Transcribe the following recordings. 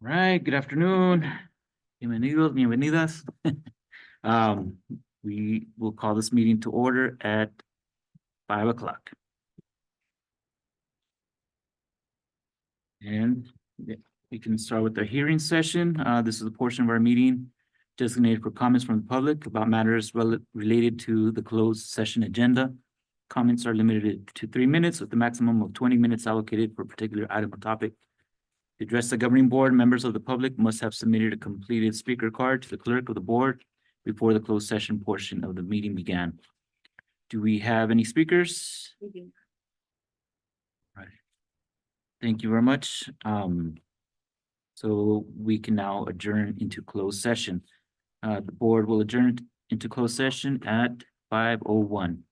Right, good afternoon. Bienvenidos, bienvenidas. Um, we will call this meeting to order at 5 o'clock. And we can start with the hearing session. This is a portion of our meeting designated for comments from the public about matters related to the closed session agenda. Comments are limited to 3 minutes with a maximum of 20 minutes allocated for a particular item or topic. To address the governing board, members of the public must have submitted a completed speaker card to the clerk of the board before the closed session portion of the meeting began. Do we have any speakers? Right. Thank you very much. So we can now adjourn into closed session. The board will adjourn into closed session at 5:01.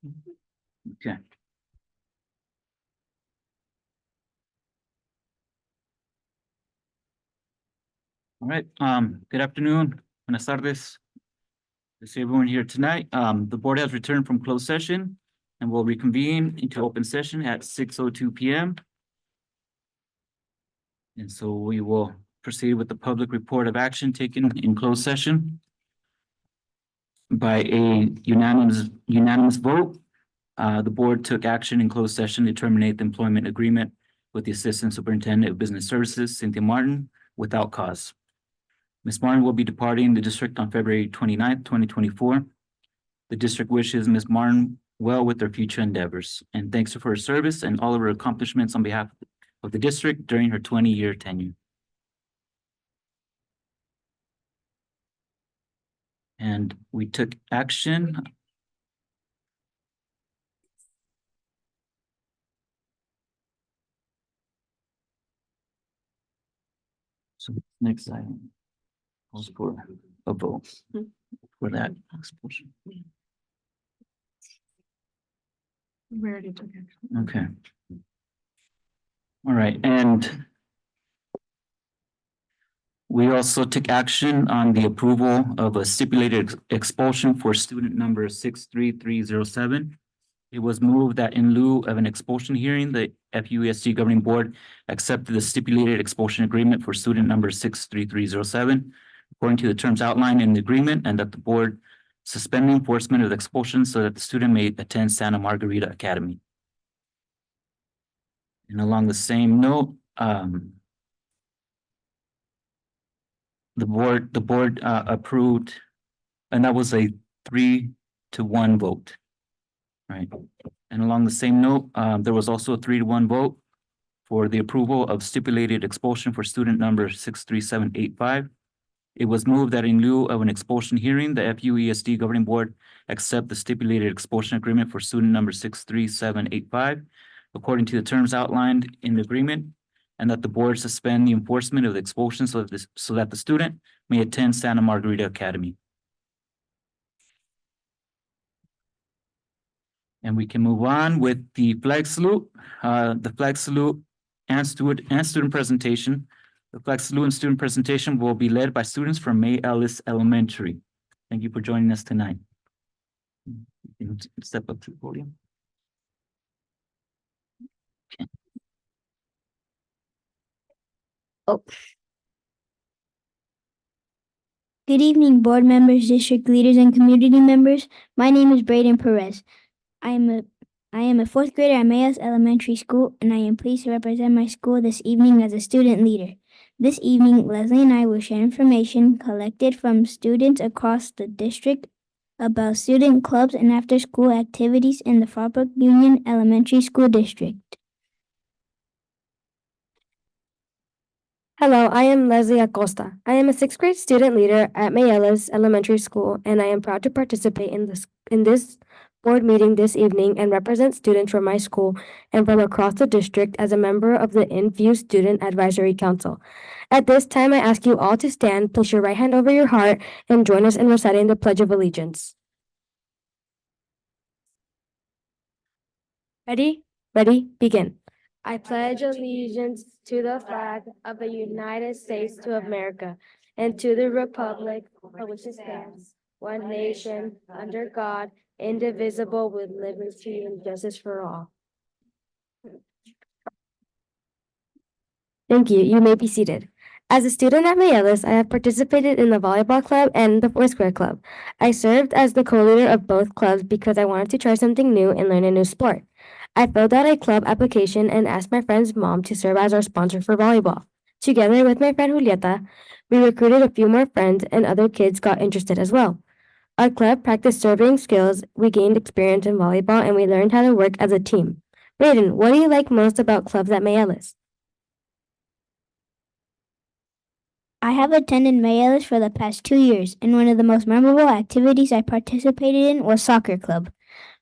Okay. All right, good afternoon, buenas tardes. To see everyone here tonight. The board has returned from closed session and will reconvene into open session at 6:02 p.m. And so we will proceed with the public report of action taken in closed session. By a unanimous vote, the board took action in closed session to terminate the employment agreement with the Assistant Superintendent of Business Services, Cynthia Martin, without cause. Ms. Martin will be departing the district on February 29th, 2024. The district wishes Ms. Martin well with her future endeavors and thanks her for her service and all of her accomplishments on behalf of the district during her 20-year tenure. And we took action. So next item was for a vote for that expulsion. We already took action. Okay. All right, and we also took action on the approval of a stipulated expulsion for student number 63307. It was moved that in lieu of an expulsion hearing, the FUESD governing board accepted the stipulated expulsion agreement for student number 63307 according to the terms outlined in the agreement, and that the board suspend the enforcement of the expulsion so that the student may attend Santa Margarita Academy. And along the same note, the board approved, and that was a 3-1 vote. Right. And along the same note, there was also a 3-1 vote for the approval of stipulated expulsion for student number 63785. It was moved that in lieu of an expulsion hearing, the FUESD governing board accept the stipulated expulsion agreement for student number 63785 according to the terms outlined in the agreement, and that the board suspend the enforcement of the expulsion so that the student may attend Santa Margarita Academy. And we can move on with the flag salute, and student presentation. The flag salute and student presentation will be led by students from May Ellis Elementary. Thank you for joining us tonight. You can step up to the podium. Oh. Good evening, board members, district leaders, and community members. My name is Braden Perez. I am a fourth grader at Mayos Elementary School, and I am pleased to represent my school this evening as a student leader. This evening, Leslie and I will share information collected from students across the district about student clubs and after-school activities in the Fallbrook Union Elementary School District. Hello, I am Leslie Acosta. I am a sixth grade student leader at Mayellas Elementary School, and I am proud to participate in this board meeting this evening and represent students from my school and from across the district as a member of the InView Student Advisory Council. At this time, I ask you all to stand, place your right hand over your heart, and join us in reciting the Pledge of Allegiance. Ready, begin. I pledge allegiance to the flag of the United States of America and to the republic for which it stands, one nation, under God, indivisible, with liberty and justice for all. Thank you. You may be seated. As a student at Mayellis, I have participated in the volleyball club and the Foursquare club. I served as the co-leader of both clubs because I wanted to try something new and learn a new sport. I filled out a club application and asked my friend's mom to serve as our sponsor for volleyball. Together with my friend Julieta, we recruited a few more friends and other kids got interested as well. Our club practiced serving skills, we gained experience in volleyball, and we learned how to work as a team. Braden, what do you like most about clubs at Mayellis? I have attended Mayellis for the past 2 years, and one of the most memorable activities I participated in was soccer club.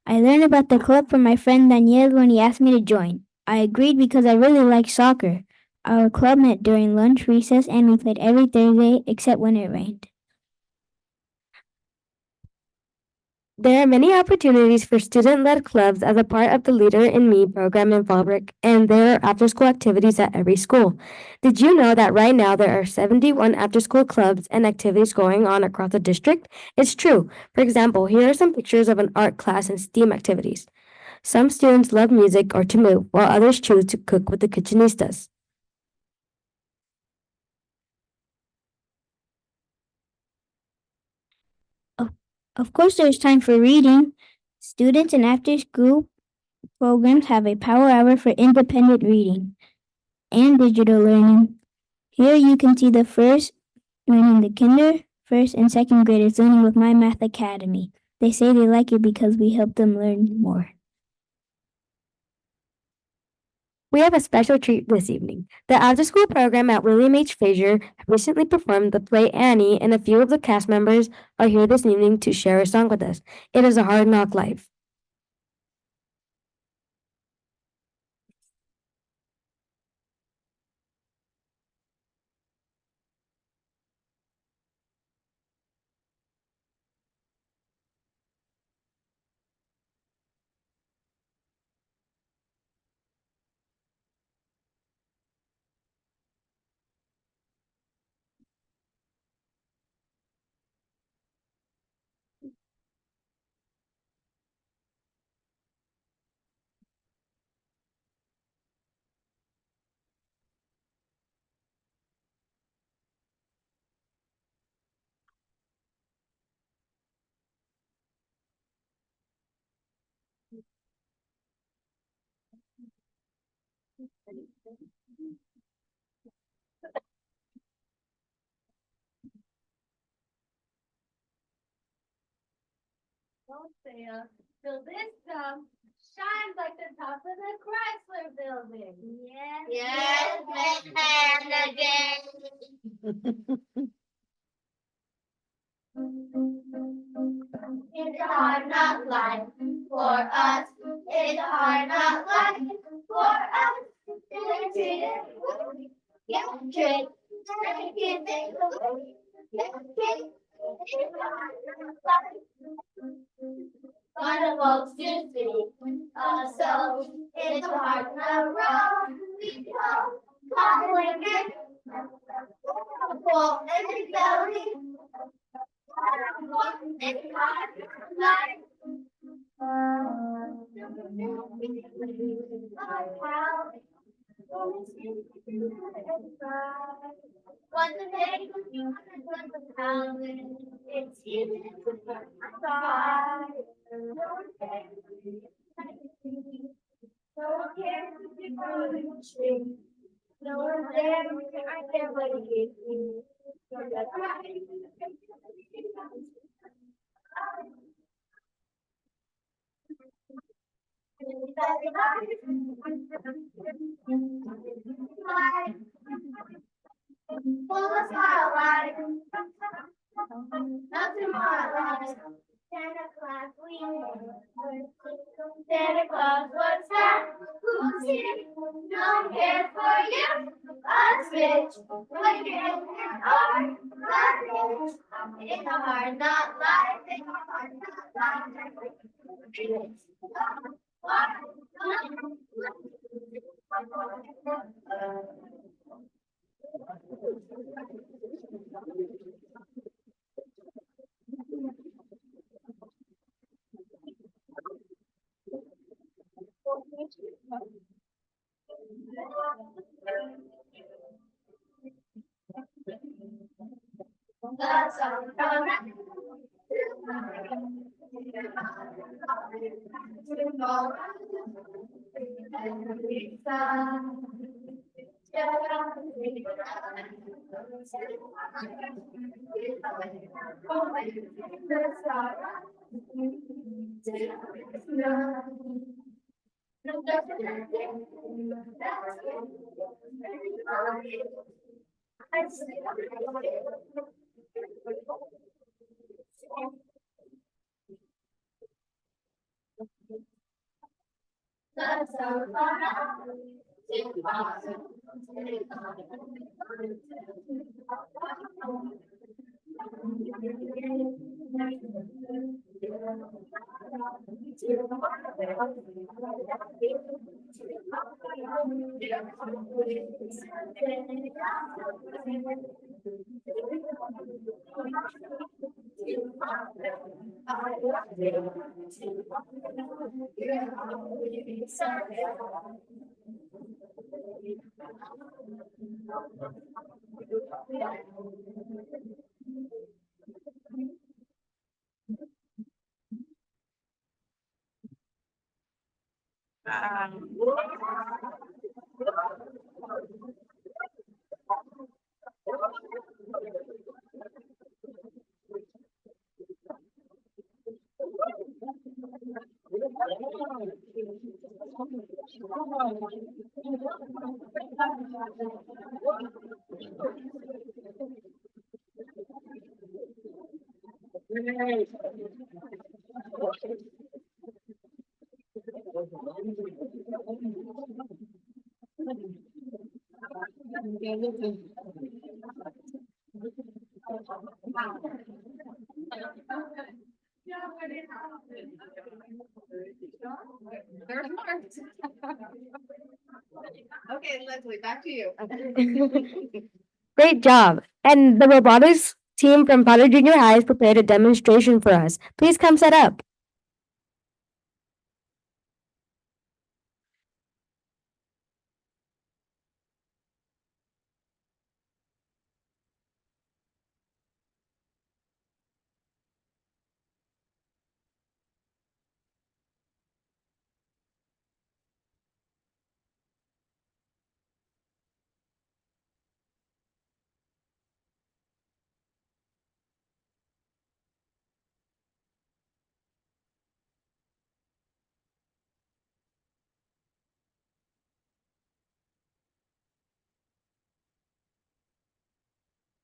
I learned about the club from my friend Daniel when he asked me to join. I agreed because I really like soccer. Our club met during lunch recess and we played every Thursday except when it rained. There are many opportunities for student-led clubs as a part of the Leader in Me program in Fallbrook, and there are after-school activities at every school. Did you know that right now there are 71 after-school clubs and activities going on across the district? It's true. For example, here are some pictures of an art class and STEAM activities. Some students love music or to move, while others choose to cook with the kitchenistas. Of course, there's time for reading. Students in after school programs have a power hour for independent reading and digital learning. Here you can see the first learning the kinder, first, and second graders learning with My Math Academy. They say they like it because we help them learn more. We have a special treat this evening. The after-school program at William H. Frazier recently performed the play Annie, and a few of the cast members are here this evening to share a song with us. It is a hard knock life. So this shines like the top of the Chrysler building. Yes, Miss Hannigan. It's a hard knock life for us. It's a hard knock life for us. Get treated, get tricked, take it, take away, get kicked. It's a hard knock life. One of folks to see us so it's a hard knock road. We go, calling it. Full and belly. What's the name? It's easy to find. No one cares if you're going to street. No one there, I can't wait to get you. Full of smile, light. Not tomorrow. Santa Claus, we Santa Claus, what's that? Who's here? No one cares for you. Us rich, when you're in our luggage. It's a hard not life. It's a hard not life. That's Okay, Leslie, back to you. Great job. And the robotics team from Potter Junior High has prepared a demonstration for us. Please come set up.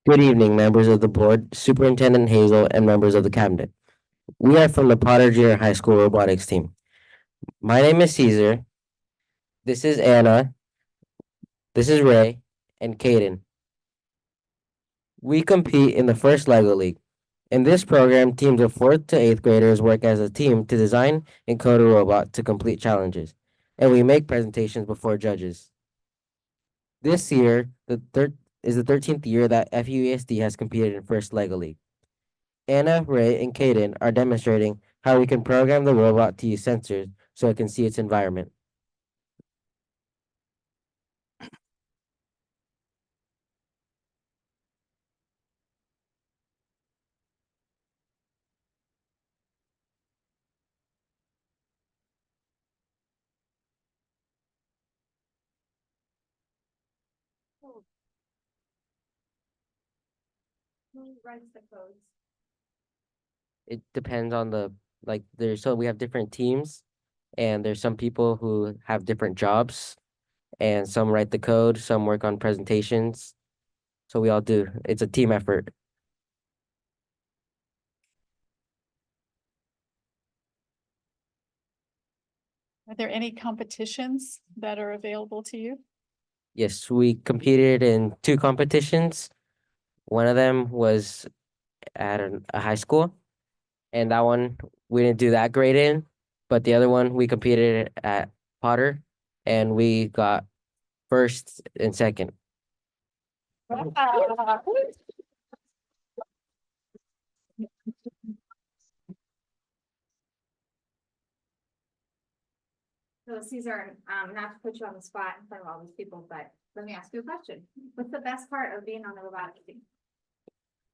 Good evening, members of the board, Superintendent Hazel, and members of the cabinet. We are from the Potter Junior High School robotics team. My name is Caesar. This is Anna. This is Ray and Caden. We compete in the first LEGO League. In this program, teams of 4th to 8th graders work as a team to design and code a robot to complete challenges, and we make presentations before judges. This year, is the 13th year that FUESD has competed in first LEGO League. Anna, Ray, and Caden are demonstrating how we can program the robot to use sensors so it can see its environment. Who writes the codes? It depends on we have different teams, and there's some people who have different jobs, and some write the code, some work on presentations. So we all do. It's a team effort. Are there any competitions that are available to you? Yes, we competed in 2 competitions. One of them was at a high school, and that one we didn't do that great in, but the other one we competed at Potter, and we got first and second. So Caesar, not to put you on the spot in front of all these people, but let me ask you a question. What's the best part of being on the robotics team?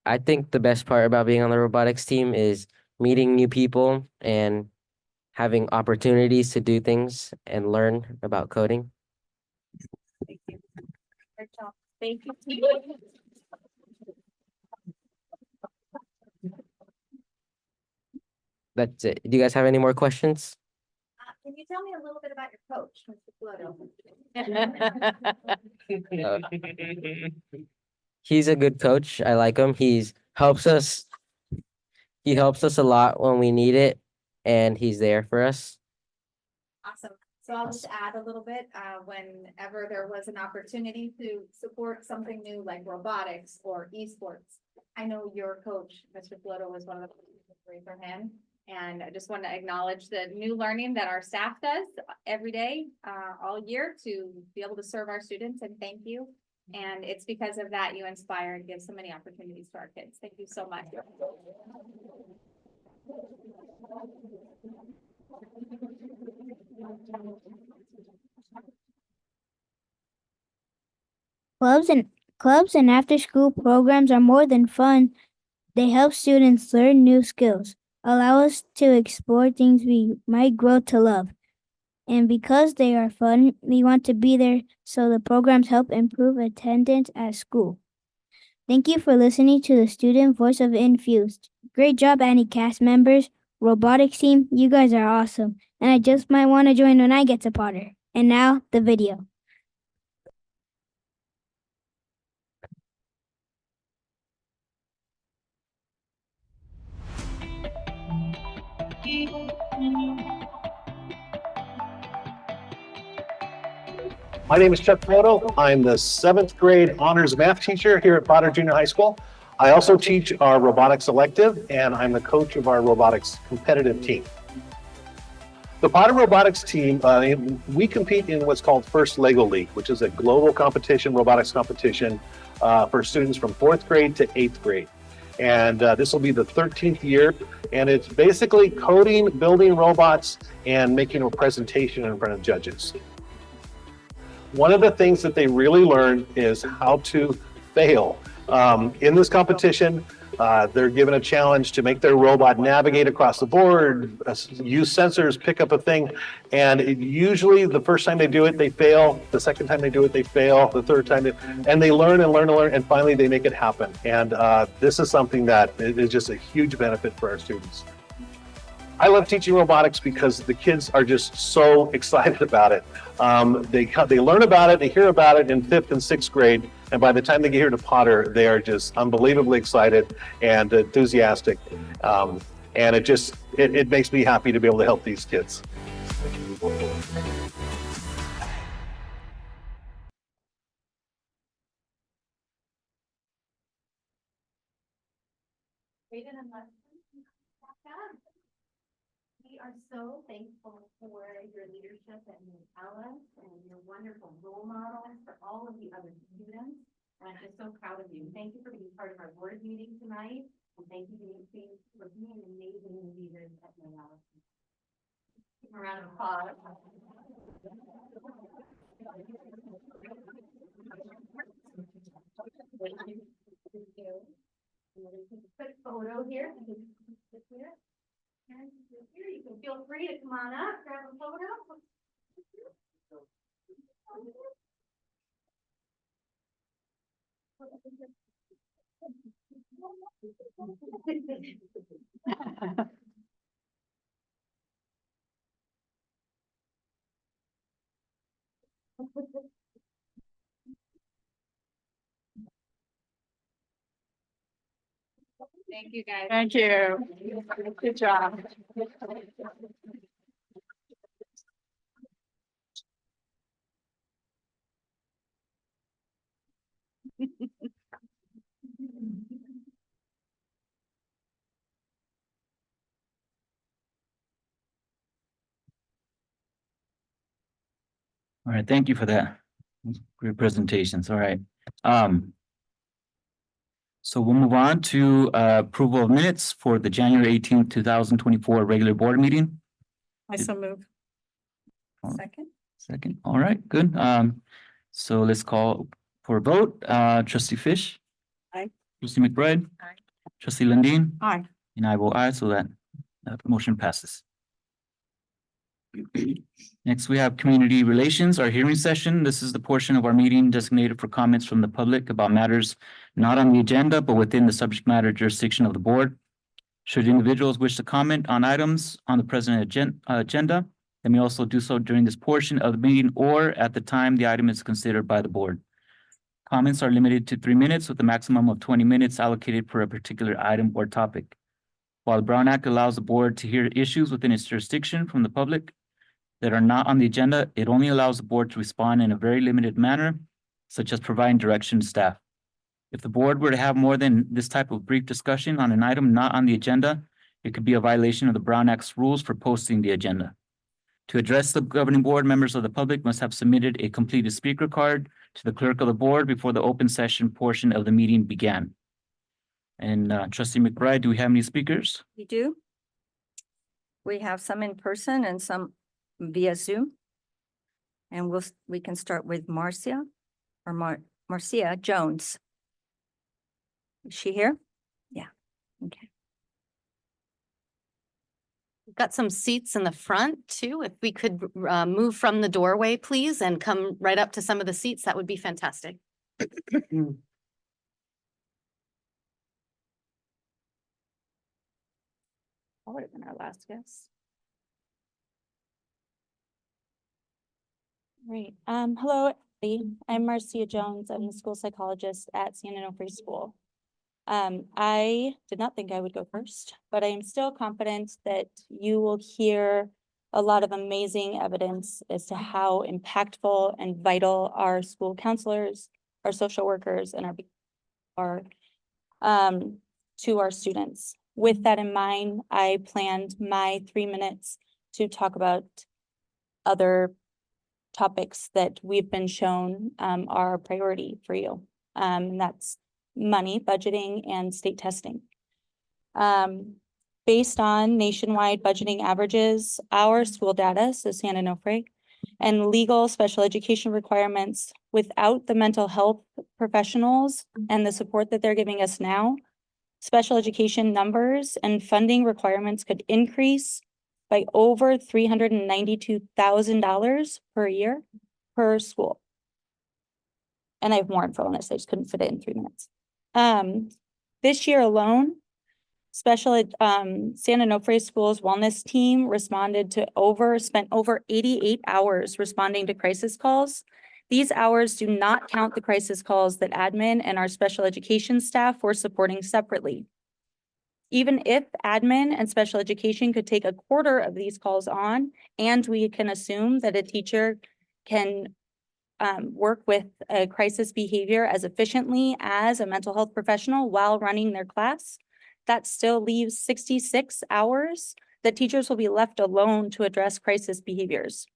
I think the best part about being on the robotics team is meeting new people and having opportunities to do things and learn about coding. Thank you. Great job. Thank you. That's it. Do you guys have any more questions? Can you tell me a little bit about your coach, Mr. Floto? He's a good coach. I like him. He helps us a lot when we need it, and he's there for us. Awesome. So I'll just add a little bit, whenever there was an opportunity to support something new like robotics or esports. I know your coach, Mr. Floto, was one of the raise her hand. And I just want to acknowledge the new learning that our staff does every day, all year to be able to serve our students, and thank you. And it's because of that you inspire and give so many opportunities to our kids. Thank you so much. Clubs and after-school programs are more than fun. They help students learn new skills, allow us to explore things we might grow to love. And because they are fun, we want to be there, so the programs help improve attendance at school. Thank you for listening to the student voice of Infused. Great job, Annie cast members. Robotics team, you guys are awesome. And I just might want to join when I get to Potter. And now, the video. My name is Chuck Poto. I'm the 7th grade honors math teacher here at Potter Junior High School. I also teach our robotics elective, and I'm the coach of our robotics competitive team. The Potter robotics team, we compete in what's called First Lego League, which is a global competition, robotics competition for students from 4th grade to 8th grade. And this will be the 13th year, and it's basically coding, building robots, and making a presentation in front of judges. One of the things that they really learn is how to fail. In this competition, they're given a challenge to make their robot navigate across the board, use sensors, pick up a thing, and usually the first time they do it, they fail. The second time they do it, they fail. The third time, and they learn and learn and learn, and finally they make it happen. And this is something that is just a huge benefit for our students. I love teaching robotics because the kids are just so excited about it. They learn about it, they hear about it in 5th and 6th grade, and by the time they get here to Potter, they are just unbelievably excited and enthusiastic. And it makes me happy to be able to help these kids. We are so thankful for your leadership at New Alice and your wonderful role models for all of the other students. And I'm just so proud of you. Thank you for being part of our board meeting tonight. And thank you for being amazing leaders at New Alice. Give a round of applause. Thank you. Quick photo here. And here, you can feel free to come on up, grab a photo. Thank you, guys. Thank you. Good job. All right, thank you for that. Great presentations. All right. So we'll move on to approval of minutes for the January 18th, 2024 regular board meeting. I so move. Oh. Second. Second. All right, good. So let's call for a vote. Trustee Fish. Aye. Trustee McBride. Aye. Trustee Lundin. Aye. And I vote aye, so that motion passes. Next, we have community relations, our hearing session. This is the portion of our meeting designated for comments from the public about matters not on the agenda, but within the subject matter jurisdiction of the board. Should individuals wish to comment on items on the present agenda, they may also do so during this portion of the meeting or at the time the item is considered by the board. Comments are limited to 3 minutes with a maximum of 20 minutes allocated for a particular item or topic. While the Brown Act allows the board to hear issues within its jurisdiction from the public that are not on the agenda, it only allows the board to respond in a very limited manner, such as providing direction to staff. If the board were to have more than this type of brief discussion on an item not on the agenda, It could be a violation of the Brown Act's rules for posting the agenda. To address the governing board, members of the public must have submitted a completed speaker card to the clerk of the board before the open session portion of the meeting began. And trustee McBride, do we have any speakers? We do. We have some in person and some via Zoom. And we can start with Marcia Marcia Jones. Is she here? Yeah, okay. We've got some seats in the front too. If we could move from the doorway, please, and come right up to some of the seats, that would be fantastic. That would have been our last guess. Great. Hello, everybody. I'm Marcia Jones. I'm the school psychologist at San Onofre School. I did not think I would go first, but I am still confident that you will hear a lot of amazing evidence as to how impactful and vital our school counselors, our social workers, and are to our students. With that in mind, I planned my 3 minutes to talk about other topics that we've been shown are a priority for you. And that's money, budgeting, and state testing. Based on nationwide budgeting averages, our school data, so San Onofre, and legal special education requirements, without the mental health professionals and the support that they're giving us now, special education numbers and funding requirements could increase by over $392,000 per year per school. And I have more info on this. I just couldn't fit it in 3 minutes. This year alone, San Onofre School's wellness team spent over 88 hours responding to crisis calls. These hours do not count the crisis calls that admin and our special education staff were supporting separately. Even if admin and special education could take a quarter of these calls on, and we can assume that a teacher can work with a crisis behavior as efficiently as a mental health professional while running their class, that still leaves 66 hours that teachers will be left alone to address crisis behaviors.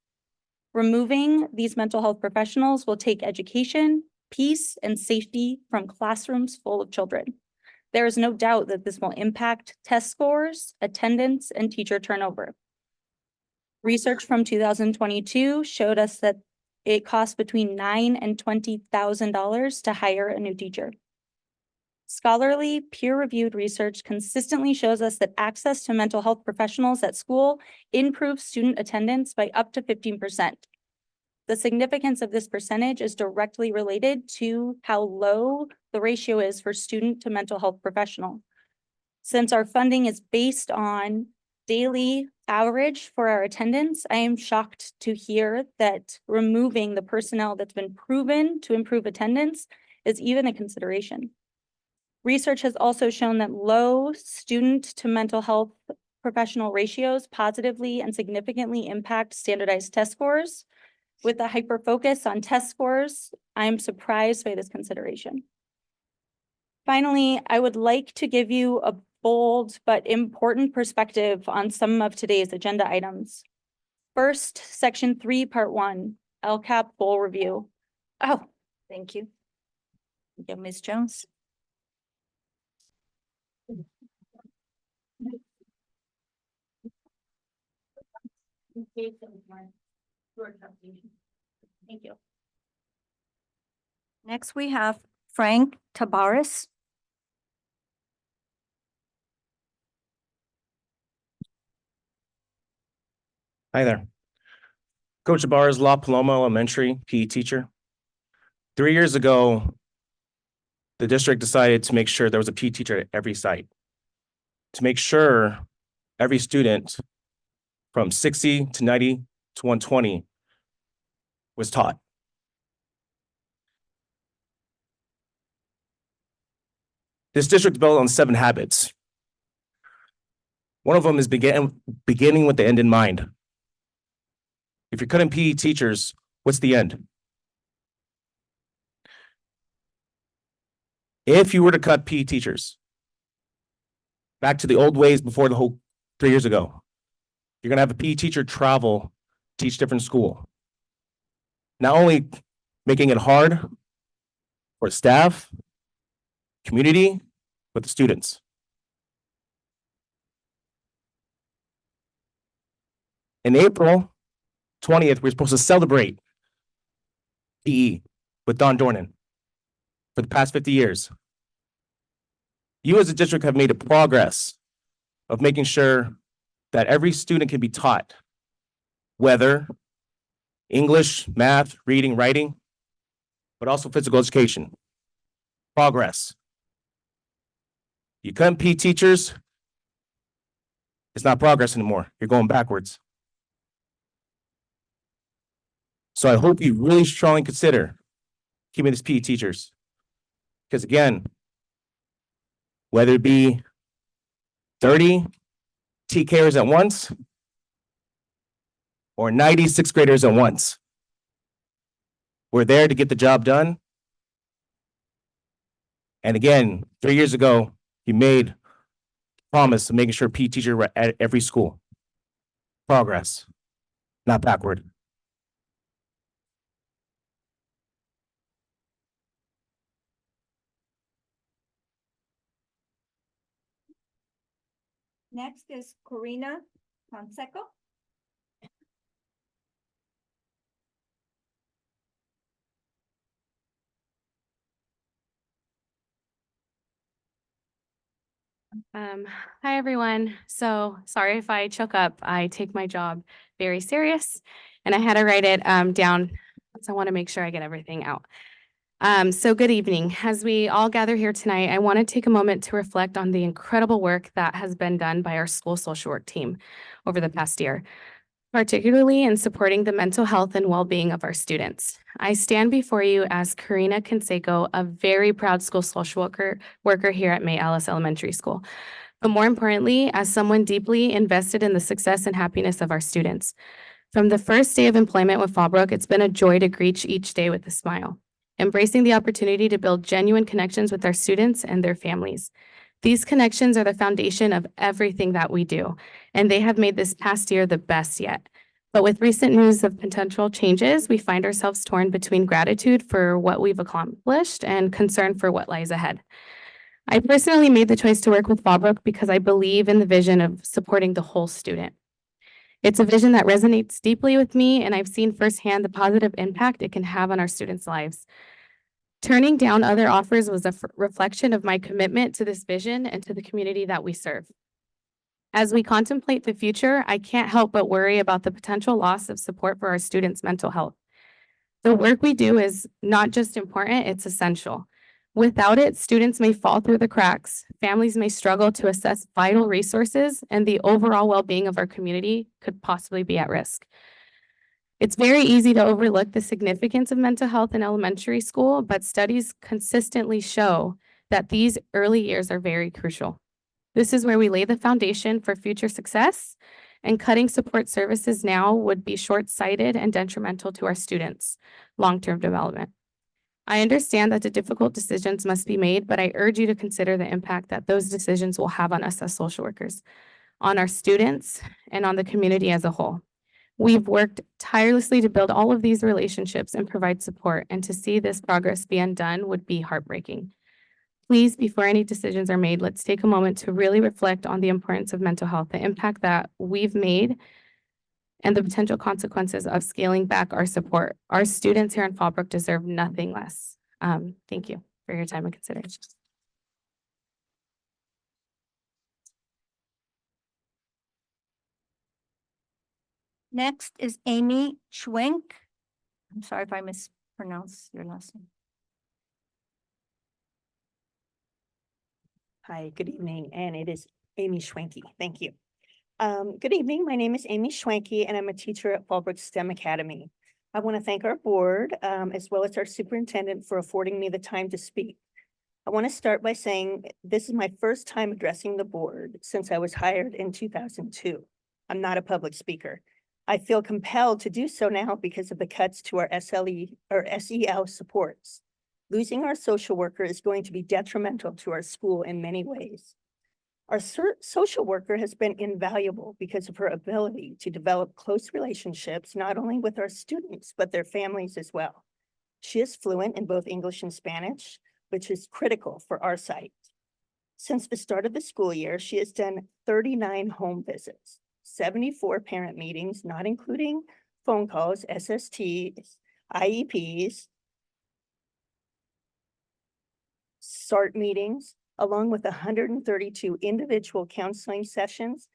Removing these mental health professionals will take education, peace, and safety from classrooms full of children. There is no doubt that this will impact test scores, attendance, and teacher turnover. Research from 2022 showed us that it costs between $9,000 and $20,000 to hire a new teacher. Scholarly, peer-reviewed research consistently shows us that access to mental health professionals at school improves student attendance by up to 15%. The significance of this percentage is directly related to how low the ratio is for student to mental health professional. Since our funding is based on daily average for our attendance, I am shocked to hear that removing the personnel that's been proven to improve attendance is even a consideration. Research has also shown that low student to mental health professional ratios positively and significantly impact standardized test scores. With a hyper focus on test scores, I am surprised by this consideration. Finally, I would like to give you a bold but important perspective on some of today's agenda items. First, Section 3, Part 1, LCAP goal review. Oh, thank you. Thank you, Ms. Jones. Thank you. Next, we have Frank Tabares. Hi there. Coach Ibarra's La Paloma Elementary PE teacher. 3 years ago, the district decided to make sure there was a PE teacher at every site. To make sure every student from 60 to 90 to 120 was taught. This district is built on 7 habits. One of them is beginning with the end in mind. If you're cutting PE teachers, what's the end? If you were to cut PE teachers, back to the old ways before the whole 3 years ago. You're gonna have a PE teacher travel, teach different school. Not only making it hard for staff, community, but the students. In April 20th, we're supposed to celebrate PE with Don Dornan for the past 50 years. You as a district have made a progress of making sure that every student can be taught, whether English, math, reading, writing, but also physical education. Progress. You couldn't PE teachers, it's not progress anymore. You're going backwards. So I hope you really strongly consider keeping these PE teachers. Because again, whether it be 30 TKers at once or 90 sixth graders at once, we're there to get the job done. And again, 3 years ago, you made a promise of making sure PE teachers were at every school. Progress, not backward. Next is Corina Fonseca. Hi, everyone. So sorry if I choke up. I take my job very serious and I had to write it down. So I want to make sure I get everything out. So good evening. As we all gather here tonight, I want to take a moment to reflect on the incredible work that has been done by our school social work team over the past year, particularly in supporting the mental health and well-being of our students. I stand before you as Karina Canseco, a very proud school social worker here at May Alice Elementary School, but more importantly, as someone deeply invested in the success and happiness of our students. From the first day of employment with Fallbrook, it's been a joy to greet each day with a smile, embracing the opportunity to build genuine connections with our students and their families. These connections are the foundation of everything that we do, and they have made this past year the best yet. But with recent news of potential changes, we find ourselves torn between gratitude for what we've accomplished and concern for what lies ahead. I personally made the choice to work with Fallbrook because I believe in the vision of supporting the whole student. It's a vision that resonates deeply with me, and I've seen firsthand the positive impact it can have on our students' lives. Turning down other offers was a reflection of my commitment to this vision and to the community that we serve. As we contemplate the future, I can't help but worry about the potential loss of support for our students' mental health. The work we do is not just important, it's essential. Without it, students may fall through the cracks, families may struggle to assess vital resources, and the overall well-being of our community could possibly be at risk. It's very easy to overlook the significance of mental health in elementary school, but studies consistently show that these early years are very crucial. This is where we lay the foundation for future success, and cutting support services now would be short-sighted and detrimental to our students' long-term development. I understand that the difficult decisions must be made, but I urge you to consider the impact that those decisions will have on us as social workers, on our students, and on the community as a whole. We've worked tirelessly to build all of these relationships and provide support, and to see this progress be undone would be heartbreaking. Please, before any decisions are made, let's take a moment to really reflect on the importance of mental health, the impact that we've made, and the potential consequences of scaling back our support. Our students here in Fallbrook deserve nothing less. Thank you for your time and consideration. Next is Amy Schwenk. I'm sorry if I mispronounced your last name. Hi, good evening, and it is Amy Schwenke. Thank you. Good evening. My name is Amy Schwenke, and I'm a teacher at Fallbrook STEM Academy. I want to thank our board, as well as our superintendent, for affording me the time to speak. I want to start by saying this is my first time addressing the board since I was hired in 2002. I'm not a public speaker. I feel compelled to do so now because of the cuts to our SLE or SEL supports. Losing our social worker is going to be detrimental to our school in many ways. Our social worker has been invaluable because of her ability to develop close relationships, not only with our students, but their families as well. She is fluent in both English and Spanish, which is critical for our site. Since the start of the school year, she has done 39 home visits, 74 parent meetings, not including phone calls, SSTs, IEPs, SART meetings, along with 132 individual counseling sessions,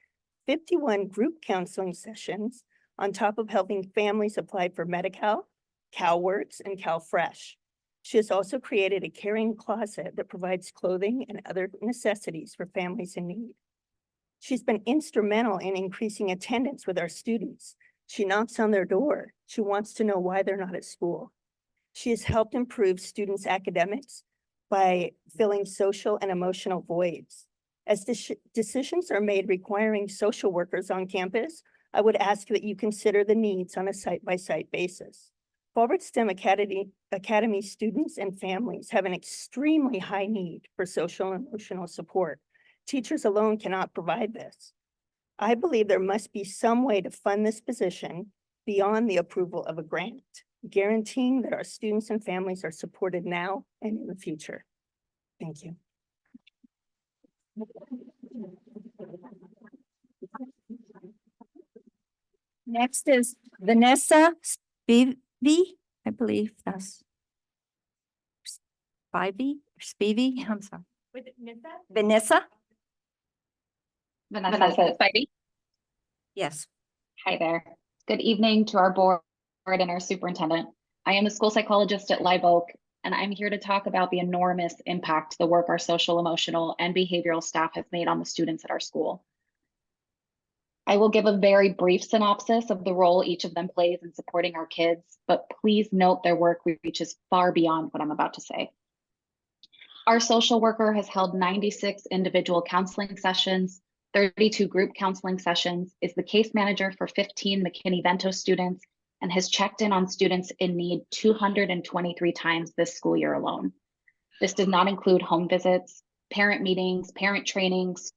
51 group counseling sessions, on top of helping families apply for Medi-Cal, CalWorks, and CalFresh. She has also created a caring closet that provides clothing and other necessities for families in need. She's been instrumental in increasing attendance with our students. She knocks on their door. She wants to know why they're not at school. She has helped improve students' academics by filling social and emotional voids. As decisions are made requiring social workers on campus, I would ask that you consider the needs on a site-by-site basis. Fallbrook STEM Academy students and families have an extremely high need for social and emotional support. Teachers alone cannot provide this. I believe there must be some way to fund this position beyond the approval of a grant, guaranteeing that our students and families are supported now and in the future. Thank you. Next is Vanessa Spivey, I believe that's Spivey, I'm sorry. Vanessa? Vanessa Spivey. Yes. Hi there. Good evening to our board and our superintendent. I am a school psychologist at Live Oak, and I'm here to talk about the enormous impact the work our social, emotional, and behavioral staff has made on the students at our school. I will give a very brief synopsis of the role each of them plays in supporting our kids, but please note their work reaches far beyond what I'm about to say. Our social worker has held 96 individual counseling sessions, 32 group counseling sessions, is the case manager for 15 McKinney-Vento students, and has checked in on students in need 223 times this school year alone. This does not include home visits, parent meetings, parent trainings,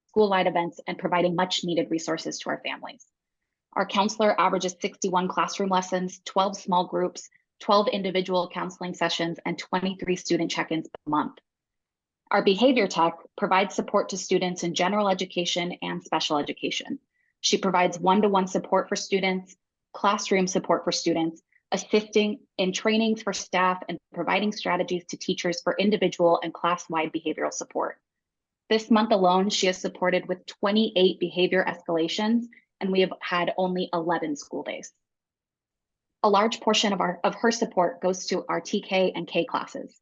school-wide events, and providing much needed resources to our families. Our counselor averages 61 classroom lessons, 12 small groups, 12 individual counseling sessions, and 23 student check-ins per month. Our behavior tech provides support to students in general education and special education. She provides one-to-one support for students, classroom support for students, assisting in trainings for staff, and providing strategies to teachers for individual and class-wide behavioral support. This month alone, she has supported with 28 behavior escalations, and we have had only 11 school days. A large portion of her support goes to our TK and K classes.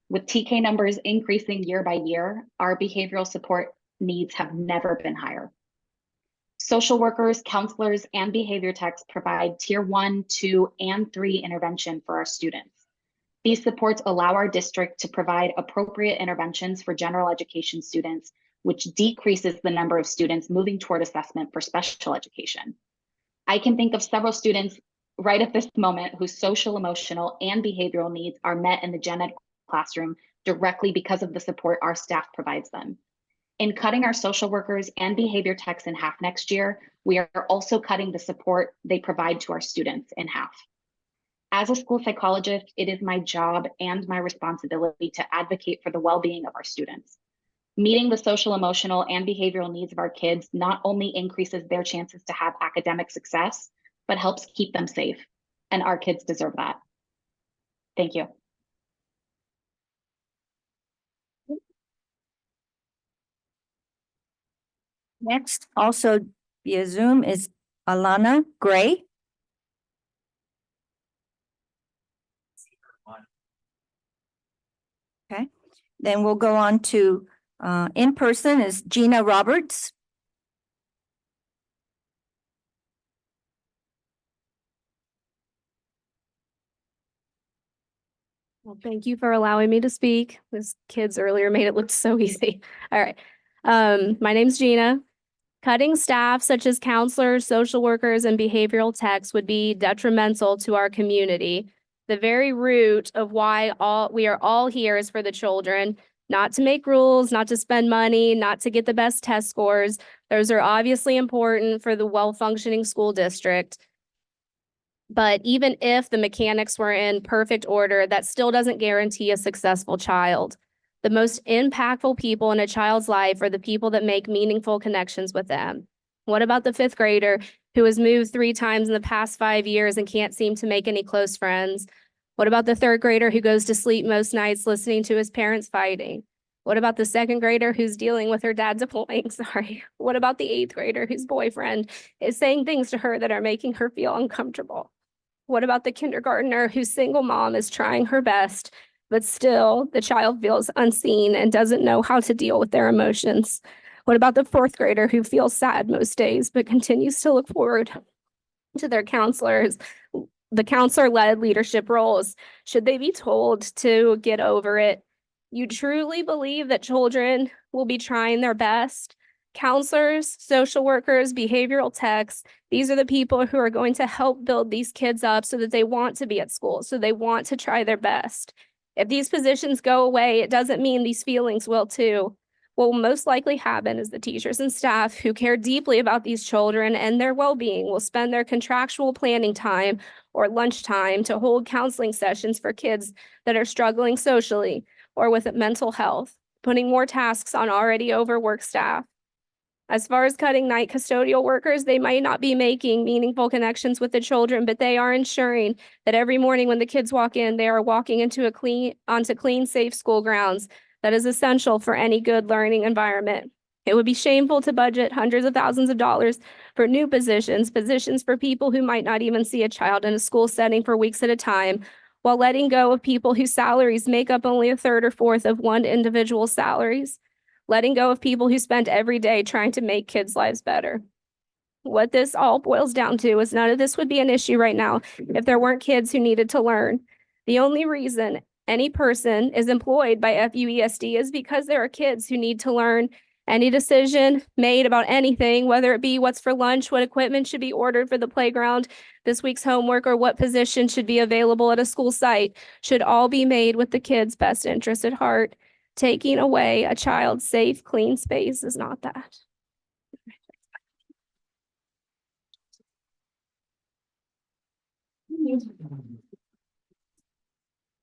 With TK numbers increasing year by year, our behavioral support needs have never been higher. Social workers, counselors, and behavior techs provide tier 1, 2, and 3 intervention for our students. These supports allow our district to provide appropriate interventions for general education students, which decreases the number of students moving toward assessment for special education. I can think of several students right at this moment whose social, emotional, and behavioral needs are met in the gen ed classroom directly because of the support our staff provides them. In cutting our social workers and behavior techs in half next year, we are also cutting the support they provide to our students in half. As a school psychologist, it is my job and my responsibility to advocate for the well-being of our students. Meeting the social, emotional, and behavioral needs of our kids not only increases their chances to have academic success, but helps keep them safe. And our kids deserve that. Thank you. Next, also via Zoom, is Alana Gray. Okay, then we'll go on to in person is Gina Roberts. Well, thank you for allowing me to speak. Those kids earlier made it look so easy. All right. My name's Gina. Cutting staff such as counselors, social workers, and behavioral techs would be detrimental to our community. The very root of why we are all here is for the children. not to make rules, not to spend money, not to get the best test scores. Those are obviously important for the well-functioning school district. But even if the mechanics were in perfect order, that still doesn't guarantee a successful child. The most impactful people in a child's life are the people that make meaningful connections with them. What about the fifth grader who has moved 3 times in the past 5 years and can't seem to make any close friends? What about the third grader who goes to sleep most nights listening to his parents fighting? What about the second grader who's dealing with her dad deploying? Sorry. What about the 8th grader whose boyfriend is saying things to her that are making her feel uncomfortable? What about the kindergartner whose single mom is trying her best, but still the child feels unseen and doesn't know how to deal with their emotions? What about the 4th grader who feels sad most days, but continues to look forward to their counselors, the counselor-led leadership roles? Should they be told to get over it? You truly believe that children will be trying their best? Counselors, social workers, behavioral techs, these are the people who are going to help build these kids up so that they want to be at school, so they want to try their best. If these positions go away, it doesn't mean these feelings will too. What will most likely happen is the teachers and staff who care deeply about these children and their well-being will spend their contractual planning time or lunchtime to hold counseling sessions for kids that are struggling socially or with mental health, putting more tasks on already overworked staff. As far as cutting night custodial workers, they might not be making meaningful connections with the children, but they are ensuring that every morning when the kids walk in, they are walking onto clean, safe school grounds. That is essential for any good learning environment. It would be shameful to budget hundreds of thousands of dollars for new positions for people who might not even see a child in a school setting for weeks at a time, while letting go of people whose salaries make up only a third or fourth of one individual's salaries. Letting go of people who spend every day trying to make kids' lives better. What this all boils down to is none of this would be an issue right now if there weren't kids who needed to learn. The only reason any person is employed by FUESD is because there are kids who need to learn. Any decision made about anything, whether it be what's for lunch, what equipment should be ordered for the playground, this week's homework, or what position should be available at a school site, should all be made with the kids' best interest at heart. Taking away a child's safe, clean space is not that.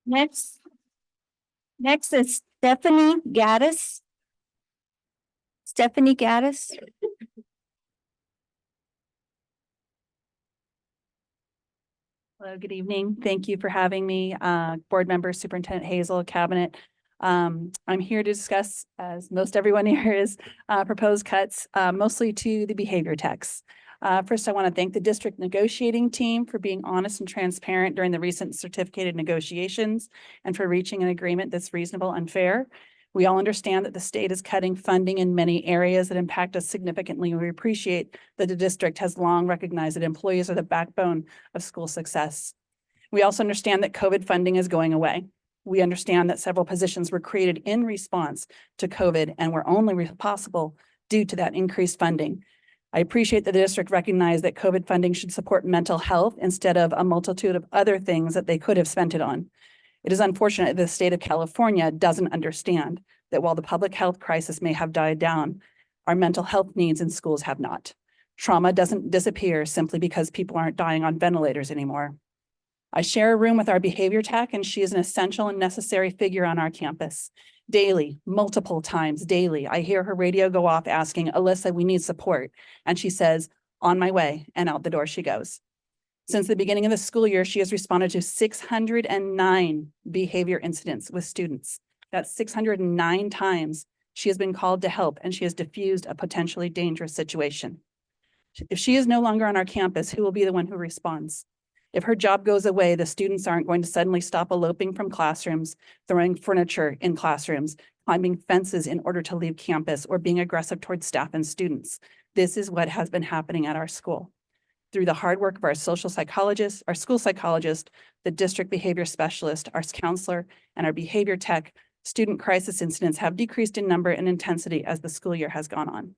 Next is Stephanie Gaddis. Stephanie Gaddis. Hello, good evening. Thank you for having me, board member, Superintendent Hazel, Cabinet. I'm here to discuss, as most everyone here is, proposed cuts, mostly to the behavior techs. First, I want to thank the district negotiating team for being honest and transparent during the recent certificated negotiations and for reaching an agreement that's reasonable and fair. We all understand that the state is cutting funding in many areas that impact us significantly. We appreciate that the district has long recognized that employees are the backbone of school success. We also understand that COVID funding is going away. We understand that several positions were created in response to COVID and were only possible due to that increased funding. I appreciate that the district recognized that COVID funding should support mental health instead of a multitude of other things that they could have spent it on. It is unfortunate that the state of California doesn't understand that while the public health crisis may have died down, our mental health needs in schools have not. Trauma doesn't disappear simply because people aren't dying on ventilators anymore. I share a room with our behavior tech, and she is an essential and necessary figure on our campus. Daily, multiple times daily, I hear her radio go off asking, "Alyssa, we need support." And she says, "On my way," and out the door she goes. Since the beginning of the school year, she has responded to 609 behavior incidents with students. That's 609 times she has been called to help, and she has diffused a potentially dangerous situation. If she is no longer on our campus, who will be the one who responds? If her job goes away, the students aren't going to suddenly stop eloping from classrooms, throwing furniture in classrooms, climbing fences in order to leave campus, or being aggressive towards staff and students. This is what has been happening at our school. Through the hard work of our social psychologist, our school psychologist, the district behavior specialist, our counselor, and our behavior tech, student crisis incidents have decreased in number and intensity as the school year has gone on.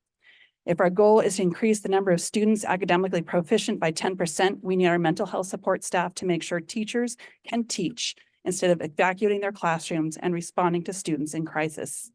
If our goal is to increase the number of students academically proficient by 10%, we need our mental health support staff to make sure teachers can teach instead of evacuating their classrooms and responding to students in crisis.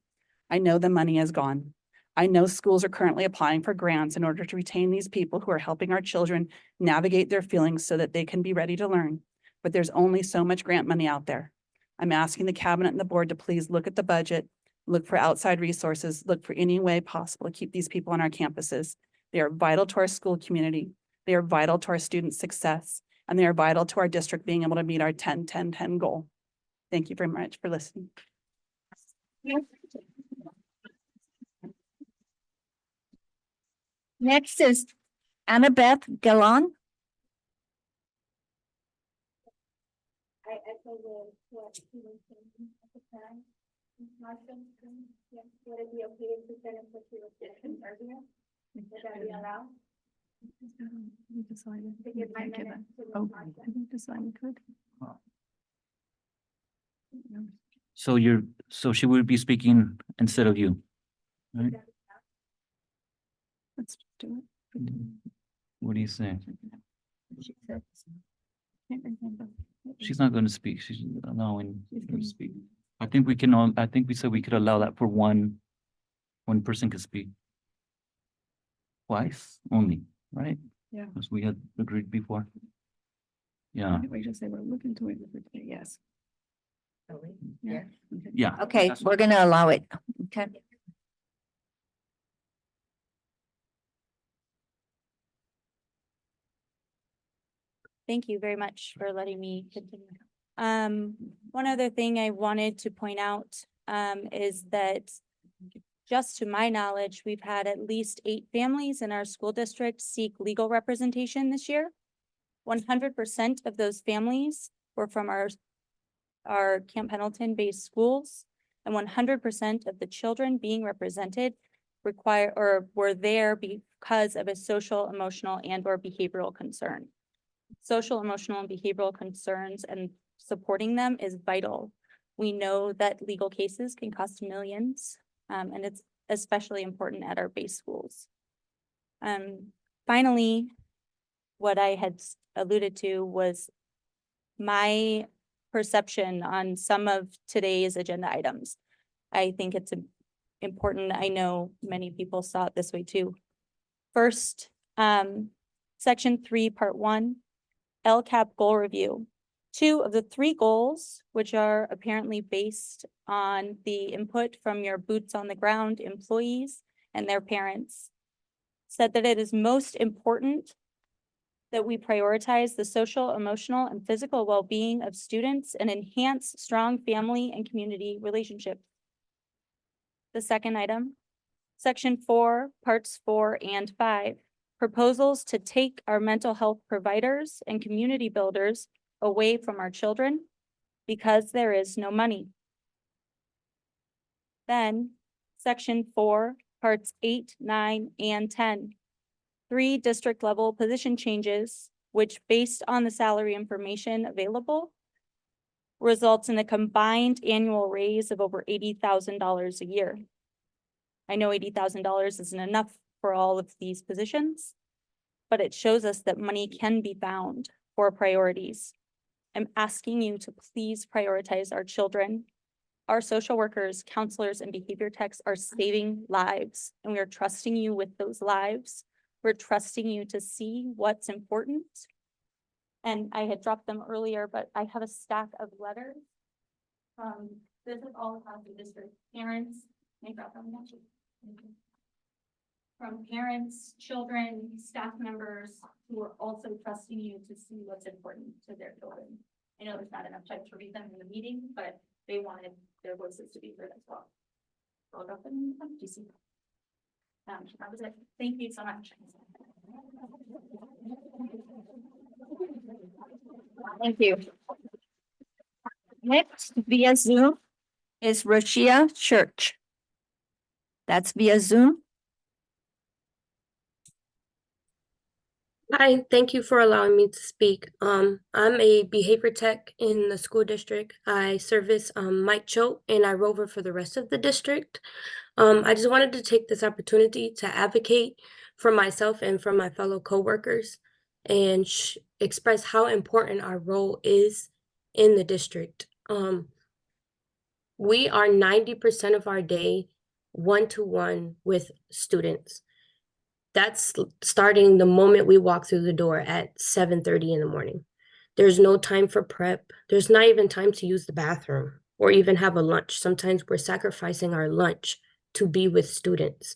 I know the money is gone. I know schools are currently applying for grants in order to retain these people who are helping our children navigate their feelings so that they can be ready to learn. But there's only so much grant money out there. I'm asking the cabinet and the board to please look at the budget, look for outside resources, look for any way possible to keep these people on our campuses. They are vital to our school community. They are vital to our student success, and they are vital to our district being able to meet our 10-10-10 goal. Thank you very much for listening. Next is Annabeth Gallon. I echo what he was saying at the time. Would it be okay to send him what you were saying earlier? Would that be allowed? To give my minutes to the Marcia? So she would be speaking instead of you, right? Let's do it. What do you say? She's not going to speak. She's allowing her to speak. I think we can all, I think we said we could allow that for one person could speak. Twice only, right? Yeah. As we had agreed before. Yeah, We just say we're looking to it. Yes. Yeah. yeah. Okay, That's we're gonna allow it. Okay. Thank you very much for letting me continue. One other thing I wanted to point out, is that just to my knowledge, we've had at least 8 families in our school district seek legal representation this year. 100% of those families were from our Camp Pendleton based schools, and 100% of the children being represented were there because of a social, emotional, and or behavioral concern. Social, emotional, and behavioral concerns and supporting them is vital. We know that legal cases can cost millions, and it's especially important at our base schools. Finally, what I had alluded to was my perception on some of today's agenda items. I think it's important. I know many people saw it this way too. First, section 3, part 1, LCAP goal review. 2 of the 3 goals, which are apparently based on the input from your boots on the ground employees and their parents, said that it is most important that we prioritize the social, emotional, and physical well-being of students and enhance strong family and community relationships. The second item, section 4, parts 4 and 5, proposals to take our mental health providers and community builders away from our children because there is no money. Then, section 4, parts 8, 9, and 10, 3 district level position changes, which based on the salary information available, results in a combined annual raise of over $80,000 a year. I know $80,000 isn't enough for all of these positions, but it shows us that money can be found for priorities. I'm asking you to please prioritize our children. Our social workers, counselors, and behavior techs are saving lives, and we are trusting you with those lives. We're trusting you to see what's important. And I had dropped them earlier, but I have a stack of letters. This is all across the district. Parents, from parents, children, staff members who are also trusting you to see what's important to their children. I know there's not enough time to read them in the meeting, but they wanted their voices to be heard as well. So I'll drop them in the DC. That was it. Thank you so much. Thank you. Next via Zoom is Roshia Church. That's via Zoom. Hi, thank you for allowing me to speak. I'm a behavior tech in the school district. I service Mike Choate and I rover for the rest of the district. I just wanted to take this opportunity to advocate for myself and for my fellow coworkers and express how important our role is in the district. We are 90% of our day one-to-one with students. That's starting the moment we walk through the door at 7:30 in the morning. There's no time for prep. There's not even time to use the bathroom or even have a lunch. Sometimes we're sacrificing our lunch to be with students.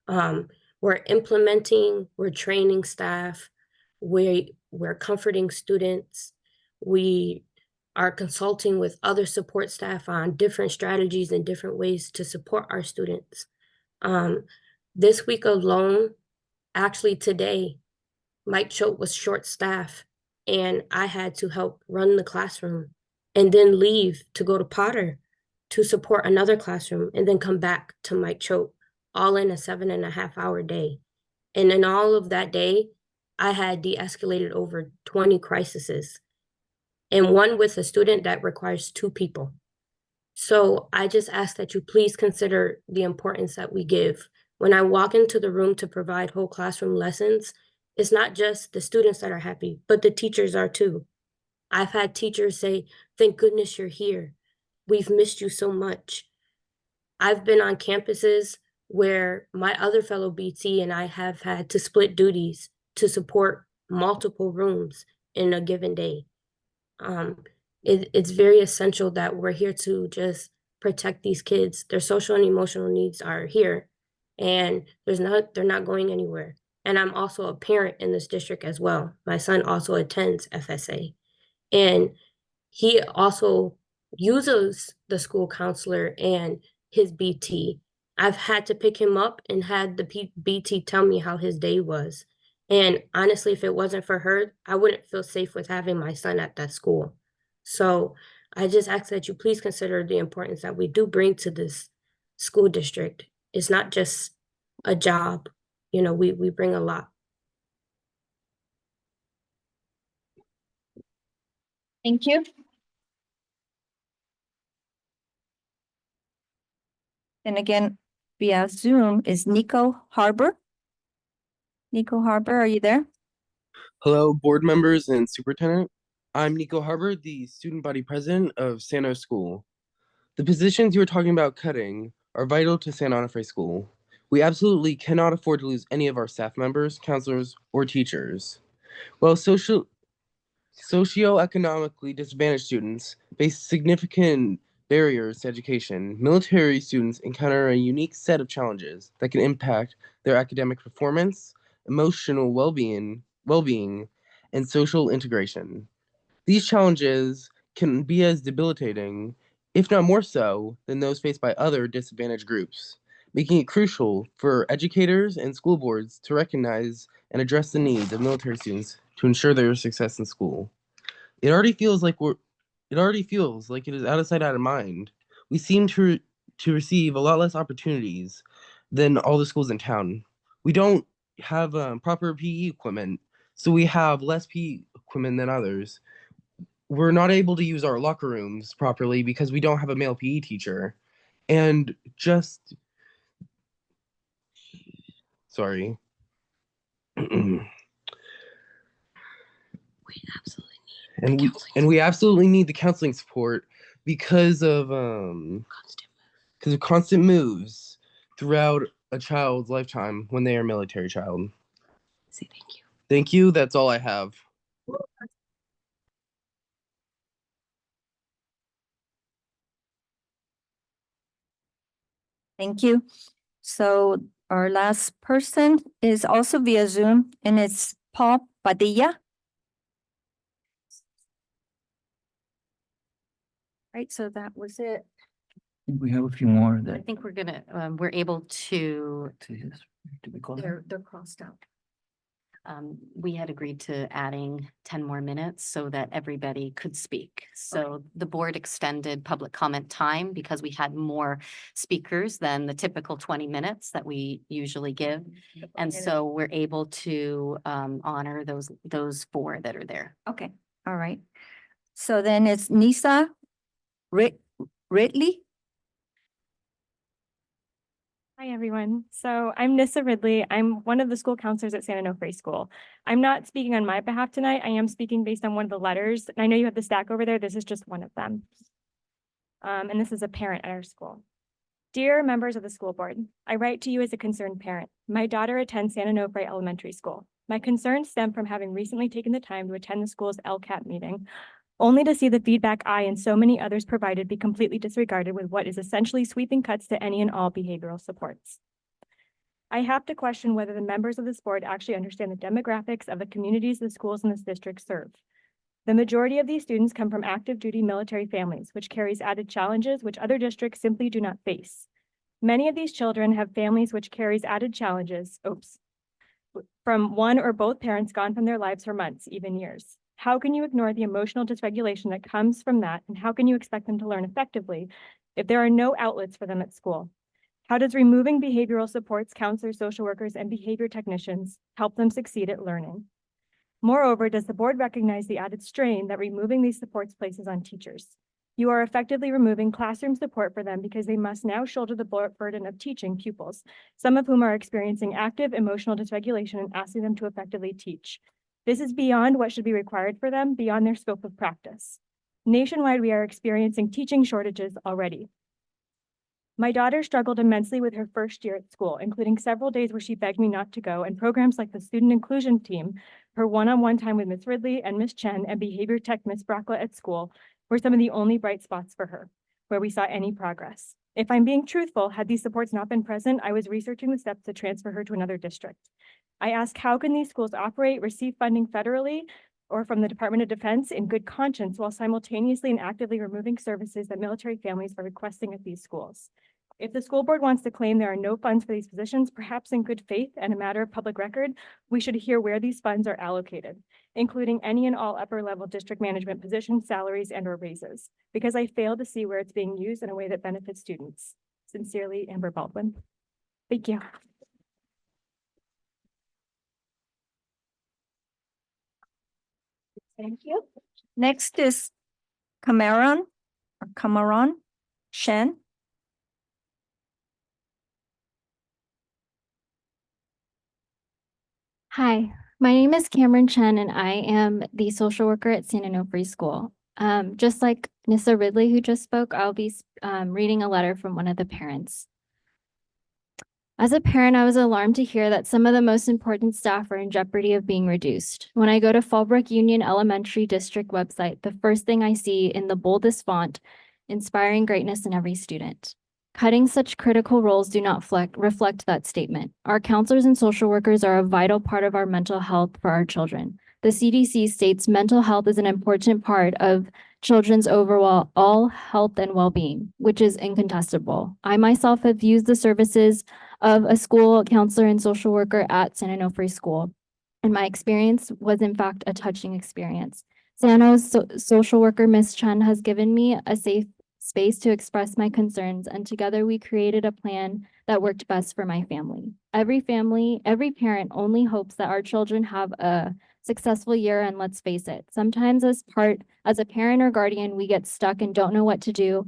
We're implementing, we're training staff, we're comforting students. We are consulting with other support staff on different strategies and different ways to support our students. This week alone, actually today, Mike Choate was short staffed and I had to help run the classroom and then leave to go to Potter to support another classroom and then come back to Mike Choate, all in a 7.5 hour day. And in all of that day, I had de-escalated over 20 crises and one with a student that requires 2 people. So I just ask that you please consider the importance that we give. When I walk into the room to provide whole classroom lessons, it's not just the students that are happy, but the teachers are too. I've had teachers say, "Thank goodness you're here. We've missed you so much." I've been on campuses where my other fellow BT and I have had to split duties to support multiple rooms in a given day. It's very essential that we're here to just protect these kids. Their social and emotional needs are here, and they're not going anywhere. And I'm also a parent in this district as well. My son also attends FSA, and he also uses the school counselor and his BT. I've had to pick him up and had the BT tell me how his day was. And honestly, if it wasn't for her, I wouldn't feel safe with having my son at that school. So I just ask that you please consider the importance that we do bring to this school district. It's not just a job, you know, we bring a lot. Thank you. And again, via Zoom is Nico Harbor. Nico Harbor, are you there? Hello, board members and superintendent. I'm Nico Harbor, the student body president of Sano School. The positions you were talking about cutting are vital to San Onofre School. We absolutely cannot afford to lose any of our staff members, counselors, or teachers. While socioeconomically disadvantaged students face significant barriers to education, military students encounter a unique set of challenges that can impact their academic performance, emotional well-being, and social integration. These challenges can be as debilitating, if not more so, than those faced by other disadvantaged groups, making it crucial for educators and school boards to recognize and address the needs of military students to ensure their success in school. It already feels like it is out of sight, out of mind. We seem to receive a lot less opportunities than all the schools in town. We don't have proper PE equipment, so we have less PE equipment than others. We're not able to use our locker rooms properly because we don't have a male PE teacher. And just sorry. We absolutely need the counseling support because of constant moves throughout a child's lifetime when they are a military child. Say thank you. Thank you. That's all I have. Thank you. So our last person is also via Zoom, and it's Paul Padilla. Right, so that was it. I think we have a few more I that. think we're able to, Do we call them? they're crossed out. We had agreed to adding 10 more minutes so that everybody could speak. So the board extended public comment time because we had more speakers than the typical 20 minutes that we usually give. And so we're able to honor those 4 that are there. Okay, all right. So then it's Nisa Ridley. Hi, everyone. So I'm Nissa Ridley. I'm one of the school counselors at San Onofre School. I'm not speaking on my behalf tonight. I am speaking based on one of the letters. And I know you have the stack over there. This is just one of them. And this is a parent at our school. Dear members of the school board, I write to you as a concerned parent. My daughter attends San Onofre Elementary School. My concerns stem from having recently taken the time to attend the school's LCAP meeting, only to see the feedback I and so many others provided be completely disregarded with what is essentially sweeping cuts to any and all behavioral supports. I have to question whether the members of this board actually understand the demographics of the communities the schools in this district serve. The majority of these students come from active duty military families, which carries added challenges which other districts simply do not face. Many of these children have families which carries added challenges, from one or both parents gone from their lives for months, even years. How can you ignore the emotional dysregulation that comes from that, and how can you expect them to learn effectively if there are no outlets for them at school? How does removing behavioral supports, counselors, social workers, and behavior technicians help them succeed at learning? Moreover, does the board recognize the added strain that removing these supports places on teachers? You are effectively removing classroom support for them because they must now shoulder the burden of teaching pupils, some of whom are experiencing active emotional dysregulation and asking them to effectively teach. This is beyond what should be required for them, beyond their scope of practice. Nationwide, we are experiencing teaching shortages already. My daughter struggled immensely with her first year at school, including several days where she begged me not to go, and programs like the student inclusion team, her one-on-one time with Ms. Ridley and Ms. Chen, and behavior tech Ms. Brackla at school were some of the only bright spots for her, where we saw any progress. If I'm being truthful, had these supports not been present, I was researching the steps to transfer her to another district. I asked, how can these schools operate, receive funding federally or from the Department of Defense in good conscience while simultaneously and actively removing services that military families are requesting at these schools? If the school board wants to claim there are no funds for these positions, perhaps in good faith and a matter of public record, we should hear where these funds are allocated, including any and all upper level district management positions, salaries, and or raises, because I fail to see where it's being used in a way that benefits students. Sincerely, Amber Baldwin. Thank you. Thank you. Next is Cameron Shen. Hi, my name is Cameron Chen, and I am the social worker at San Onofre School. Just like Nissa Ridley, who just spoke, I'll be reading a letter from one of the parents. As a parent, I was alarmed to hear that some of the most important staff are in jeopardy of being reduced. When I go to Fallbrook Union Elementary District website, the first thing I see in the boldest font, inspiring greatness in every student. Cutting such critical roles do not reflect that statement. Our counselors and social workers are a vital part of our mental health for our children. The CDC states mental health is an important part of children's overall health and well-being, which is incontestable. I myself have used the services of a school counselor and social worker at San Onofre School, and my experience was in fact a touching experience. San Jose's social worker, Ms. Chen, has given me a safe space to express my concerns, and together we created a plan that worked best for my family. Every parent only hopes that our children have a successful year, and let's face it, sometimes as a parent or guardian, we get stuck and don't know what to do.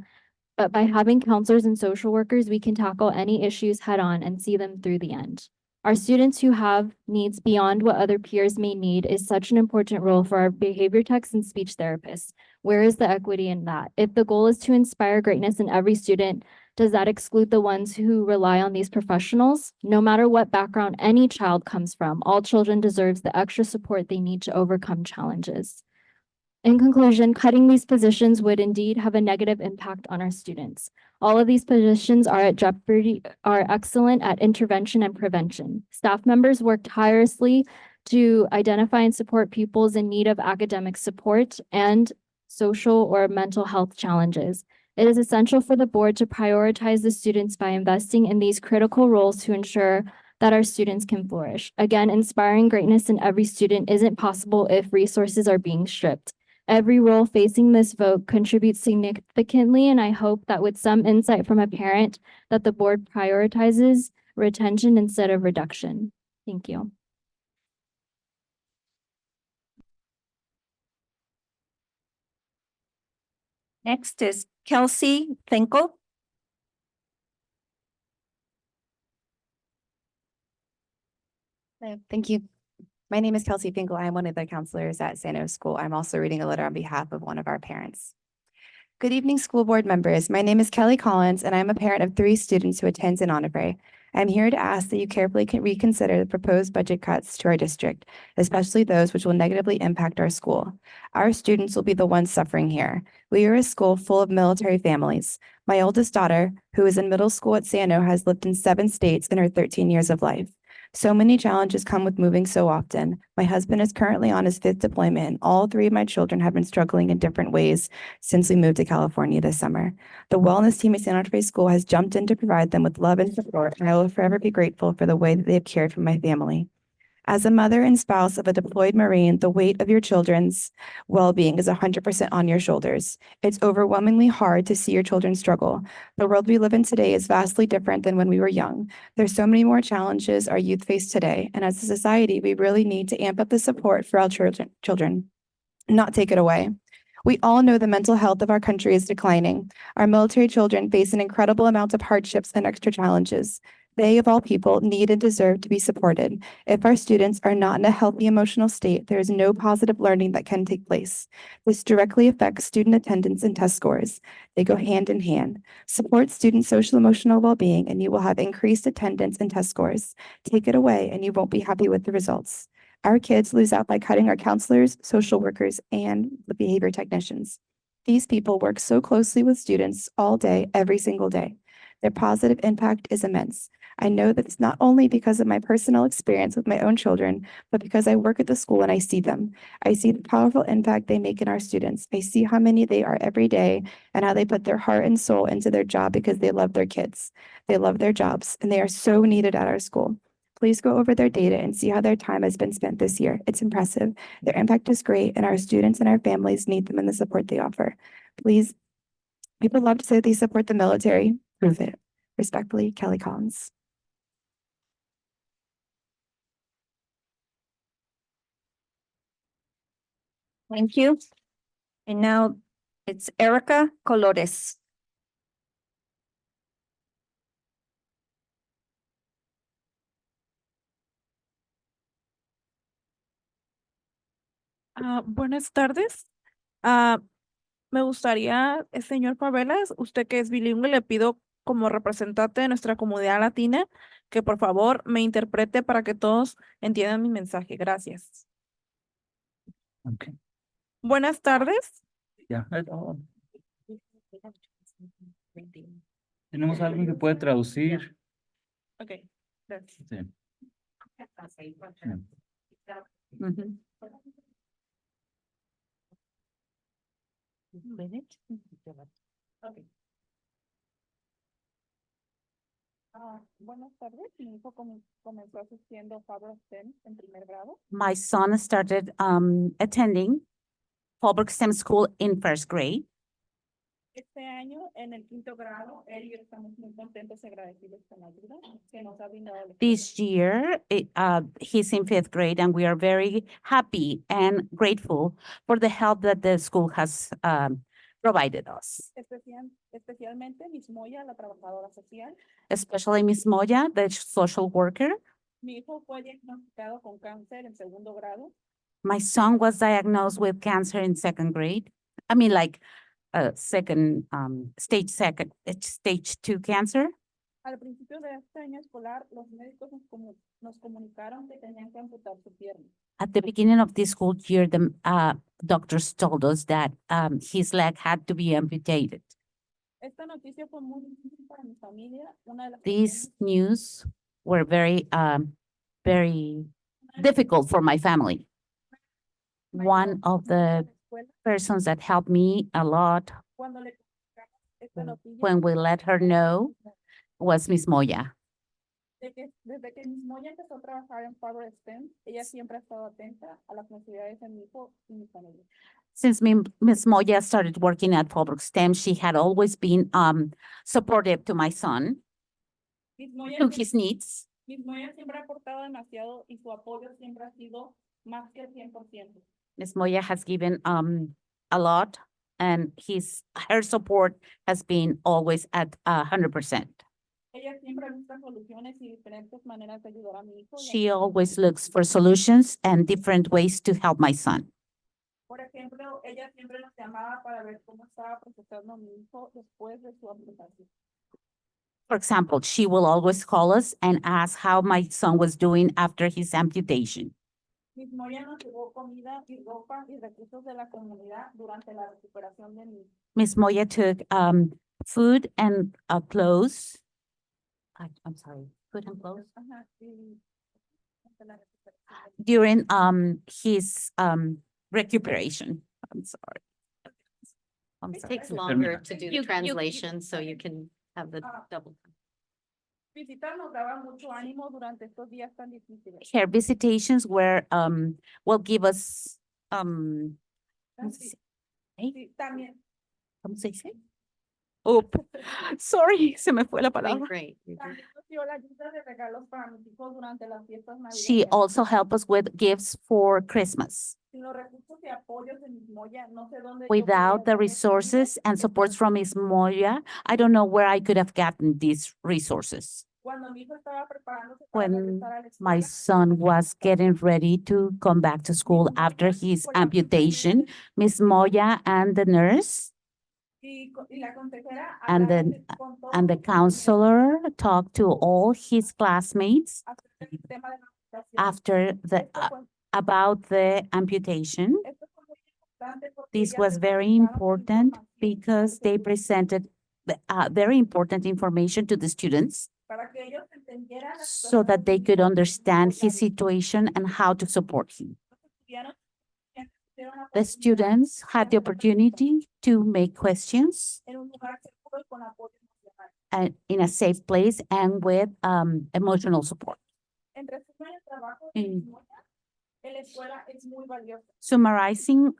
But by having counselors and social workers, we can tackle any issues head on and see them through the end. Our students who have needs beyond what other peers may need is such an important role for our behavior techs and speech therapists. Where is the equity in that? If the goal is to inspire greatness in every student, does that exclude the ones who rely on these professionals? No matter what background any child comes from, all children deserve the extra support they need to overcome challenges. In conclusion, cutting these positions would indeed have a negative impact on our students. All of these positions are excellent at intervention and prevention. Staff members work tirelessly to identify and support pupils in need of academic support and social or mental health challenges. It is essential for the board to prioritize the students by investing in these critical roles to ensure that our students can flourish. Again, inspiring greatness in every student isn't possible if resources are being stripped. Every role facing this vote contributes significantly, and I hope that with some insight from a parent that the board prioritizes retention instead of reduction. Thank you. Next is Kelsey Finkel. Hello, thank you. My name is Kelsey Finkel. I'm one of the counselors at Sano School. I'm also reading a letter on behalf of one of our parents. Good evening, school board members. My name is Kelly Collins, and I'm a parent of 3 students who attends in Onabray. I'm here to ask that you carefully reconsider the proposed budget cuts to our district, especially those which will negatively impact our school. Our students will be the ones suffering here. We are a school full of military families. My oldest daughter, who is in middle school at Sano, has lived in 7 states in her 13 years of life. So many challenges come with moving so often. My husband is currently on his 5th deployment, and all 3 of my children have been struggling in different ways since we moved to California this summer. The wellness team at San Andre School has jumped in to provide them with love and support, and I will forever be grateful for the way that they have cared for my family. As a mother and spouse of a deployed Marine, the weight of your children's well-being is 100% on your shoulders. It's overwhelmingly hard to see your children struggle. The world we live in today is vastly different than when we were young. There's so many more challenges our youth face today, and as a society, we really need to amp up the support for our children, not take it away. We all know the mental health of our country is declining. Our military children face an incredible amount of hardships and extra challenges. They, of all people, need and deserve to be supported. If our students are not in a healthy emotional state, there is no positive learning that can take place. This directly affects student attendance and test scores. They go hand in hand. Support student social emotional well-being, and you will have increased attendance and test scores. Take it away, and you won't be happy with the results. Our kids lose out by cutting our counselors, social workers, and the behavior technicians. These people work so closely with students all day, every single day. Their positive impact is immense. I know that it's not only because of my personal experience with my own children, but because I work at the school and I see them. I see the powerful impact they make in our students. I see how many they are every day and how they put their heart and soul into their job because they love their kids. They love their jobs, and they are so needed at our school. Please go over their data and see how their time has been spent this year. It's impressive. Their impact is great, and our students and our families need them and the support they offer. Please, people love to say they support the military. Prove it. Respectfully, Kelly Collins. Thank you. And now it's Erica Colores. Buenas tardes. Me gustaría, señor Pavelas, usted que es bilingüe, le pido como representante de nuestra comunidad latina que por favor me interprete para que todos entiendan mi mensaje. Gracias. Okay. Buenas tardes. Ya. Tenemos a alguien que puede traducir. Ok, gracias. Sí. Ujú. Okay. Buenas tardes. Mi hijo comenzó asistiendo Faber STEM en primer grado. My son started attending public STEM school in 1st grade. Este año, en el 5º grado, él y yo estamos muy contentos y agradecidos con la ayuda que nos ha brindado el This year, he's in 5th grade, and we are very happy and grateful for the help that the school has provided us. Especialmente Miss Moya, la trabajadora social. Especially Miss Moya, the social worker. Mi hijo fue diagnosticado con cáncer en 2º grado. My son was diagnosed with cancer in 2nd grade. I mean, like stage 2 cancer. Al principio de este año escolar, los médicos nos comunicaron que tenían que amputar su pierna. At the beginning of this school year, the doctors told us that his leg had to be amputated. Esta noticia fue muy difícil para mi familia. These news were very difficult for my family. One of the persons that helped me a lot when we let her know was Miss Moya. Desde que Miss Moya empezó a trabajar en Faber STEM, ella siempre ha estado atenta a las necesidades de mi hijo y mi familia. Since Miss Moya started working at Public STEM, she had always been supportive to my son, to his needs. Miss Moya siempre ha aportado demasiado y su apoyo siempre ha sido más que el 100%. Miss Moya has given a lot, and her support has been always at 100%. Ella siempre busca soluciones y diferentes maneras de ayudar a mi hijo. She always looks for solutions and different ways to help my son. Por ejemplo, ella siempre nos llamaba para ver cómo estaba procesando mi hijo después de su amputación. For example, she will always call us and ask how my son was doing after his amputation. Miss Moya nos llevó comida y ropa y recursos de la comunidad durante la recuperación de mi hijo. Miss Moya took food and clothes. I'm sorry, food and clothes Ajá, y durante la recuperación. during his recuperation. I'm sorry. I'm It sorry. takes longer to do the translation, so you can have the double. Visitar nos daba mucho ánimo durante estos días tan difíciles. Her visitations were will give us ¿cómo se Sí, dice? ¿Eh? sí, también. ¿Cómo se dice? Oh, sorry, se me fue la Doing palabra. great. También nos dio la ayuda de regalos para mis hijos durante las fiestas She navideñas. also helped us with gifts for Christmas. Sin los recursos y apoyos de Miss Moya, no sé dónde yo Without pudiera the darles resources comida and y supports espacio. from Ms. Moya, I don't know where I could have gotten these resources. Cuando mi hijo estaba preparándose para When regresar a la my escuela, son was getting ready to come back to school after his amputation, Ms. Moya and the nurse y la consejera and hablaron the con todos and the sus compañeros counselor talked to all his classmates acerca del tema de la amputación. after about the amputation. Esto fue muy importante porque This ellas was les very presentaron important información because they presented very important information to the students para que ellos entendieran la so situación that they de mi could hijo y understand his apoyarlo. situation and how to support him. Los tuvieron la The oportunidad students had the de hacer opportunity to make questions en un lugar seguro y con apoyo emocional. and in a safe place and with emotional support. En resumen, el trabajo de Miss Mm. Moya en la escuela es muy valioso. Summarizing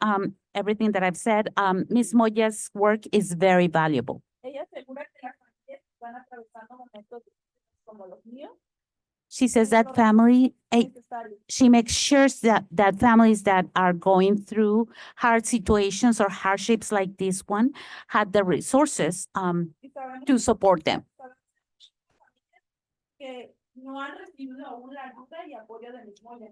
everything that I've said, Ms. Moya's work is very valuable. Ella asegura que las familias que están atravesando momentos difíciles como los míos She says tienen that los recursos necesarios. she makes sure that families that are going through hard situations or hardships like this one had the resources Y sabemos to support them. que no han recibido aún la ayuda y apoyo de Miss Moya.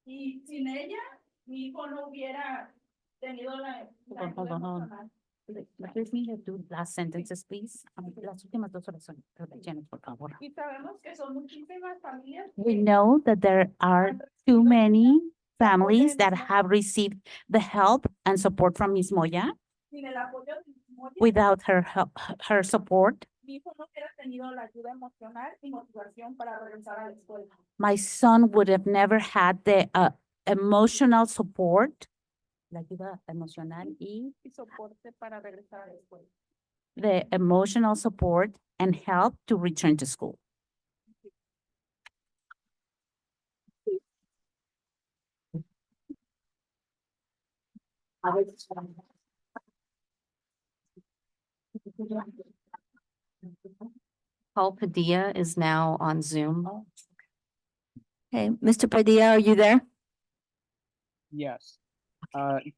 Y sin ella, mi hijo no hubiera tenido la ayuda emocional. Let me do last sentences, please. Las últimas dos oraciones, por favor. Y sabemos que son muchísimas familias We que know that there are too many families that have received the help and support from Ms. Moya. sin el apoyo de Miss Moya, Without her help, her support, mi hijo no hubiera tenido la ayuda emocional y motivación para regresar a la escuela. my son would have never had the emotional support, la ayuda emocional y Y soporte para regresar a la escuela. the emotional support and help to return to school. Paul Padilla is now on Zoom. Okay, Mr. Padilla, are you there? Yes.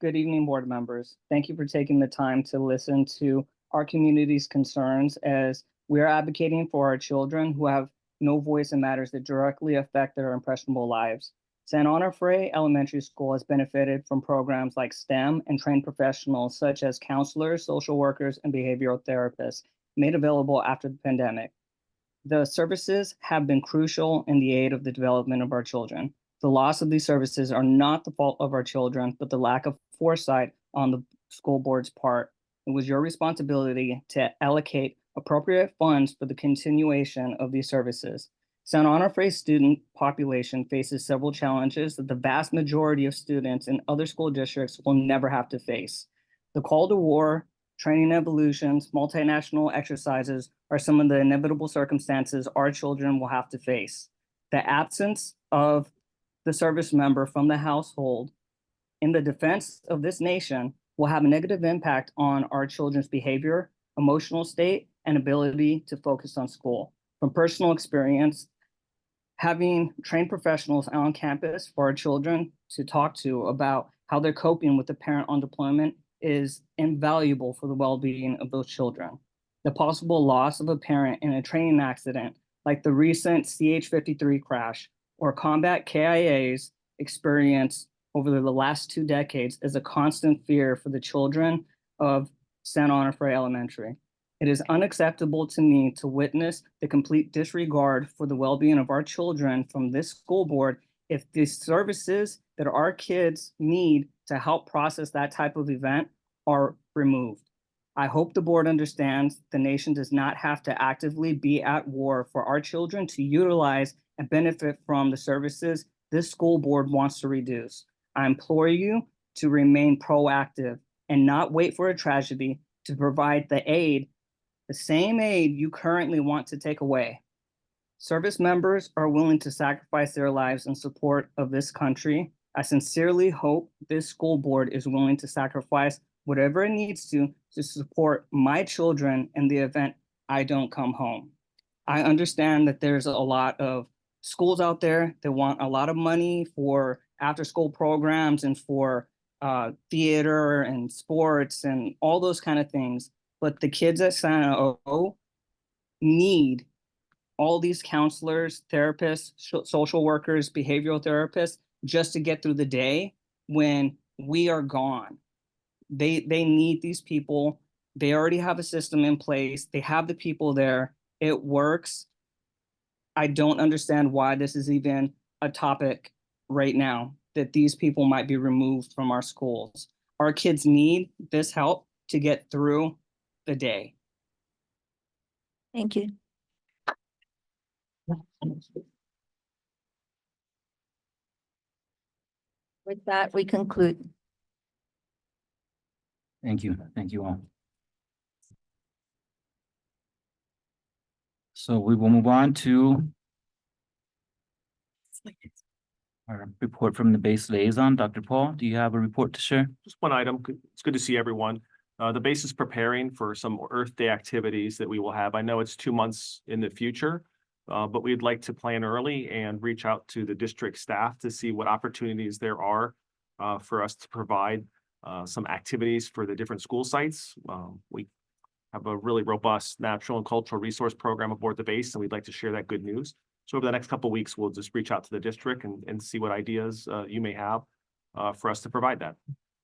Good evening, board members. Thank you for taking the time to listen to our community's concerns as we are advocating for our children who have no voice in matters that directly affect their impressionable lives. San Onofre Elementary School has benefited from programs like STEM and trained professionals such as counselors, social workers, and behavioral therapists made available after the pandemic. The services have been crucial in the aid of the development of our children. The loss of these services are not the fault of our children, but the lack of foresight on the school board's part. It was your responsibility to allocate appropriate funds for the continuation of these services. San Onofre student population faces several challenges that the vast majority of students in other school districts will never have to face. The call to war, training evolutions, multinational exercises are some of the inevitable circumstances our children will have to face. The absence of the service member from the household in the defense of this nation will have a negative impact on our children's behavior, emotional state, and ability to focus on school. From personal experience, having trained professionals on campus for our children to talk to about how they're coping with the parent on deployment is invaluable for the well-being of those children. the possible loss of a parent in a training accident, like the recent CH-53 crash, or combat KIAs experienced over the last 2 decades, is a constant fear for the children of Santa Onofre Elementary. It is unacceptable to me to witness the complete disregard for the well-being of our children from this school board if the services that our kids need to help process that type of event are removed. I hope the board understands the nation does not have to actively be at war for our children to utilize and benefit from the services this school board wants to reduce. I implore you to remain proactive and not wait for a tragedy to provide the aid, the same aid you currently want to take away. Service members are willing to sacrifice their lives in support of this country. I sincerely hope this school board is willing to sacrifice whatever it needs to support my children in the event I don't come home. I understand that there's a lot of schools out there that want a lot of money for after-school programs and for theater and sports and all those kind of things. But the kids at Santa O need all these counselors, therapists, social workers, behavioral therapists, just to get through the day when we are gone. They need these people. They already have a system in place. They have the people there. It works. I don't understand why this is even a topic right now, that these people might be removed from our schools. Our kids need this help to get through the day. Thank you. With that, we conclude. Thank you. Thank you all. So we will move on to our report from the base liaison. Dr. Paul, do you have a report to share? Just one item. It's good to see everyone. The base is preparing for some Earth Day activities that we will have. I know it's 2 months in the future, but we'd like to plan early and reach out to the district staff to see what opportunities there are for us to provide some activities for the different school sites. We have a really robust natural and cultural resource program aboard the base, and we'd like to share that good news. So over the next couple of weeks, we'll just reach out to the district and see what ideas you may have for us to provide that.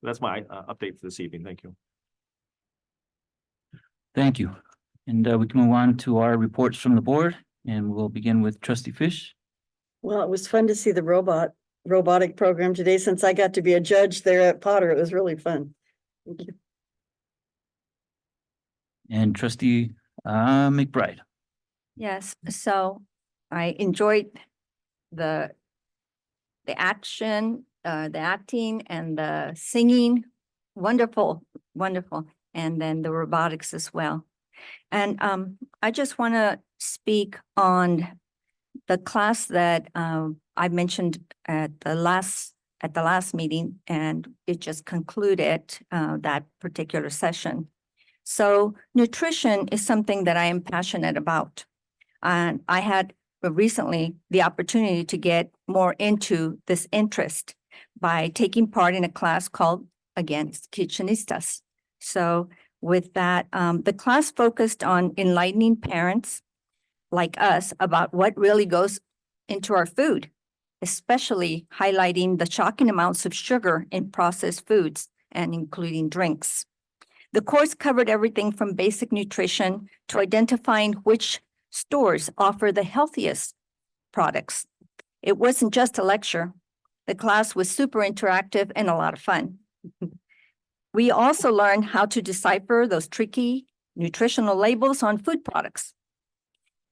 That's my update for this evening. Thank you. Thank you. And we can move on to our reports from the board, and we'll begin with Trustee Fish. Well, it was fun to see the robotic program today since I got to be a judge there at Potter. It was really fun. Thank you. And Trustee McBride. Yes, so I enjoyed the action, the acting and the singing. Wonderful, wonderful. And then the robotics as well. And I just want to speak on the class that I mentioned at the last meeting, and it just concluded that particular session. So nutrition is something that I am passionate about. And I had recently the opportunity to get more into this interest by taking part in a class called, again, Kitchenistas. So with that, the class focused on enlightening parents like us about what really goes into our food, especially highlighting the shocking amounts of sugar in processed foods and including drinks. The course covered everything from basic nutrition to identifying which stores offer the healthiest products. It wasn't just a lecture. The class was super interactive and a lot of fun. We also learned how to decipher those tricky nutritional labels on food products.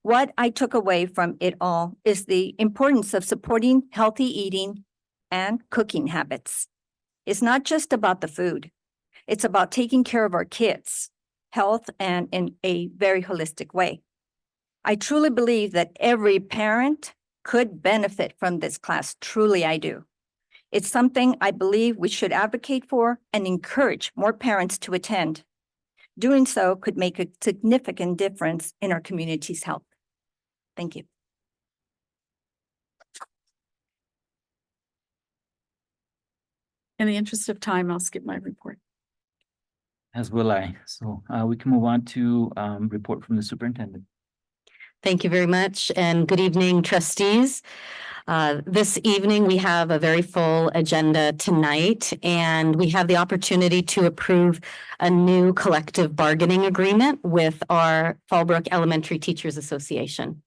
What I took away from it all is the importance of supporting healthy eating and cooking habits. It's not just about the food. It's about taking care of our kids' health and in a very holistic way. I truly believe that every parent could benefit from this class. Truly, I do. It's something I believe we should advocate for and encourage more parents to attend. Doing so could make a significant difference in our community's health. Thank you. In the interest of time, I'll skip my report. As will I. So we can move on to report from the superintendent. Thank you very much, and good evening, trustees. This evening, we have a very full agenda tonight, and we have the opportunity to approve a new collective bargaining agreement with our Fallbrook Elementary Teachers Association.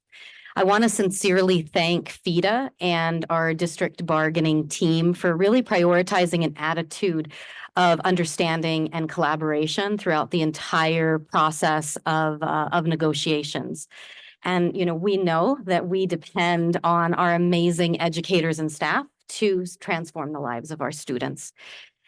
I want to sincerely thank FIDA and our district bargaining team for really prioritizing an attitude of understanding and collaboration throughout the entire process of negotiations. And, you know, we know that we depend on our amazing educators and staff to transform the lives of our students.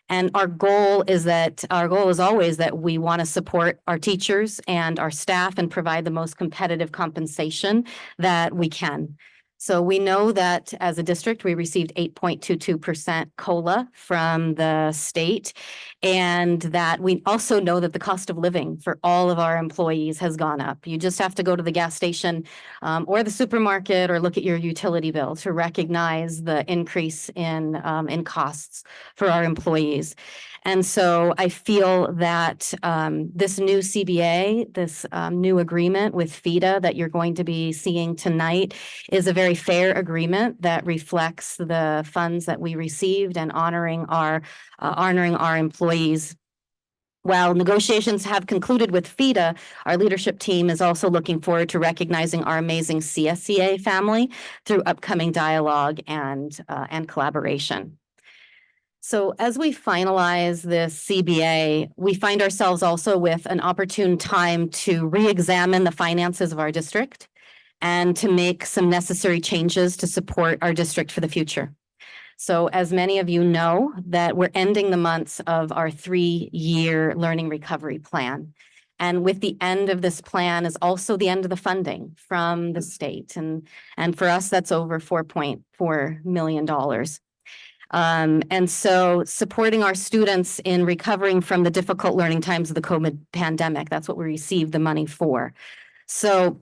And our goal is always that we want to support our teachers and our staff and provide the most competitive compensation that we can. So we know that as a district, we received 8.22% COLA from the state, and that we also know that the cost of living for all of our employees has gone up. You just have to go to the gas station or the supermarket or look at your utility bill to recognize the increase in costs for our employees. And so I feel that this new CBA, this new agreement with FIDA that you're going to be seeing tonight is a very fair agreement that reflects the funds that we received and honoring our employees. While negotiations have concluded with FIDA, our leadership team is also looking forward to recognizing our amazing CSEA family through upcoming dialogue and collaboration. So as we finalize this CBA, we find ourselves also with an opportune time to re-examine the finances of our district and to make some necessary changes to support our district for the future. So as many of you know, that we're ending the months of our 3-year learning recovery plan. And with the end of this plan is also the end of the funding from the state. And for us, that's over $4.4 million. And so supporting our students in recovering from the difficult learning times of the COVID pandemic, that's what we received the money for. So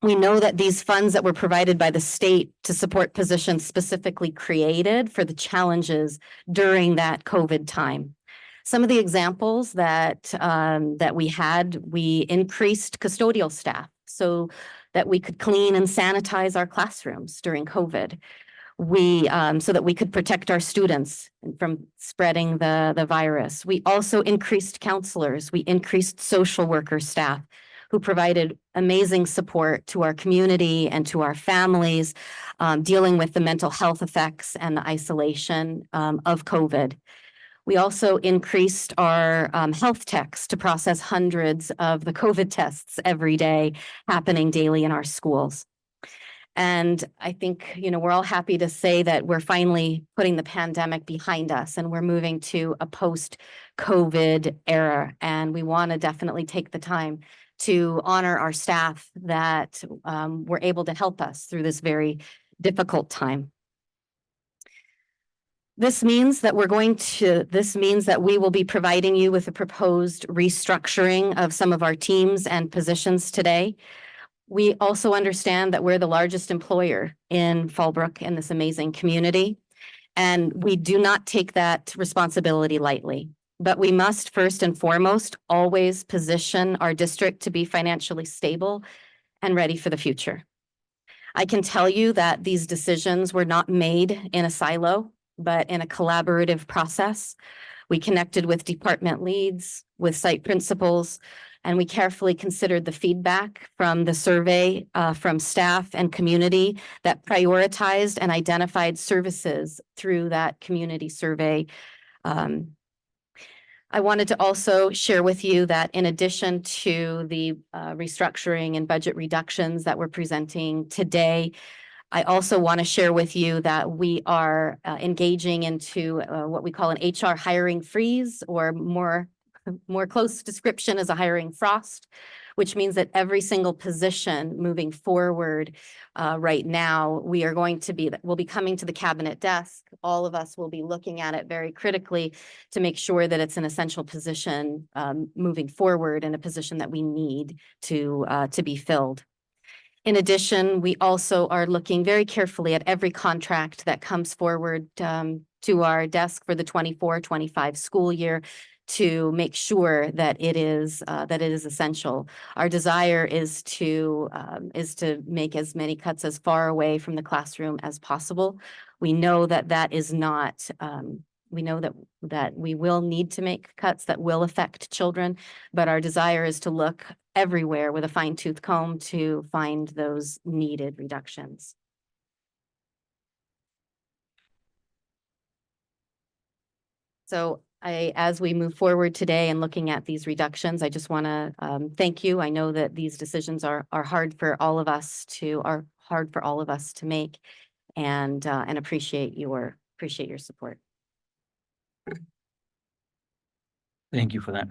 we know that these funds that were provided by the state to support positions specifically created for the challenges during that COVID time. Some of the examples that we increased custodial staff so that we could clean and sanitize our classrooms during COVID. So that we could protect our students from spreading the virus. We also increased counselors. We increased social worker staff who provided amazing support to our community and to our families, dealing with the mental health effects and the isolation of COVID. We also increased our health techs to process hundreds of the COVID tests every day happening daily in our schools. And I think, you know, we're all happy to say that we're finally putting the pandemic behind us and we're moving to a post-COVID era. And we want to definitely take the time to honor our staff that were able to help us through this very difficult time. This means that we will be providing you with a proposed restructuring of some of our teams and positions today. We also understand that we're the largest employer in Fallbrook in this amazing community, and we do not take that responsibility lightly. But we must first and foremost always position our district to be financially stable and ready for the future. I can tell you that these decisions were not made in a silo, but in a collaborative process. We connected with department leads, with site principals, and we carefully considered the feedback from the survey from staff and community that prioritized and identified services through that community survey. I wanted to also share with you that in addition to the restructuring and budget reductions that we're presenting today, I also want to share with you that we are engaging into what we call an HR hiring freeze, or more close description as a hiring frost, which means that every single position moving forward right now, we'll be coming to the cabinet desk. All of us will be looking at it very critically to make sure that it's an essential position moving forward, and a position that we need to be filled. In addition, we also are looking very carefully at every contract that comes forward to our desk for the 24-25 school year to make sure that it is essential. Our desire is to make as many cuts as far away from the classroom as possible. We know that that is not, we know that we will need to make cuts that will affect children, but our desire is to look everywhere with a fine-tooth comb to find those needed reductions. So as we move forward today and looking at these reductions, I just want to thank you. I know that these decisions are hard for all of us to make, and appreciate your support. Thank you for that.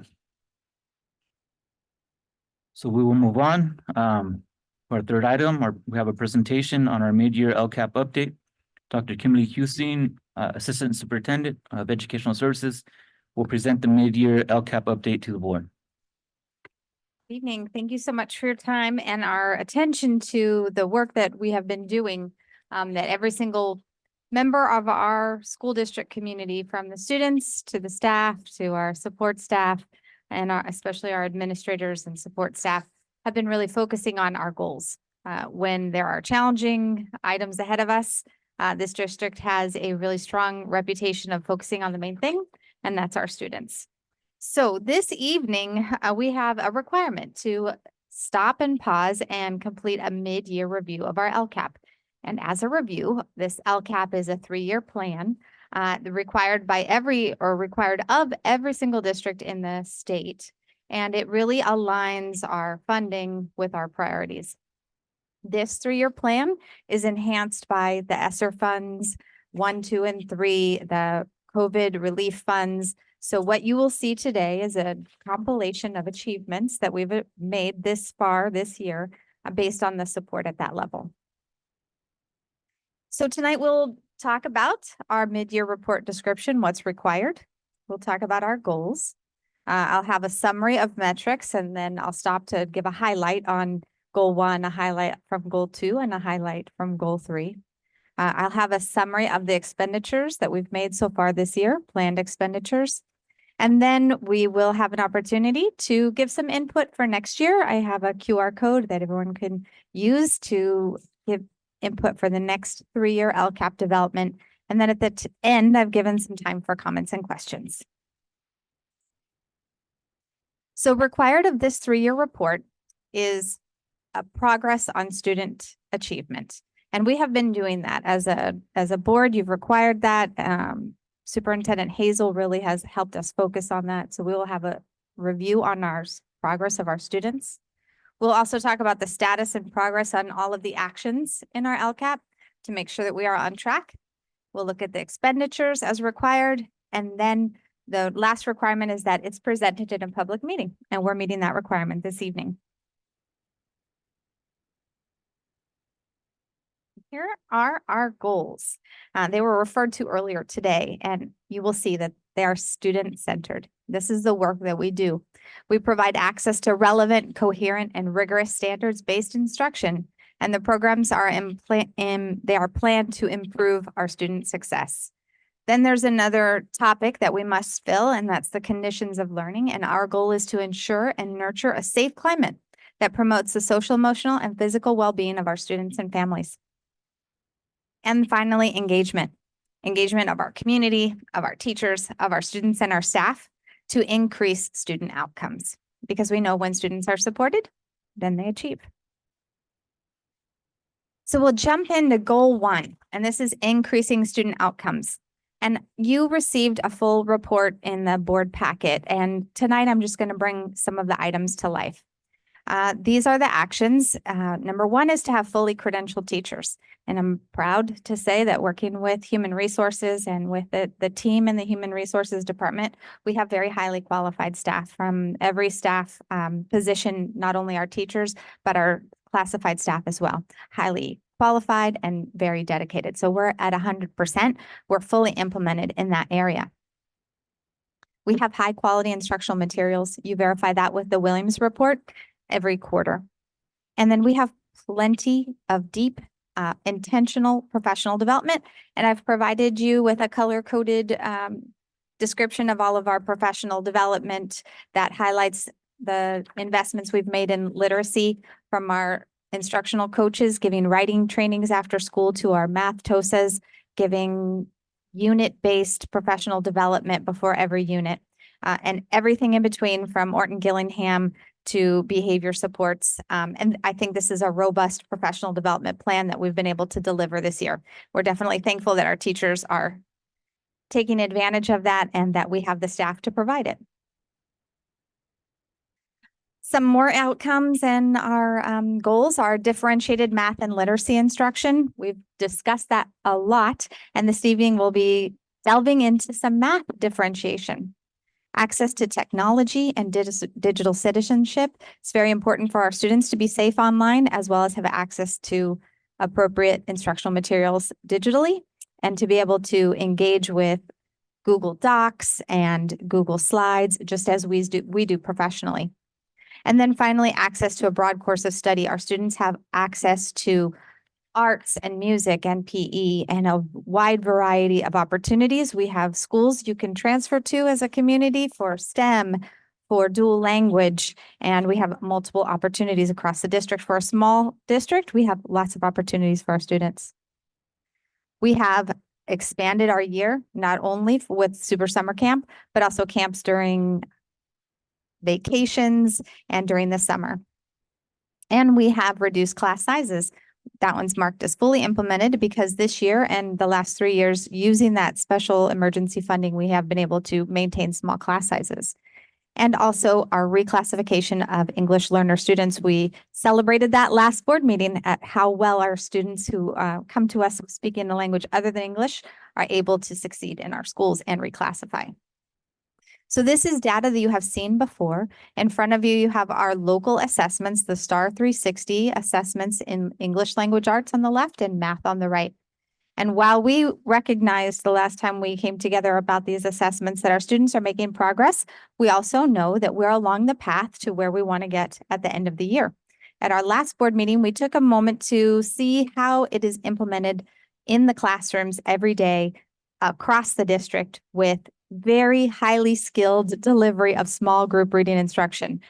So we will move on. For our third item, we have a presentation on our mid-year LCAP update. Dr. Kimberly Houston, Assistant Superintendent of Educational Services, will present the mid-year LCAP update to the board. Evening. Thank you so much for your time and our attention to the work that we have been doing, that every single member of our school district community, from the students to the staff to our support staff and especially our administrators and support staff, have been really focusing on our goals. When there are challenging items ahead of us, this district has a really strong reputation of focusing on the main thing, and that's our students. So this evening, we have a requirement to stop and pause and complete a mid-year review of our LCAP. And as a review, this LCAP is a 3-year plan required of every single district in the state. And it really aligns our funding with our priorities. This 3-year plan is enhanced by the ESSER funds 1, 2, and 3, the COVID relief funds. So what you will see today is a compilation of achievements that we've made this far this year based on the support at that level. So tonight we'll talk about our mid-year report description, what's required. We'll talk about our goals. I'll have a summary of metrics, and then I'll stop to give a highlight on Goal 1, a highlight from Goal 2, and a highlight from Goal 3. I'll have a summary of the expenditures that we've made so far this year, planned expenditures. And then we will have an opportunity to give some input for next year. I have a QR code that everyone can use to give input for the next 3-year LCAP development. And then at the end, I've given some time for comments and questions. So required of this 3-year report is a progress on student achievement. And we have been doing that as a board. You've required that. Superintendent Hazel really has helped us focus on that. So we will have a review on our progress of our students. We'll also talk about the status and progress on all of the actions in our LCAP to make sure that we are on track. We'll look at the expenditures as required. And then the last requirement is that it's presented in a public meeting, and we're meeting that requirement this evening. Here are our goals. They were referred to earlier today, and you will see that they are student-centered. This is the work that we do. We provide access to relevant, coherent, and rigorous standards-based instruction, and the programs are planned to improve our student success. Then there's another topic that we must fill, and that's the conditions of learning. And our goal is to ensure and nurture a safe climate that promotes the social, emotional, and physical well-being of our students and families. And finally, engagement of our community, of our teachers, of our students and our staff to increase student outcomes, because we know when students are supported, then they achieve. So we'll jump into Goal 1, and this is increasing student outcomes. And you received a full report in the board packet, and tonight I'm just going to bring some of the items to life. These are the actions. Number 1 is to have fully credentialed teachers. And I'm proud to say that working with human resources and with the team in the human resources department, we have very highly qualified staff from every staff position, not only our teachers, but our classified staff as well. Highly qualified and very dedicated. So we're at 100%. We're fully implemented in that area. We have high quality instructional materials. You verify that with the Williams report every quarter. And then we have plenty of deep, intentional professional development. And I've provided you with a color-coded description of all of our professional development that highlights the investments we've made in literacy from our instructional coaches, giving writing trainings after school to our math TOSAs, giving unit-based professional development before every unit, and everything in between from Orton Gillingham to behavior supports. And I think this is a robust professional development plan that we've been able to deliver this year. We're definitely thankful that our teachers are taking advantage of that and that we have the staff to provide it. Some more outcomes and our goals are differentiated math and literacy instruction. We've discussed that a lot, and this evening we'll be delving into some math differentiation. Access to technology and digital citizenship. It's very important for our students to be safe online, as well as have access to appropriate instructional materials digitally, and to be able to engage with Google Docs and Google Slides, just as we do professionally. And then finally, access to a broad course of study. Our students have access to arts and music and PE and a wide variety of opportunities. We have schools you can transfer to as a community for STEM, for dual language, and we have multiple opportunities across the district. For a small district, we have lots of opportunities for our students. We have expanded our year, not only with Super Summer Camp, but also camps during vacations and during the summer. And we have reduced class sizes. That one's marked as fully implemented because this year and the last 3 years, using that special emergency funding, we have been able to maintain small class sizes. And also our reclassification of English learner students. We celebrated that last board meeting at how well our students who come to us speaking a language other than English are able to succeed in our schools and reclassify. So this is data that you have seen before. In front of you, you have our local assessments, the STAR 360 assessments in English language arts on the left and math on the right. And while we recognized the last time we came together about these assessments that our students are making progress, we also know that we're along the path to where we want to get at the end of the year. At our last board meeting, we took a moment to see how it is implemented in the classrooms every day across the district with very highly skilled delivery of small group reading instruction.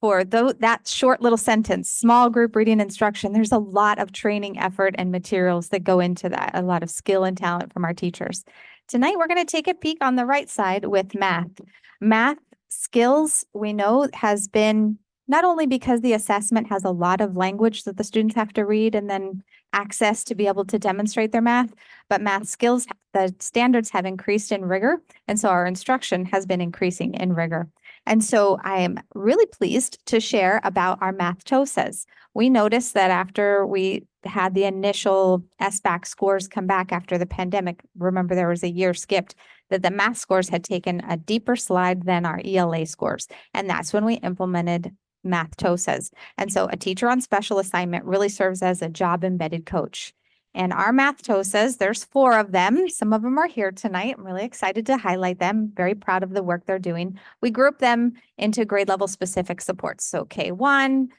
For that short little sentence, small group reading instruction, there's a lot of training effort and materials that go into that, a lot of skill and talent from our teachers. Tonight, we're going to take a peek on the right side with math. Math skills, we know, has been not only because the assessment has a lot of language that the students have to read and then access to be able to demonstrate their math, but math skills, the standards have increased in rigor, and so our instruction has been increasing in rigor. And so I am really pleased to share about our math TOSAs. We noticed that after we had the initial SBAC scores come back after the pandemic, remember there was a year skipped, that the math scores had taken a deeper slide than our ELA scores. And that's when we implemented math TOSAs. And so a teacher on special assignment really serves as a job embedded coach. And our math TOSAs, there's 4 of them. Some of them are here tonight. I'm really excited to highlight them. Very proud of the work they're doing. We group them into grade level specific supports. So K1,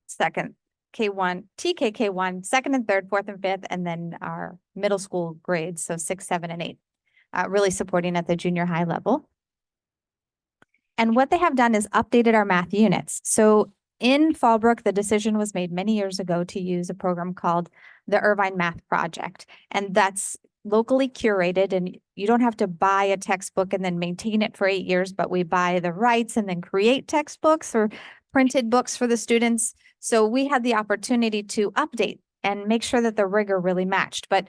second, K1, TKK1, second and third, fourth and fifth, and then our middle school grades. So 6, 7, and 8, really supporting at the junior high level. And what they have done is updated our math units. So in Fallbrook, the decision was made many years ago to use a program called the Irvine Math Project. And that's locally curated, and you don't have to buy a textbook and then maintain it for 8 years, but we buy the rights and then create textbooks or printed books for the students. So we had the opportunity to update and make sure that the rigor really matched. But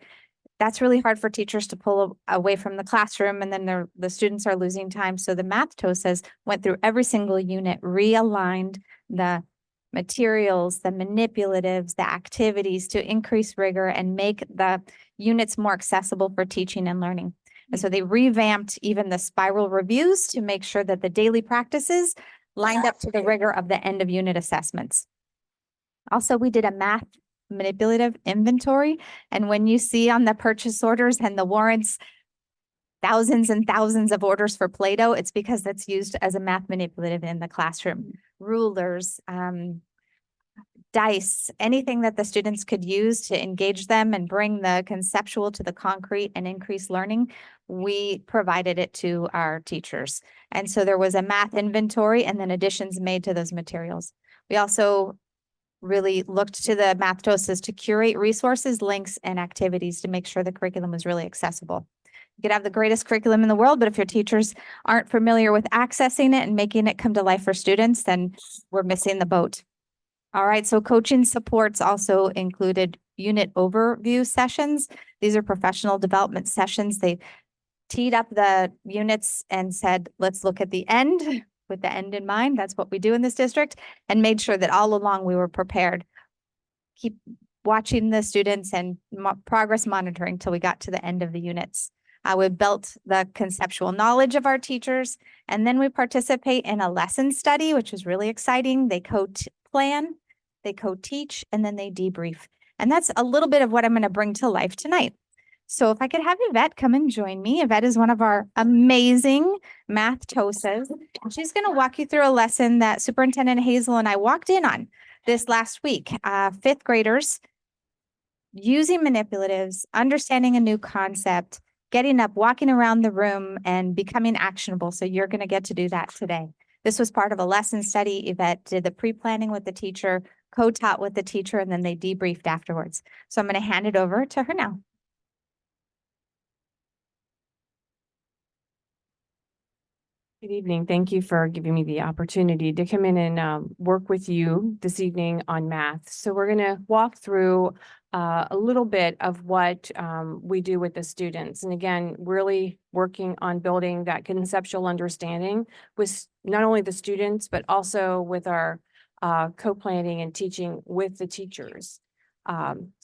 that's really hard for teachers to pull away from the classroom, and then the students are losing time. So the math TOSAs went through every single unit, realigned the materials, the manipulatives, the activities to increase rigor and make the units more accessible for teaching and learning. And so they revamped even the spiral reviews to make sure that the daily practices lined up to the rigor of the end of unit assessments. Also, we did a math manipulative inventory. And when you see on the purchase orders and the warrants, thousands and thousands of orders for Play-Doh, it's because that's used as a math manipulative in the classroom. Rulers, dice, anything that the students could use to engage them and bring the conceptual to the concrete and increase learning, we provided it to our teachers. And so there was a math inventory and then additions made to those materials. We also really looked to the Mathtoses to curate resources, links, and activities to make sure the curriculum was really accessible. You could have the greatest curriculum in the world, but if your teachers aren't familiar with accessing it and making it come to life for students, then we're missing the boat. All right, so coaching supports also included unit overview sessions. These are professional development sessions. They teed up the units and said, let's look at the end with the end in mind. That's what we do in this district, and made sure that all along we were prepared. Keep watching the students and progress monitoring till we got to the end of the units. We built the conceptual knowledge of our teachers, and then we participate in a lesson study, which is really exciting. They co-plan, they co-teach, and then they debrief. And that's a little bit of what I'm going to bring to life tonight. So if I could have Yvette come and join me. Yvette is one of our amazing Mathtoses. She's going to walk you through a lesson that Superintendent Hazel and I walked in on this last week. Fifth graders using manipulatives, understanding a new concept, getting up, walking around the room, and becoming actionable. So you're going to get to do that today. This was part of a lesson study. Yvette did the pre-planning with the teacher, co-taught with the teacher, and then they debriefed afterwards. So I'm going to hand it over to her now. Good evening. Thank you for giving me the opportunity to come in and work with you this evening on math. So we're going to walk through a little bit of what we do with the students. And again, really working on building that conceptual understanding with not only the students, but also with our co-planning and teaching with the teachers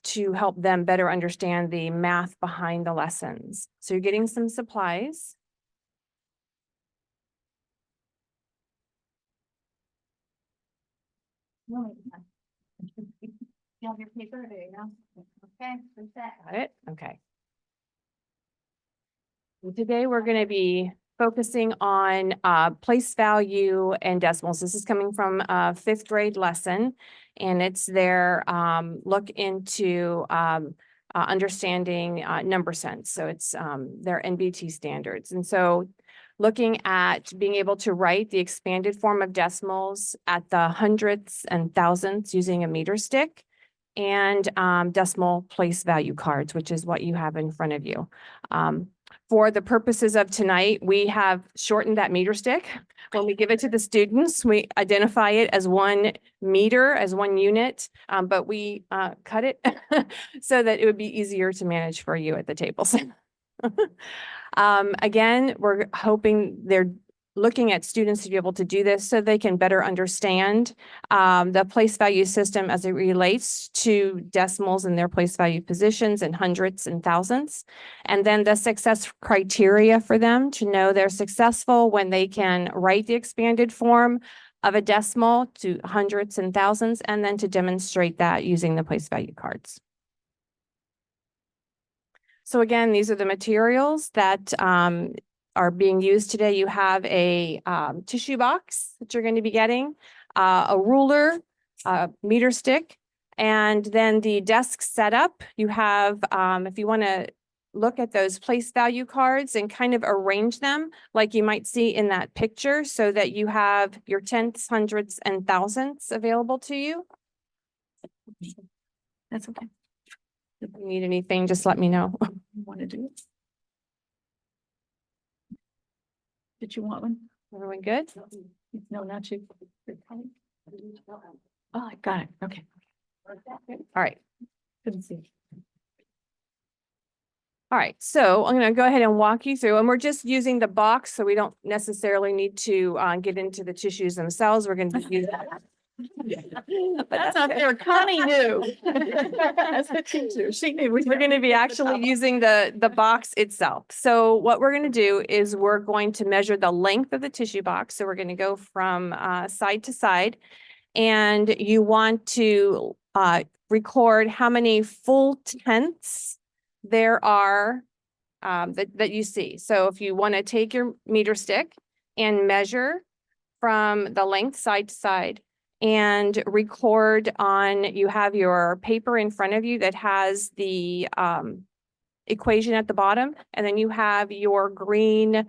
to help them better understand the math behind the lessons. So you're getting some supplies. You have your paper, there you go. Okay, Got it? Okay. And today we're going to be focusing on place value and decimals. This is coming from a fifth grade lesson, and it's their look into understanding number sense. So it's their NBT standards. And so looking at being able to write the expanded form of decimals at the hundredths and thousandths using a meter stick, and decimal place value cards, which is what you have in front of you. For the purposes of tonight, we have shortened that meter stick. When we give it to the students, we identify it as 1 meter, as 1 unit, but we cut it so that it would be easier to manage for you at the tables. Again, we're hoping they're looking at students to be able to do this so they can better understand the place value system as it relates to decimals and their place value positions in hundredths and thousandths. And then the success criteria for them to know they're successful when they can write the expanded form of a decimal to hundredths and thousands, and then to demonstrate that using the place value cards. So again, these are the materials that are being used today. You have a tissue box that you're going to be getting, a ruler, a meter stick, and then the desk setup. You have, if you want to look at those place value cards and kind of arrange them like you might see in that picture so that you have your tenths, hundredths, and thousandths available to you. That's okay. If you need anything, just let me know. You want to do it? Did you want one? Everyone good? No, not you. Oh, I got it. Okay. All right. Couldn't see. All right, so I'm going to go ahead and walk you through, and we're just using the box, so we don't necessarily need to get into the tissues themselves. We're going to use that. But that's not fair. Connie knew. That's what she knew. She knew. We're going to be actually using the box itself. So what we're going to do is we're going to measure the length of the tissue box. So we're going to go from side to side, and you want to record how many full tenths there are that you see. So if you want to take your meter stick and measure from the length side to side, and record on, you have your paper in front of you that has the equation at the bottom, and then you have your green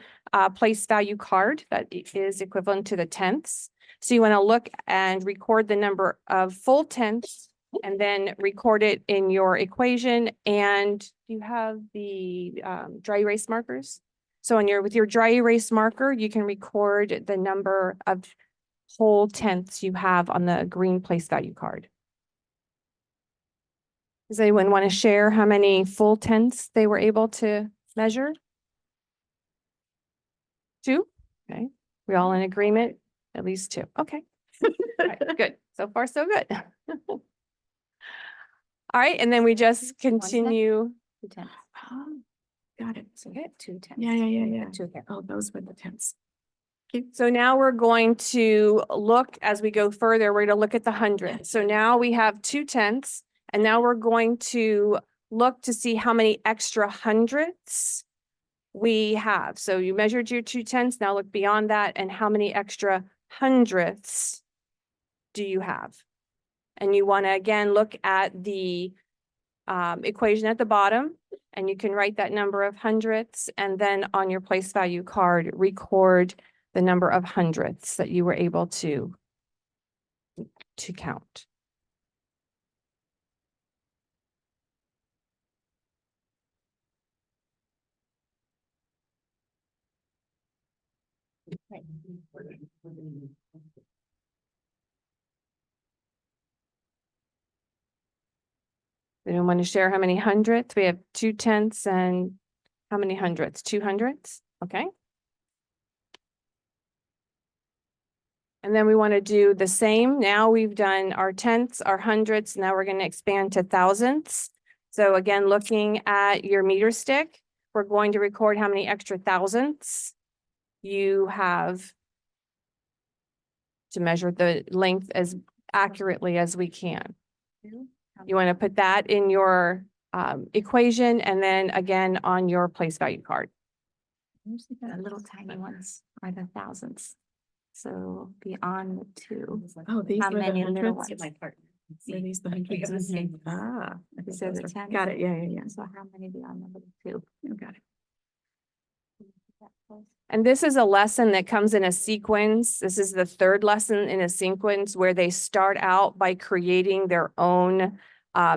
place value card that is equivalent to the tenths. So you want to look and record the number of full tenths and then record it in your equation. And you have the dry erase markers. So with your dry erase marker, you can record the number of whole tenths you have on the green place value card. Does anyone want to share how many full tenths they were able to measure? 2? Okay. We all in agreement? At least 2. Okay. All right, good. So far, so good. All right. And then we just continue. 2 tenths. Got it. Okay. 2 tenths. Yeah. 2 here. Oh, those were the tenths. So now we're going to look, as we go further, we're going to look at the hundredths. So now we have 2 tenths, and now we're going to look to see how many extra hundredths we have. So you measured your 2 tenths, now look beyond that, and how many extra hundredths do you have? And you want to, again, look at the equation at the bottom, and you can write that number of hundredths, and then on your place value card, record the number of hundredths that you were able to count. Anyone want to share how many hundredths? We have 2 tenths and how many hundredths? 2 hundredths? Okay. And then we want to do the same. Now we've done our tenths, our hundredths. Now we're going to expand to thousandths. So again, looking at your meter stick, we're going to record how many extra thousandths you have to measure the length as accurately as we can. You want to put that in your equation, and then again on your place value card. Usually the little tiny ones are the thousandths. So beyond the 2. Oh, these How were the many little hundredths? ones? Are these the hundreds? Mhm. Ah, I think These are those the are- 10s. got it. Yeah. So how many beyond number 2? You got it. And this is a lesson that comes in a sequence. This is the 3rd lesson in a sequence where they start out by creating their own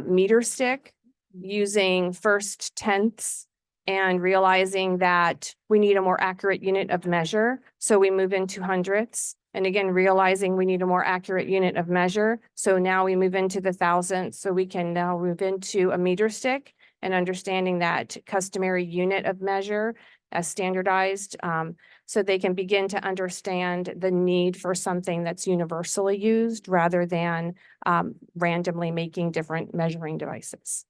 meter stick using first tenths and realizing that we need a more accurate unit of measure. So we move into hundredths. And again, realizing we need a more accurate unit of measure. So now we move into the thousandths. So we can now move into a meter stick and understanding that customary unit of measure as standardized, so they can begin to understand the need for something that's universally used rather than randomly making different measuring devices.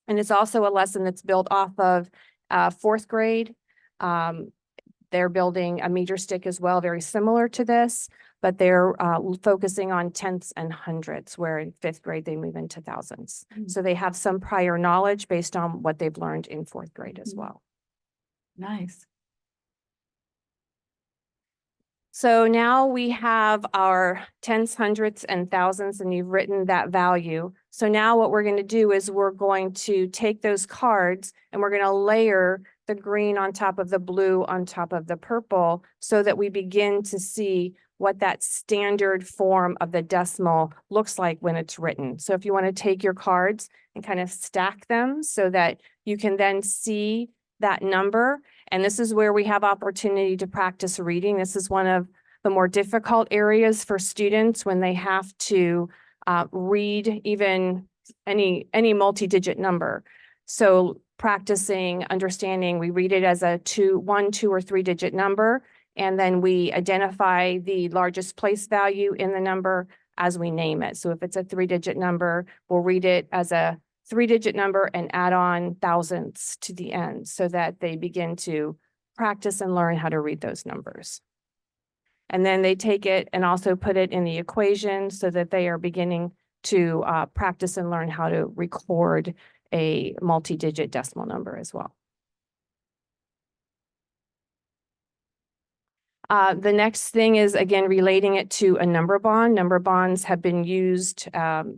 And it's also a lesson that's built off of 4th grade. They're building a meter stick as well, very similar to this, but they're focusing on tenths and hundredths, where in 5th grade they move into thousandths. So they have some prior knowledge based on what they've learned in 4th grade as well. Nice. So now we have our tenths, hundredths, and thousandths, and you've written that value. So now what we're going to do is we're going to take those cards and we're going to layer the green on top of the blue on top of the purple so that we begin to see what that standard form of the decimal looks like when it's written. So if you want to take your cards and kind of stack them so that you can then see that number. And this is where we have opportunity to practice reading. This is one of the more difficult areas for students when they have to read even any multi-digit number. So practicing understanding, we read it as a 1, 2, or 3-digit number, and then we identify the largest place value in the number as we name it. So if it's a 3-digit number, we'll read it as a 3-digit number and add on thousandths to the end so that they begin to practice and learn how to read those numbers. And then they take it and also put it in the equation so that they are beginning to practice and learn how to record a multi-digit decimal number as well. The next thing is, again, relating it to a number bond. Number bonds have been used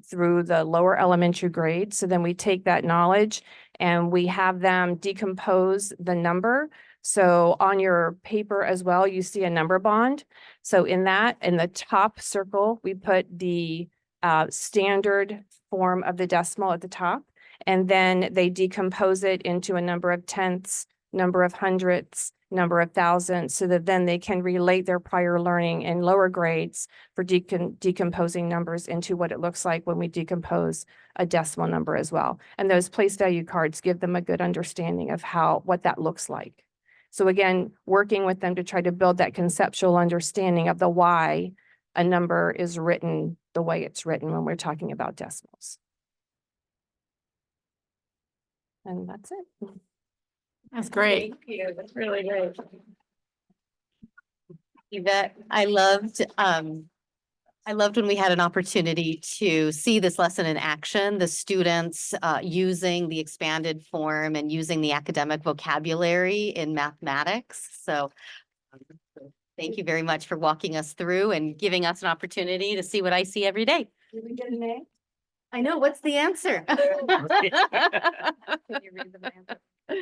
through the lower elementary grades. So then we take that knowledge and we have them decompose the number. So on your paper as well, you see a number bond. So in that, in the top circle, we put the standard form of the decimal at the top. And then they decompose it into a number of tenths, number of hundredths, number of thousands, so that then they can relate their prior learning in lower grades for decomposing numbers into what it looks like when we decompose a decimal number as well. And those place value cards give them a good understanding of what that looks like. So again, working with them to try to build that conceptual understanding of the why a number is written the way it's written when we're talking about decimals. And that's it. That's great. Thank you. That's really great. Yvette, I loved when we had an opportunity to see this lesson in action, the students using the expanded form and using the academic vocabulary in mathematics. So thank you very much for walking us through and giving us an opportunity to see what I see every day. Did we get an A? I know, what's the answer? Can you read the answer? Is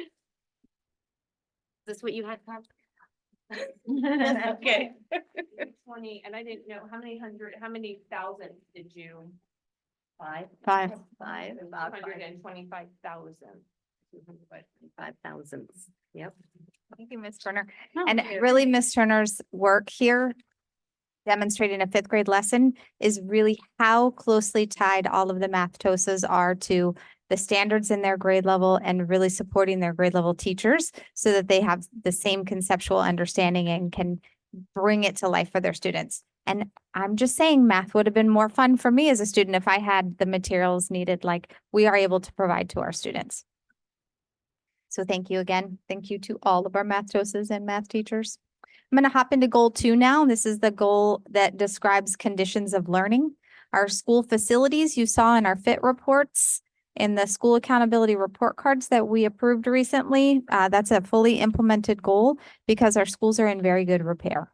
this what you had, Carl? Okay. 20, and I didn't know how many thousands did you? Five. Five. Five. About 125,000. 5,000. Yep. Thank you, Ms. Turner. Oh, And yeah. really, Ms. Turner's work here demonstrating a fifth grade lesson is really how closely tied all of the math TOSAs are to the standards in their grade level and really supporting their grade level teachers so that they have the same conceptual understanding and can bring it to life for their students. And I'm just saying math would have been more fun for me as a student if I had the materials needed like we are able to provide to our students. So thank you again. Thank you to all of our math TOSAs and math teachers. I'm going to hop into goal 2 now. This is the goal that describes conditions of learning. Our school facilities you saw in our FIT reports, in the school accountability report cards that we approved recently. That's a fully implemented goal because our schools are in very good repair.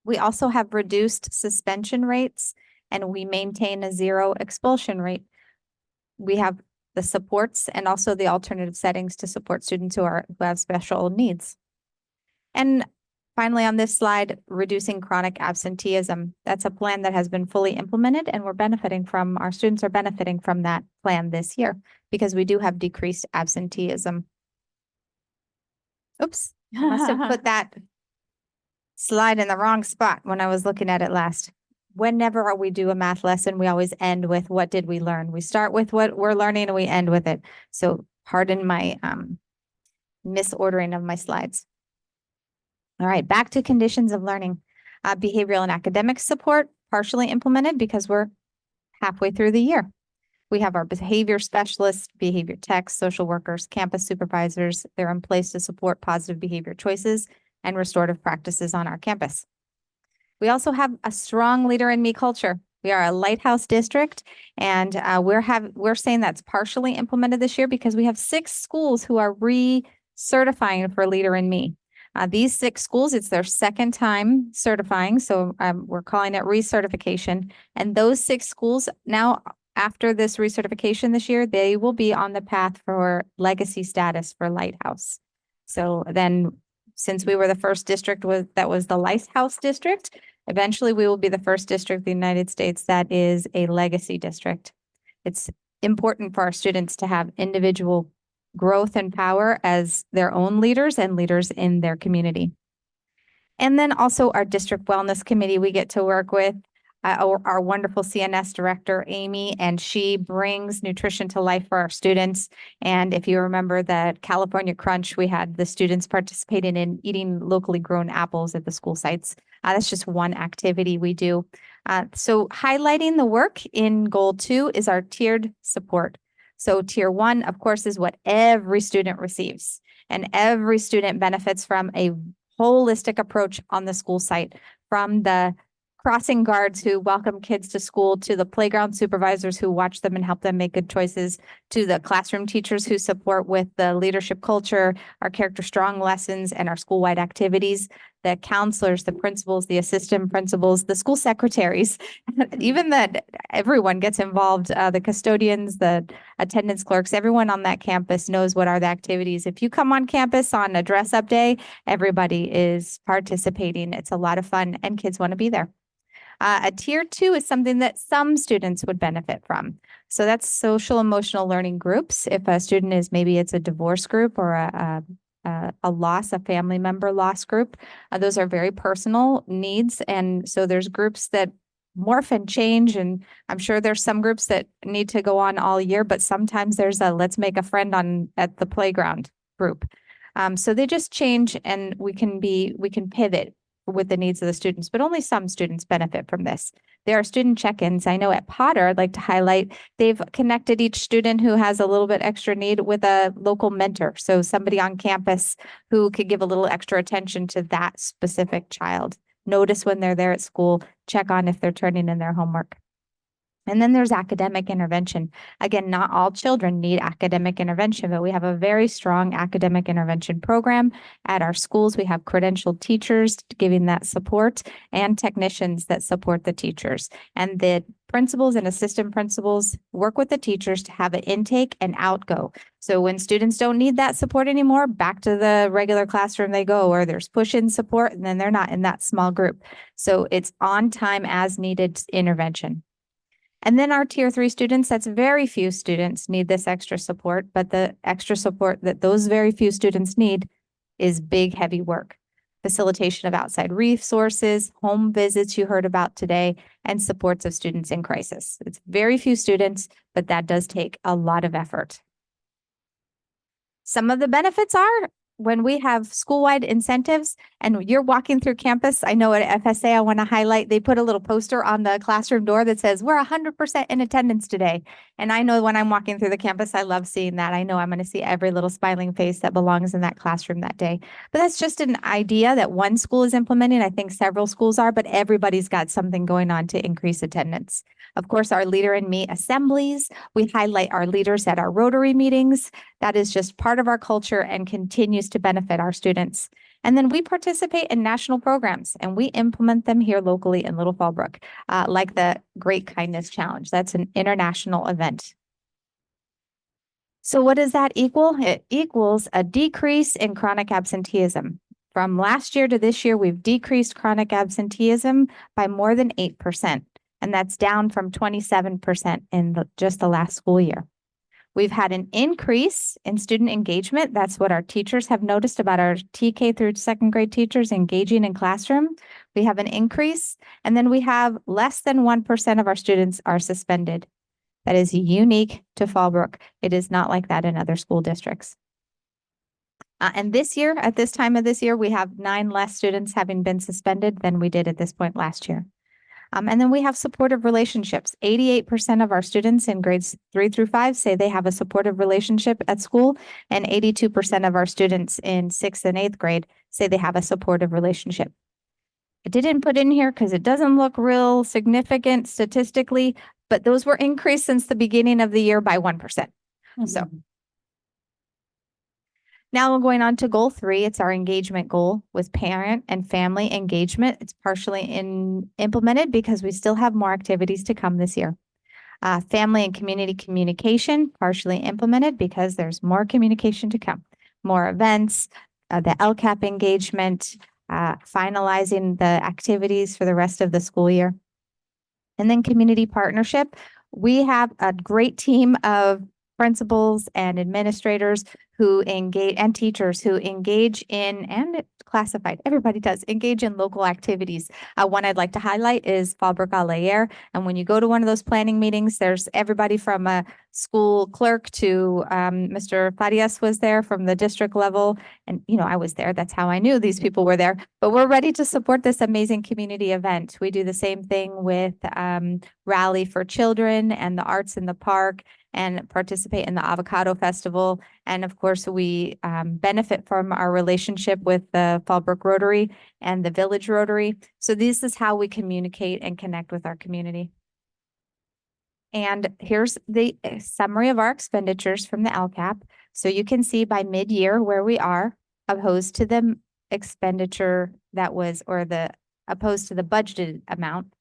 We also have reduced suspension rates and we maintain a 0 expulsion rate. We have the supports and also the alternative settings to support students who have special needs. And finally, on this slide, reducing chronic absenteeism. That's a plan that has been fully implemented and our students are benefiting from that plan this year because we do have decreased absenteeism. Oops, I must have put that slide in the wrong spot when I was looking at it last. Whenever we do a math lesson, we always end with what did we learn? We start with what we're learning and we end with it. So pardon my misordering of my slides. All right, back to conditions of learning. Behavioral and academic support partially implemented because we're halfway through the year. We have our behavior specialists, behavior techs, social workers, campus supervisors. They're in place to support positive behavior choices and restorative practices on our campus. We also have a strong leader in me culture. We are a lighthouse district and we're saying that's partially implemented this year because we have 6 schools who are recertifying for leader in me. These 6 schools, it's their second time certifying, so we're calling it recertification. And those 6 schools now, after this recertification this year, they will be on the path for legacy status for Lighthouse. So then, since we were the first district that was the Lighthouse district, eventually we will be the first district in the United States that is a legacy district. It's important for our students to have individual growth and power as their own leaders and leaders in their community. And then also our district wellness committee, we get to work with our wonderful CNS director, Amy, and she brings nutrition to life for our students. And if you remember that California Crunch, we had the students participating in eating locally grown apples at the school sites. That's just one activity we do. So highlighting the work in goal 2 is our tiered support. So tier 1, of course, is what every student receives, and every student benefits from a holistic approach on the school site, from the crossing guards who welcome kids to school, to the playground supervisors who watch them and help them make good choices, to the classroom teachers who support with the leadership culture, our character strong lessons, and our school-wide activities. the counselors, the principals, the assistant principals, the school secretaries, even that everyone gets involved, the custodians, the attendance clerks, everyone on that campus knows what are the activities. If you come on campus on a dress up day, everybody is participating. It's a lot of fun and kids want to be there. A tier 2 is something that some students would benefit from. So that's social emotional learning groups. If a student is, maybe it's a divorce group or a loss, a family member loss group, those are very personal needs. And so there's groups that morph and change. And I'm sure there's some groups that need to go on all year, but sometimes there's a let's make a friend at the playground group. So they just change and we can pivot with the needs of the students, but only some students benefit from this. There are student check-ins. I know at Potter, I'd like to highlight, they've connected each student who has a little bit extra need with a local mentor. So somebody on campus who could give a little extra attention to that specific child. Notice when they're there at school, check on if they're turning in their homework. And then there's academic intervention. Again, not all children need academic intervention, but we have a very strong academic intervention program at our schools. We have credentialed teachers giving that support and technicians that support the teachers. And the principals and assistant principals work with the teachers to have an intake and outgo. So when students don't need that support anymore, back to the regular classroom they go, or there's push-in support, and then they're not in that small group. So it's on time as needed intervention. And then our tier 3 students, that's very few students need this extra support, but the extra support that those very few students need is big, heavy work. Facilitation of outside resources, home visits you heard about today, and supports of students in crisis. It's very few students, but that does take a lot of effort. Some of the benefits are when we have school-wide incentives and you're walking through campus. I know at FSA, I want to highlight, they put a little poster on the classroom door that says, we're 100% in attendance today. And I know when I'm walking through the campus, I love seeing that. I know I'm going to see every little smiling face that belongs in that classroom that day. But that's just an idea that one school is implementing. I think several schools are, but everybody's got something going on to increase attendance. Of course, our Leader in Me assemblies, we highlight our leaders at our Rotary meetings. That is just part of our culture and continues to benefit our students. And then we participate in national programs and we implement them here locally in Little Fallbrook, like the Great Kindness Challenge. That's an international event. So what does that equal? It equals a decrease in chronic absenteeism. From last year to this year, we've decreased chronic absenteeism by more than 8%. And that's down from 27% in just the last school year. We've had an increase in student engagement. That's what our teachers have noticed about our TK through 2nd grade teachers engaging in classroom. We have an increase, and then we have less than 1% of our students are suspended. That is unique to Fallbrook. It is not like that in other school districts. And this year, at this time of this year, we have 9 less students having been suspended than we did at this point last year. And then we have supportive relationships. 88% of our students in grades 3 through 5 say they have a supportive relationship at school, and 82% of our students in 6th and 8th grade say they have a supportive relationship. I didn't put in here because it doesn't look real significant statistically, but those were increased since the beginning of the year by 1%. So now we're going on to goal 3. It's our engagement goal with parent and family engagement. It's partially implemented because we still have more activities to come this year. Family and community communication, partially implemented because there's more communication to come. More events, the LCAP engagement, finalizing the activities for the rest of the school year. And then community partnership. We have a great team of principals and administrators who engage and teachers who engage in, and classified, everybody does engage in local activities. One I'd like to highlight is Fallbrook à la Air. And when you go to one of those planning meetings, there's everybody from a school clerk to Mr. Farias was there from the district level. And, you know, I was there. That's how I knew these people were there. But we're ready to support this amazing community event. We do the same thing with Rally for Children and the Arts in the Park, and participate in the Avocado Festival. And of course, we benefit from our relationship with the Fallbrook Rotary and the Village Rotary. So this is how we communicate and connect with our community. And here's the summary of our expenditures from the LCAP. So you can see by mid-year where we are opposed to the expenditure that was, or the, opposed to the budgeted amount,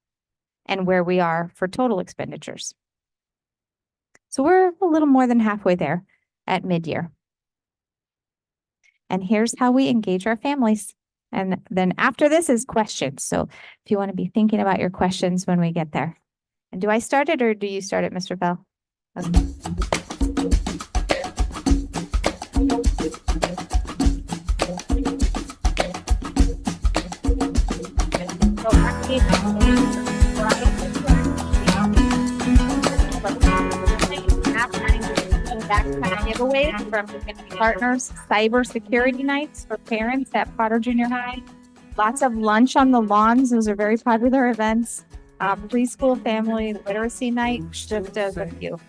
and where we are for total expenditures. So we're a little more than halfway there at mid-year. And here's how we engage our families. And then after this is questions. So if you want to be thinking about your questions when we get there. And do I start it or do you start it, Mr. Bell? Okay. Giveaway from partners, cybersecurity nights for parents at Potter Junior High. Lots of lunch on the lawns. Those are very popular events. Preschool family literacy night, just as a few.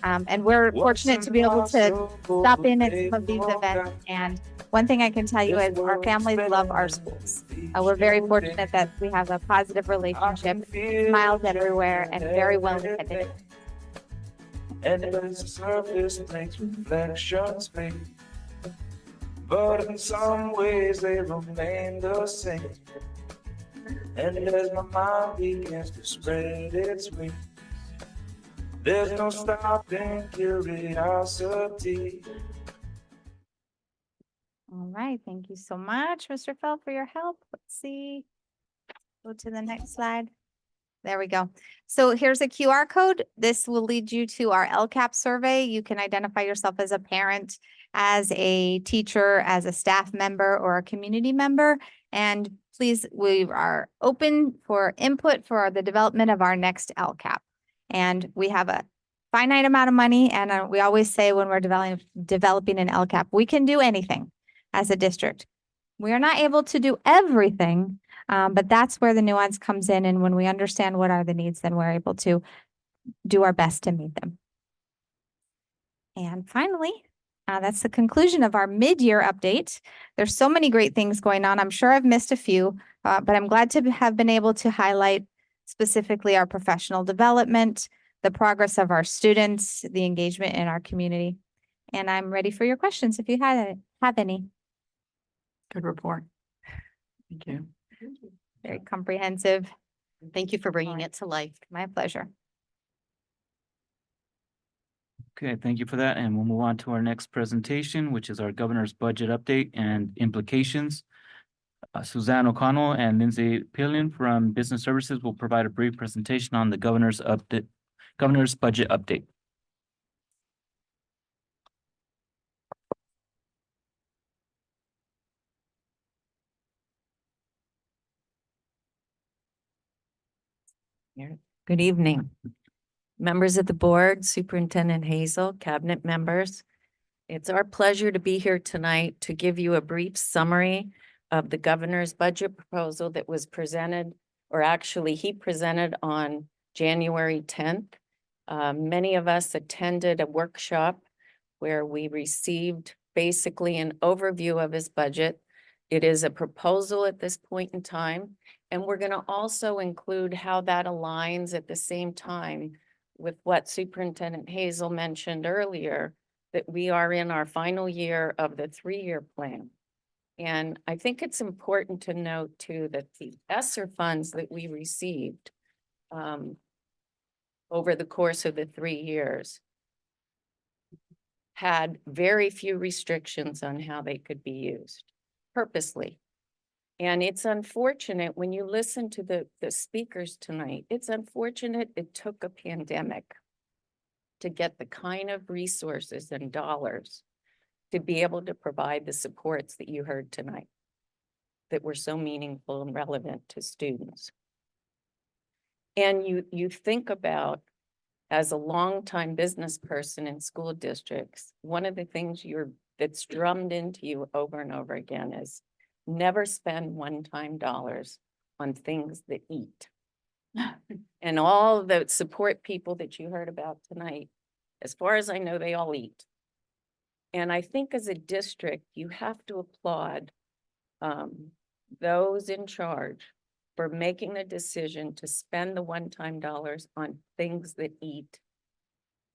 And we're fortunate to be able to stop in at some of these events. And one thing I can tell you is our families love our schools. We're very fortunate that we have a positive relationship, smiles everywhere, and very well attended. And as the surface makes reflections fade, but in some ways they remain the same. And as my mind begins to spread its wings, there's no stopping curiosity. All right, thank you so much, Mr. Fell, for your help. Let's see. Go to the next slide. There we go. So here's a QR code. This will lead you to our LCAP survey. You can identify yourself as a parent, as a teacher, as a staff member, or a community member. And please, we are open for input for the development of our next LCAP. And we have a finite amount of money. And we always say when we're developing an LCAP, we can do anything as a district. We are not able to do everything, but that's where the nuance comes in. And when we understand what are the needs, then we're able to do our best to meet them. And finally, that's the conclusion of our mid-year update. There's so many great things going on. I'm sure I've missed a few, but I'm glad to have been able to highlight specifically our professional development, the progress of our students, the engagement in our community. And I'm ready for your questions if you have any. Good report. Thank you. Very comprehensive. Thank you for bringing it to life. My pleasure. Okay, thank you for that. And we'll move on to our next presentation, which is our governor's budget update and implications. Suzanne O'Connell and Lindsay Pillion from Business Services will provide a brief presentation on the governor's budget update. Good evening. Members of the board, Superintendent Hazel, cabinet members. It's our pleasure to be here tonight to give you a brief summary of the governor's budget proposal that was presented, or actually he presented on January 10th. Many of us attended a workshop where we received basically an overview of his budget. It is a proposal at this point in time, and we're going to also include how that aligns at the same time with what Superintendent Hazel mentioned earlier, that we are in our final year of the 3-year plan. And I think it's important to note too that the ESSER funds that we received over the course of the 3 years had very few restrictions on how they could be used purposely. And it's unfortunate when you listen to the speakers tonight, it's unfortunate it took a pandemic to get the kind of resources and dollars to be able to provide the supports that you heard tonight that were so meaningful and relevant to students. And you think about, as a longtime business person in school districts, one of the things that's drummed into you over and over again is never spend one-time dollars on things that eat. And all the support people that you heard about tonight, as far as I know, they all eat. And I think as a district, you have to applaud those in charge for making the decision to spend the one-time dollars on things that eat,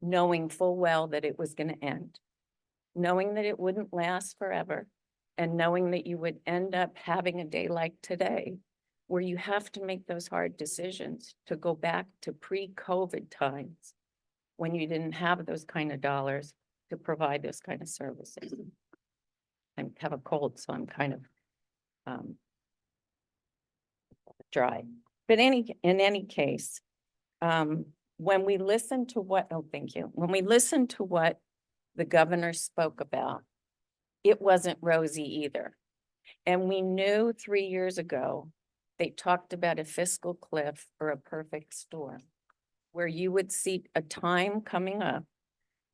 knowing full well that it was going to end, knowing that it wouldn't last forever, and knowing that you would end up having a day like today, where you have to make those hard decisions to go back to pre-COVID times, when you didn't have those kind of dollars to provide those kind of services. I have a cold, so I'm kind of dry. But in any case, when we listen to what, oh, thank you. When we listen to what the governor spoke about, it wasn't rosy either. And we knew 3 years ago, they talked about a fiscal cliff or a perfect storm, where you would see a time coming up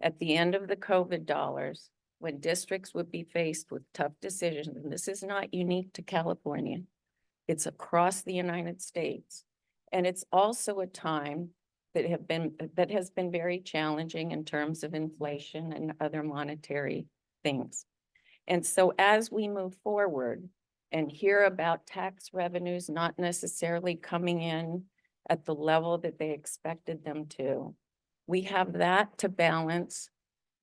at the end of the COVID dollars when districts would be faced with tough decisions. And this is not unique to California. It's across the United States. And it's also a time that has been very challenging in terms of inflation and other monetary things. And so as we move forward and hear about tax revenues not necessarily coming in at the level that they expected them to, we have that to balance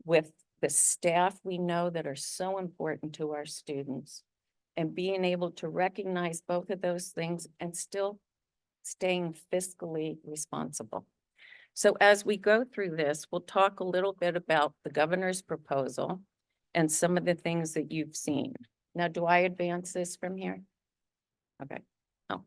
with the staff we know that are so important to our students, and being able to recognize both of those things and still staying fiscally responsible. So as we go through this, we'll talk a little bit about the governor's proposal and some of the things that you've seen. Now, do I advance this from here? Okay. Oh.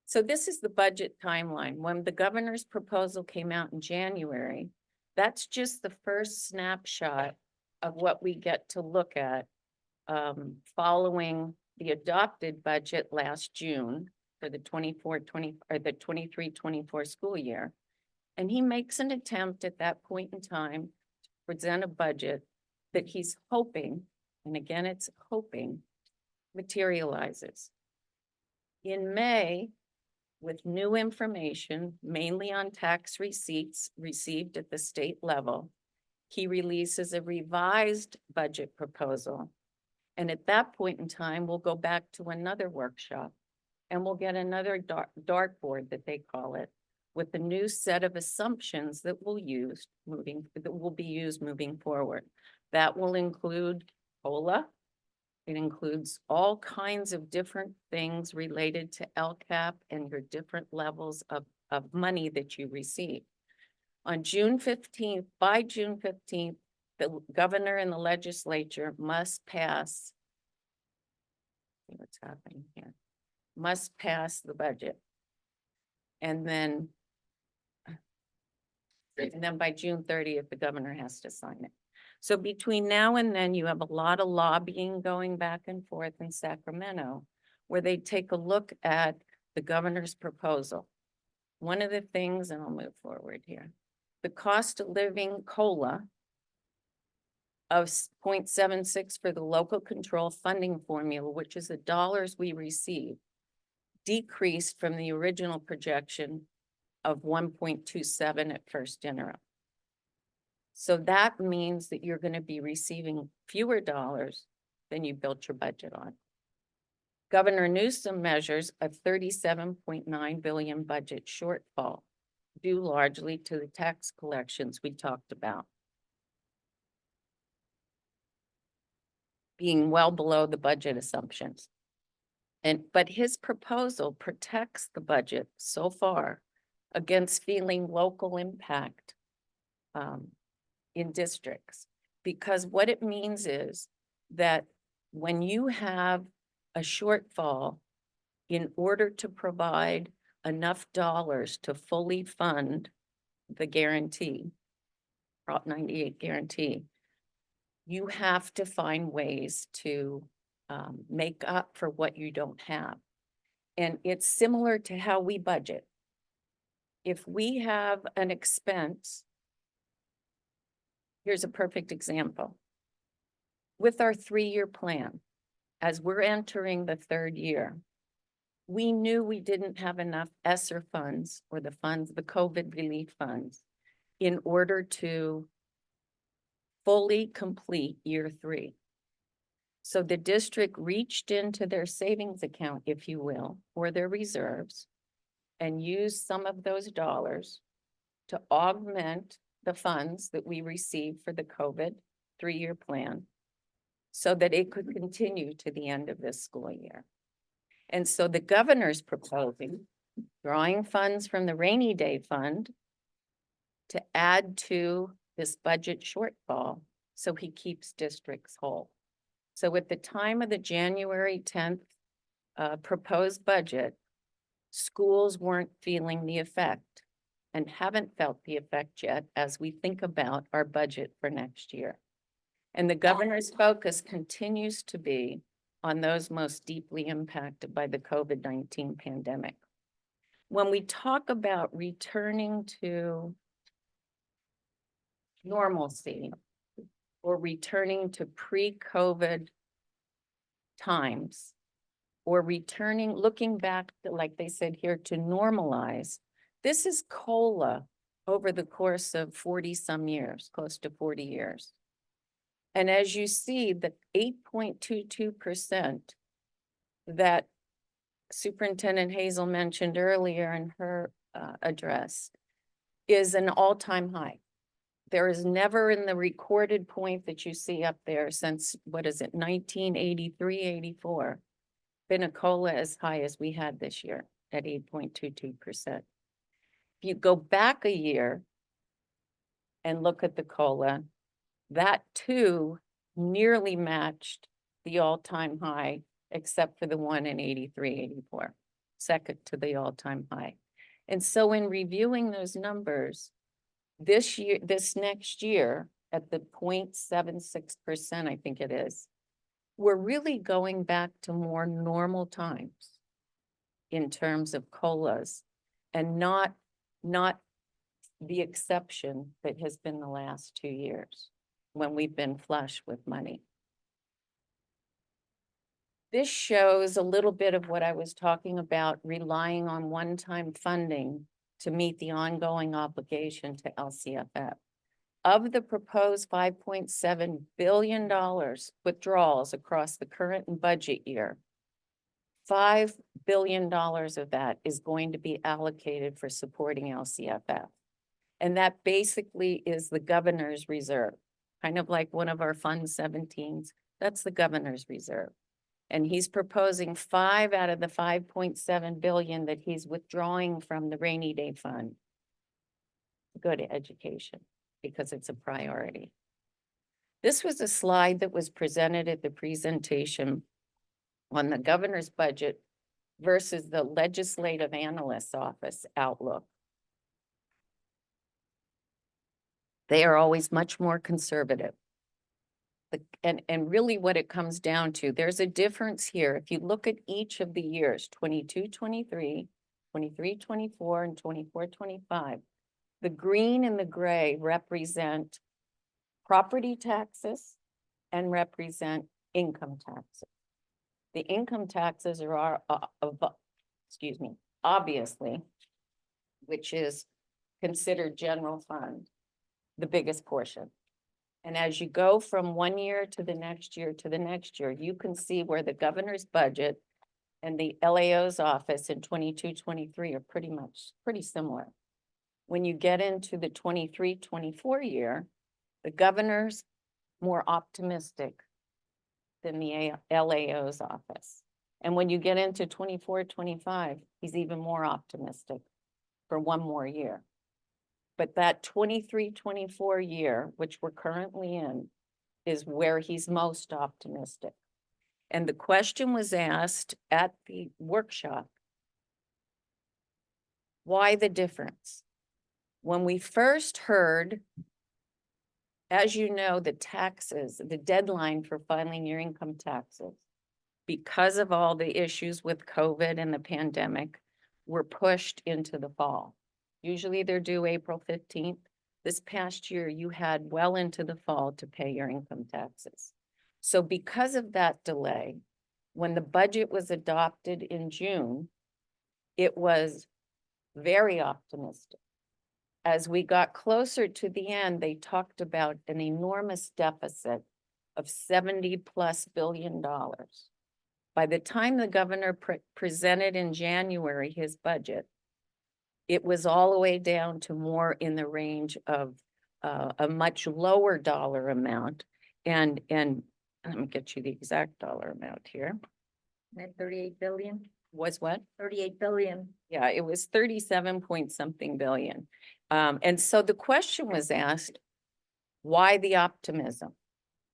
So this is the budget timeline. When the governor's proposal came out in January, that's just the first snapshot of what we get to look at following the adopted budget last June for the 23-24 school year. And he makes an attempt at that point in time to present a budget that he's hoping, and again, it's hoping, materializes. In May, with new information, mainly on tax receipts received at the state level, he releases a revised budget proposal. And at that point in time, we'll go back to another workshop and we'll get another dartboard that they call it, with a new set of assumptions that will be used moving forward. That will include COLA. It includes all kinds of different things related to LCAP and your different levels of money that you receive. On June 15th, by June 15th, the governor and the legislature must pass, see what's happening here, must pass the budget. And then by June 30th, the governor has to sign it. So between now and then, you have a lot of lobbying going back and forth in Sacramento, where they take a look at the governor's proposal. One of the things, and I'll move forward here, the cost of living COLA of 0.76 for the local control funding formula, which is the dollars we receive, decreased from the original projection of 1.27 at first interim. So that means that you're going to be receiving fewer dollars than you built your budget on. Governor Newsom measures a $37.9 billion budget shortfall, due largely to the tax collections we talked about being well below the budget assumptions. But his proposal protects the budget so far against feeling local impact in districts, because what it means is that when you have a shortfall, in order to provide enough dollars to fully fund the guarantee, Prop 98 guarantee, you have to find ways to make up for what you don't have. And it's similar to how we budget. If we have an expense, here's a perfect example. With our 3-year plan, as we're entering the 3rd year, we knew we didn't have enough ESSER funds, or the COVID relief funds, in order to fully complete year 3. So the district reached into their savings account, if you will, or their reserves, and used some of those dollars to augment the funds that we received for the COVID 3-year plan so that it could continue to the end of this school year. And so the governor's proposing drawing funds from the rainy day fund to add to this budget shortfall so he keeps districts whole. So at the time of the January 10th proposed budget, schools weren't feeling the effect and haven't felt the effect yet as we think about our budget for next year. And the governor's focus continues to be on those most deeply impacted by the COVID-19 pandemic. When we talk about returning to normalcy or returning to pre-COVID times, or returning, looking back, to, like they said here, to normalize, this is COLA over the course of 40 some years, close to 40 years. And as you see, the 8.22% that Superintendent Hazel mentioned earlier in her address is an all-time high. There is never in the recorded point that you see up there since, what is it, 1983, 84, been a COLA as high as we had this year at 8.22%. If you go back a year and look at the COLA, that too nearly matched the all-time high, except for the one in 83, 84, second to the all-time high. And so in reviewing those numbers, this year, this next year at the 0.76%, I think it is, we're really going back to more normal times in terms of COLAs and not the exception that has been the last 2 years when we've been flush with money. This shows a little bit of what I was talking about, relying on one-time funding to meet the ongoing obligation to LCFF. Of the proposed $5.7 billion withdrawals across the current and budget year, $5 billion of that is going to be allocated for supporting LCFF. And that basically is the governor's reserve, kind of like one of our Fund 17s. That's the governor's reserve. And he's proposing 5 out of the 5.7 billion that he's withdrawing from the rainy day fund to go to education because it's a priority. This was a slide that was presented at the presentation on the governor's budget versus the legislative analyst's office outlook. They are always much more conservative. And really what it comes down to, there's a difference here. If you look at each of the years, 22, 23, 23, 24, and 24, 25, the green and the gray represent property taxes and represent income taxes. The income taxes are, obviously, which is considered general fund, the biggest portion. And as you go from one year to the next year to the next year, you can see where the governor's budget and the LAO's office in 22, 23 are pretty similar. When you get into the 23, 24 year, the governor's more optimistic than the LAO's office. And when you get into 24, 25, he's even more optimistic for one more year. But that 23, 24 year, which we're currently in, is where he's most optimistic. And the question was asked at the workshop, why the difference? When we first heard, as you know, the taxes, the deadline for filing your income taxes, because of all the issues with COVID and the pandemic, were pushed into the fall. Usually they're due April 15th. This past year, you had well into the fall to pay your income taxes. So because of that delay, when the budget was adopted in June, it was very optimistic. As we got closer to the end, they talked about an enormous deficit of $70+ billion. By the time the governor presented in January his budget, it was all the way down to more in the range of a much lower dollar amount. And let me get you the exact dollar amount here. That 38 billion, Was what? 38 billion. Yeah, it was 37 point something billion. And so the question was asked, why the optimism?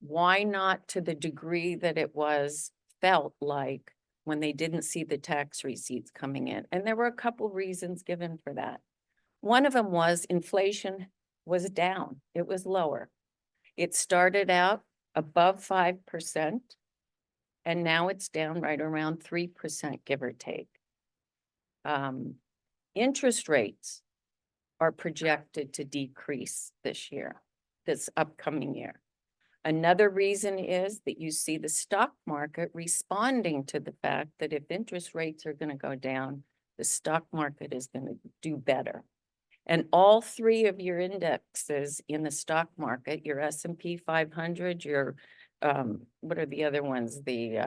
Why not to the degree that it was felt like when they didn't see the tax receipts coming in? And there were a couple reasons given for that. One of them was inflation was down. It was lower. It started out above 5%, and now it's down right around 3%, give or take. Interest rates are projected to decrease this year, this upcoming year. Another reason is that you see the stock market responding to the fact that if interest rates are going to go down, the stock market is going to do better. And all three of your indexes in the stock market, your S&P 500, your, what are the other ones? The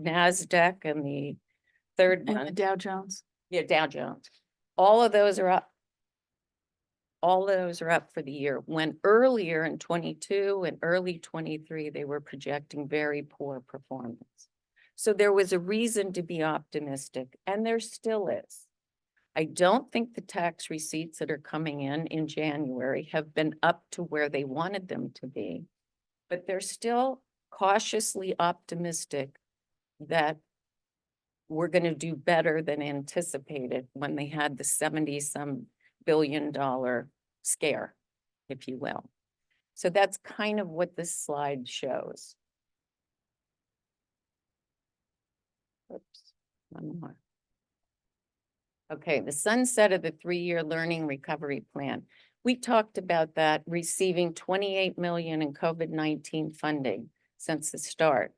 NASDAQ and the third And one. the Dow Jones. Yeah, Dow Jones. All of those are up. All those are up for the year, when earlier in 22 and early 23, they were projecting very poor performance. So there was a reason to be optimistic, and there still is. I don't think the tax receipts that are coming in January have been up to where they wanted them to be, but they're still cautiously optimistic that we're going to do better than anticipated when they had the 70-some billion dollar scare, if you will. So that's kind of what this slide shows. Oops, one more. Okay, the sunset of the 3-year learning recovery plan. We talked about that, receiving 28 million in COVID-19 funding since the start.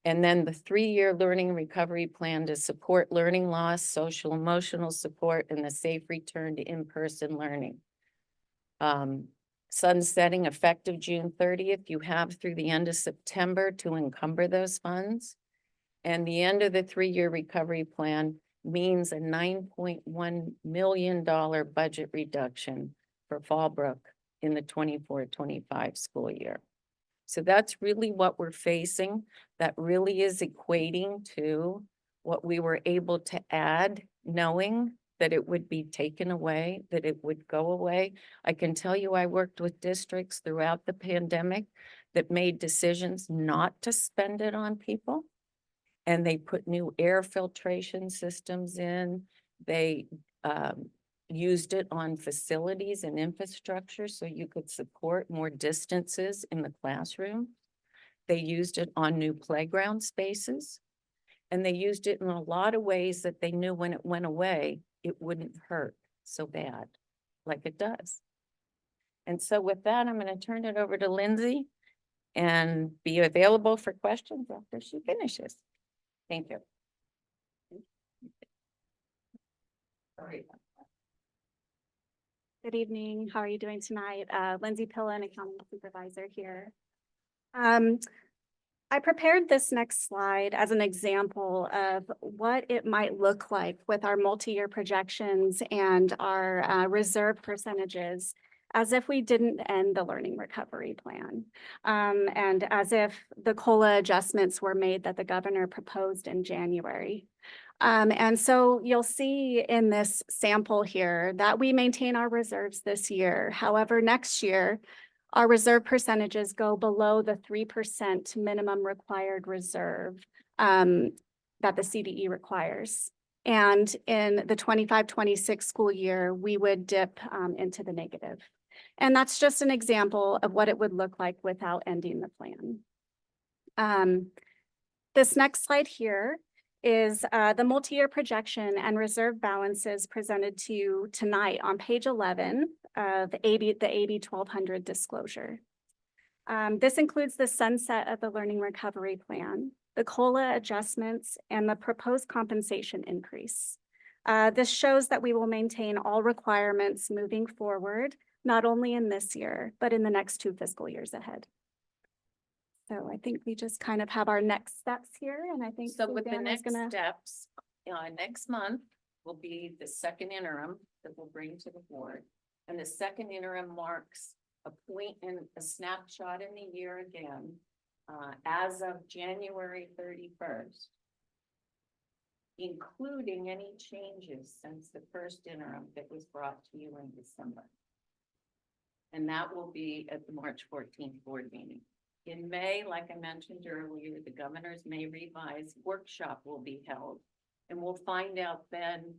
And then the 3-year learning recovery plan to support learning loss, social emotional support, and the safe return to in-person learning. Sunsetting effective June 30th, you have through the end of September to encumber those funds. And the end of the 3-year recovery plan means a $9.1 million budget reduction for Fallbrook in the 24-25 school year. So that's really what we're facing. That really is equating to what we were able to add, knowing that it would be taken away, that it would go away. I can tell you, I worked with districts throughout the pandemic that made decisions not to spend it on people. And they put new air filtration systems in. They used it on facilities and infrastructure so you could support more distances in the classroom. They used it on new playground spaces. And they used it in a lot of ways that they knew when it went away, it wouldn't hurt so bad like it does. And so with that, I'm going to turn it over to Lindsay and be available for questions after she finishes. Thank you. Sorry. Good evening. How are you doing tonight? Lindsay Pillen, Accounting Supervisor here. I prepared this next slide as an example of what it might look like with our multi-year projections and our reserve percentages as if we didn't end the learning recovery plan. And as if the COLA adjustments were made that the governor proposed in January. And so you'll see in this sample here that we maintain our reserves this year. However, next year, our reserve percentages go below the 3% minimum required reserve that the CDE requires. And in the 25-26 school year, we would dip into the negative. And that's just an example of what it would look like without ending the plan. This next slide here is the multi-year projection and reserve balances presented to you tonight on page 11 of the AB 1200 disclosure. This includes the sunset of the learning recovery plan, the COLA adjustments, and the proposed compensation increase. This shows that we will maintain all requirements moving forward, not only in this year, but in the next 2 fiscal years ahead. So I think we just kind of have our next steps here, and I think So with the Susanna is next gonna- steps, next month will be the second interim that we'll bring to the board. And the second interim marks a point in a snapshot in the year again, as of January 31st, including any changes since the first interim that was brought to you in December. And that will be at the March 14th board meeting. In May, like I mentioned earlier, the governor's May revised workshop will be held. And we'll find out then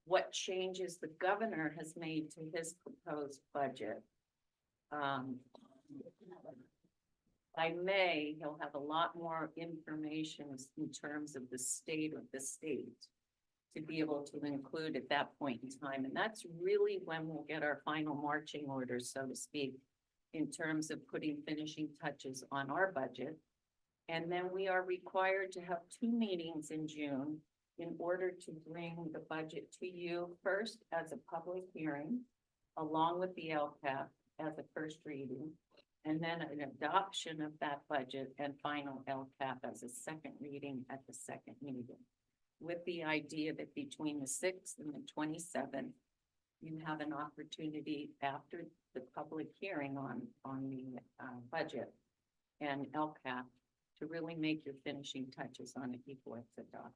what changes the governor has made to his proposed budget. By May, he'll have a lot more information in terms of the state of the state to be able to include at that point in time. And that's really when we'll get our final marching orders, so to speak, in terms of putting finishing touches on our budget. And then we are required to have 2 meetings in June in order to bring the budget to you first as a public hearing, along with the LCAP as a first reading, and then an adoption of that budget and final LCAP as a second reading at the second meeting. With the idea that between the 6th and the 27th, you have an opportunity after the public hearing on the budget and LCAP to really make your finishing touches on it before it's adopted.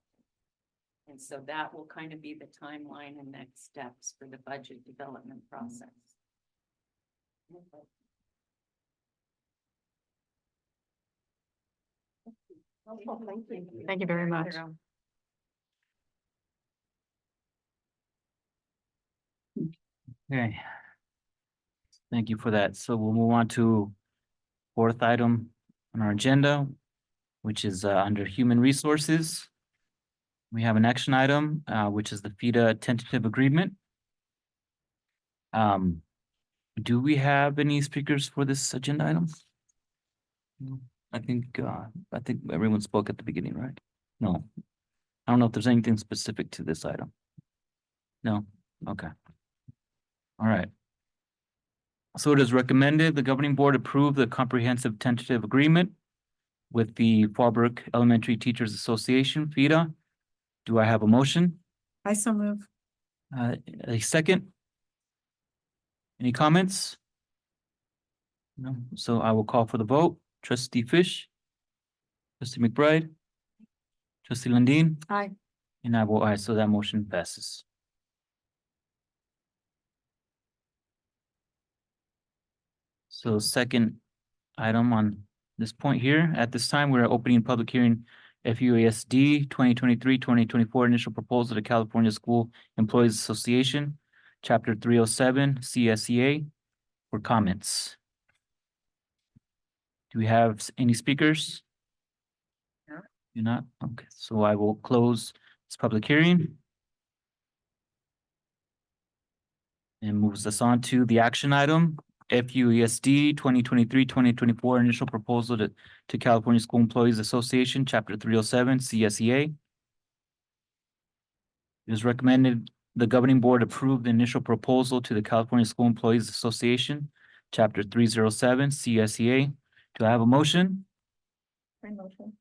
And so that will kind of be the timeline and next steps for the budget development process. Thank you very much. Okay. Thank you for that. So we'll move on to 4th item on our agenda, which is under Human Resources. We have an action item, which is the FIDA tentative agreement. Do we have any speakers for this agenda item? No. I think everyone spoke at the beginning, right? No. I don't know if there's anything specific to this item. No? Okay. All right. So it is recommended the governing board approve the comprehensive tentative agreement with the Fallbrook Elementary Teachers Association, FIDA. Do I have a motion? I so move. A second? Any comments? No, so I will call for the vote. Trustee Fish? Trustee McBride? Trustee Lundin? Aye. And I vote aye, so that motion passes. So second item on this point here, at this time, we're opening public hearing FUESD 2023-2024 initial proposal to California School Employees Association, Chapter 307 CSEA for comments. Do we have any speakers? Do not? Okay, so I will close this public hearing. And moves us on to the action item, FUESD 2023-2024 initial proposal to California School Employees Association, Chapter 307 CSEA. It is recommended the governing board approve the initial proposal to the California School Employees Association, Chapter 307 CSEA. Do I have a motion? My motion.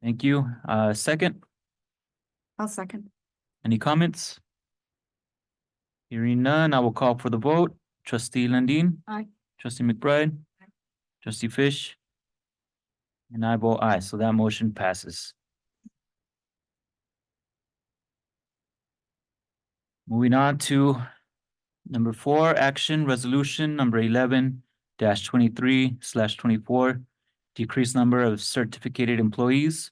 Thank you. Second, I'll second. any comments? Hearing none, I will call for the vote. Trustee Lundin? Aye. Trustee McBride? Trustee Fish? And I vote aye, so that motion passes. Moving on to number 4, action resolution number 11-23/24, decreased number of certificated employees.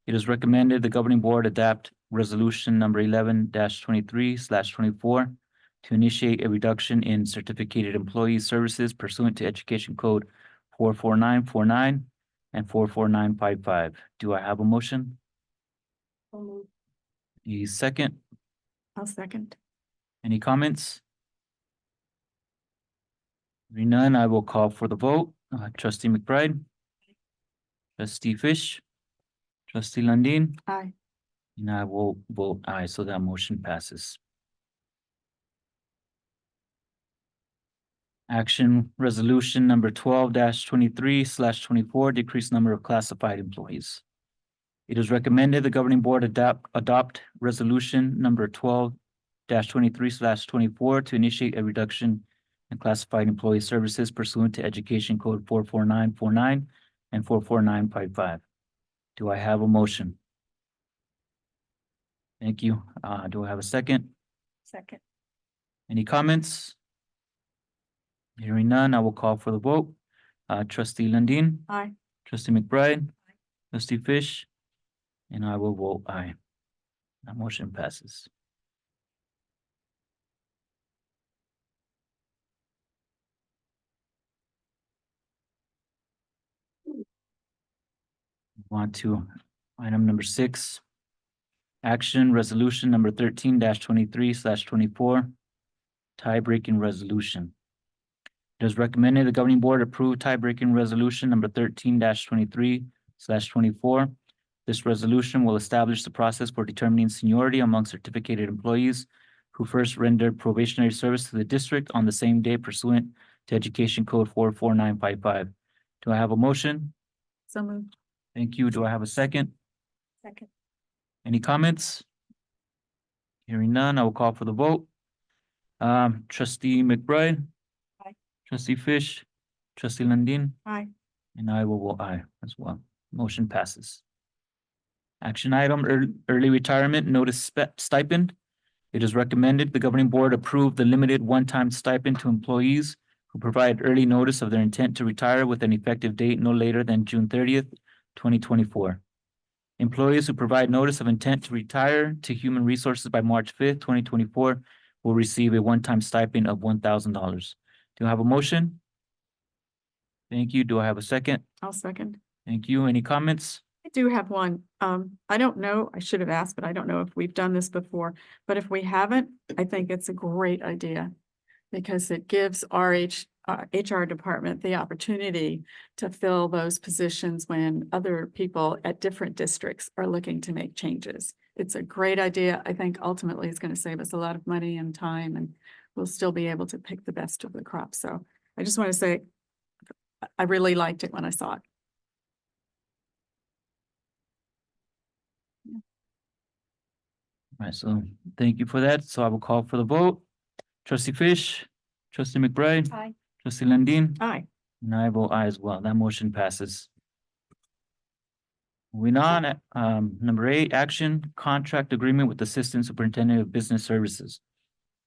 It is recommended the governing board adopt resolution number 11-23/24 to initiate a reduction in certificated employee services pursuant to Education Code 44949 and 44955. Do I have a motion? A second? I'll second. Any comments? Hearing none, I will call for the vote. Trustee McBride? Trustee Fish? Trustee Lundin? Aye. And I will vote aye, so that motion passes. Action resolution number 12-23/24, decreased number of classified employees. It is recommended the governing board adopt resolution number 12-23/24 to initiate a reduction and classified employee services pursuant to Education Code 44949 and 44955. Do I have a motion? Thank you. Do I have a second? Second. Any comments? Hearing none, I will call for the vote. Trustee Lundin, Aye. trustee McBride, trustee Fish, and I will vote aye. That motion passes. On to item number 6. Action resolution number 13-23/24. Tie-breaking resolution. It is recommended the governing board approve tie-breaking resolution number 13-23/24. This resolution will establish the process for determining seniority among certificated employees who first rendered probationary service to the district on the same day pursuant to Education Code 44955. Do I have a motion? So moved. Thank you. Do I have a second? Second. Any comments? Hearing none, I will call for the vote. Trustee McBride. Aye. Trustee Fish, trustee Lundin, Aye. and I will vote aye as well. Motion passes. Action item, early retirement notice stipend. It is recommended the governing board approve the limited one-time stipend to employees who provide early notice of their intent to retire with an effective date no later than June 30th, 2024. Employees who provide notice of intent to retire to Human Resources by March 5th, 2024 will receive a one-time stipend of $1,000. Do I have a motion? Thank you. Do I have a second? I'll second. Thank you. Any comments? I do have one. I don't know, I should have asked, but I don't know if we've done this before. But if we haven't, I think it's a great idea because it gives our HR department the opportunity to fill those positions when other people at different districts are looking to make changes. It's a great idea. I think ultimately it's going to save us a lot of money and time, and we'll still be able to pick the best of the crop. So I just want to say, I really liked it when I saw it. All right, so thank you for that. So I will call for the vote. Trustee Fish, trustee McBride, Aye. trustee Lundin, Aye. and I vote aye as well. That motion passes. Moving on, number 8, action contract agreement with Assistant Superintendent of Business Services.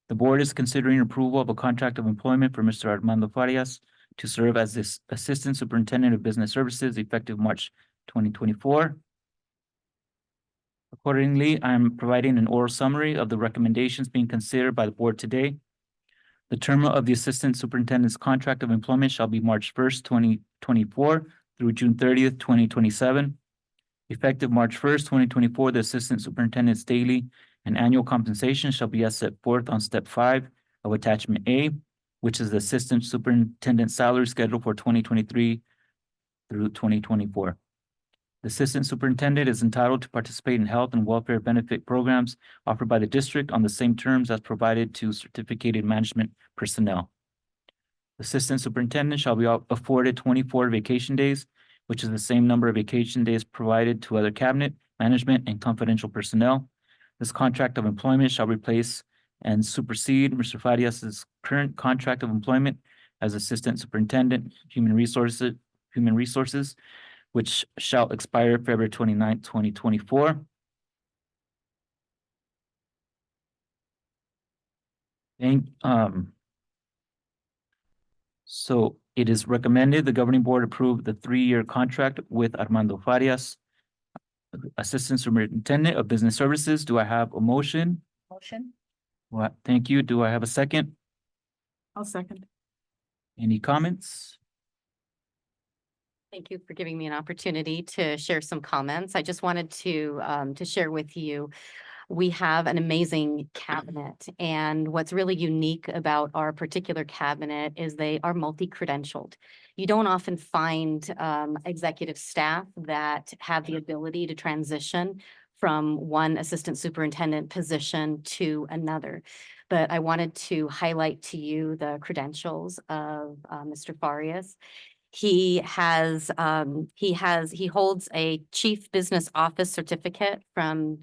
The board is considering approval of a contract of employment for Mr. Armando Farias to serve as this Assistant Superintendent of Business Services effective March 2024. Accordingly, I am providing an oral summary of the recommendations being considered by the board today. The term of the Assistant Superintendent's contract of employment shall be March 1st, 2024 through June 30th, 2027. Effective March 1st, 2024, the Assistant Superintendent's daily and annual compensation shall be as set forth on step 5 of attachment A, which is the Assistant Superintendent salary schedule for 2023 through 2024. The Assistant Superintendent is entitled to participate in health and welfare benefit programs offered by the district on the same terms as provided to certificated management personnel. The Assistant Superintendent shall be afforded 24 vacation days, which is the same number of vacation days provided to other cabinet, management, and confidential personnel. This contract of employment shall replace and supersede Mr. Farias's current contract of employment as Assistant Superintendent, Human Resources, which shall expire February 29th, 2024. So it is recommended the governing board approve the 3-year contract with Armando Farias, Assistant Superintendent of Business Services. Do I have a motion? Motion. Well, thank you. Do I have a second? I'll second. Any comments? Thank you for giving me an opportunity to share some comments. I just wanted to share with you, we have an amazing cabinet. And what's really unique about our particular cabinet is they are multi-credentialed. You don't often find executive staff that have the ability to transition from one assistant superintendent position to another. But I wanted to highlight to you the credentials of Mr. Farias. He holds a chief business office certificate from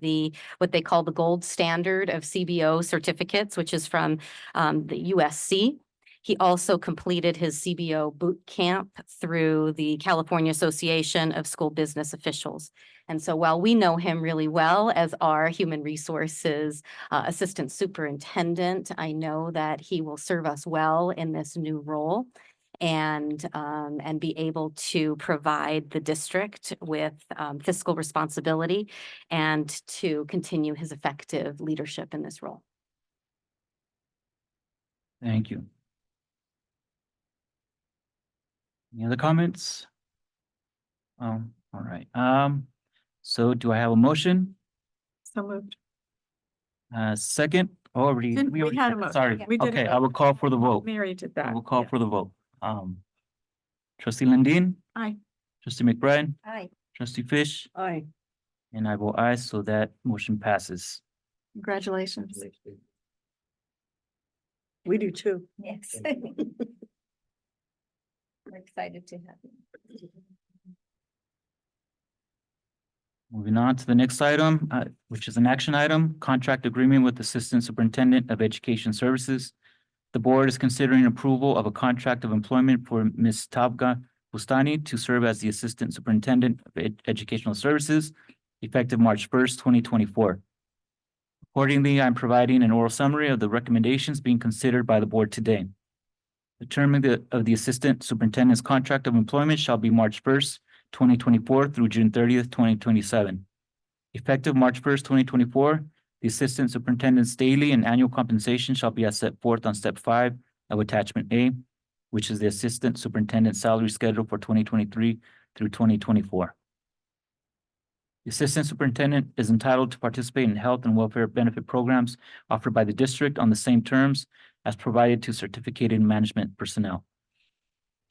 what they call the gold standard of CBO certificates, which is from the USC. He also completed his CBO boot camp through the California Association of School Business Officials. And so while we know him really well as our Human Resources Assistant Superintendent, I know that he will serve us well in this new role and be able to provide the district with fiscal responsibility and to continue his effective leadership in this role. Thank you. Any other comments? All right. So do I have a motion? So moved. Second, already. We already had a did- motion. Sorry. We did Okay, it. I will call for the vote. Mary did I that. will call yeah. for the vote. Trustee Lundin, Aye. trustee McBride, Aye. trustee Fish, Aye. and I vote aye, so that motion passes. Congratulations. We do too. Yes. We're excited to have you. Moving on to the next item, which is an action item, contract agreement with Assistant Superintendent of Education Services. The board is considering approval of a contract of employment for Ms. Tavga Bustani to serve as the Assistant Superintendent of Educational Services effective March 1st, 2024. Accordingly, I'm providing an oral summary of the recommendations being considered by the board today. The term of the Assistant Superintendent's contract of employment shall be March 1st, 2024 through June 30th, 2027. Effective March 1st, 2024, the Assistant Superintendent's daily and annual compensation shall be as set forth on step 5 of attachment A, which is the Assistant Superintendent's salary schedule for 2023 through 2024. The Assistant Superintendent is entitled to participate in health and welfare benefit programs offered by the district on the same terms as provided to certificated management personnel.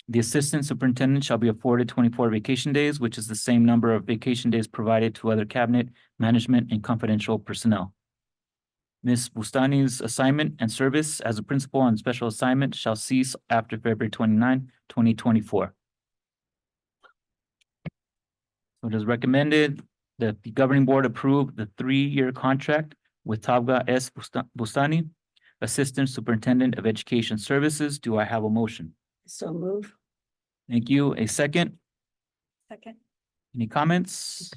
The Assistant Superintendent shall be afforded 24 vacation days, which is the same number of vacation days provided to other cabinet, management, and confidential personnel. Ms. Bustani's assignment and service as a principal on special assignment shall cease after February 29, 2024. So it is recommended that the governing board approve the 3-year contract with Tavga S. Bustani, Assistant Superintendent of Education Services. Do I have a motion? So move. Thank you. A second? Second. Any comments?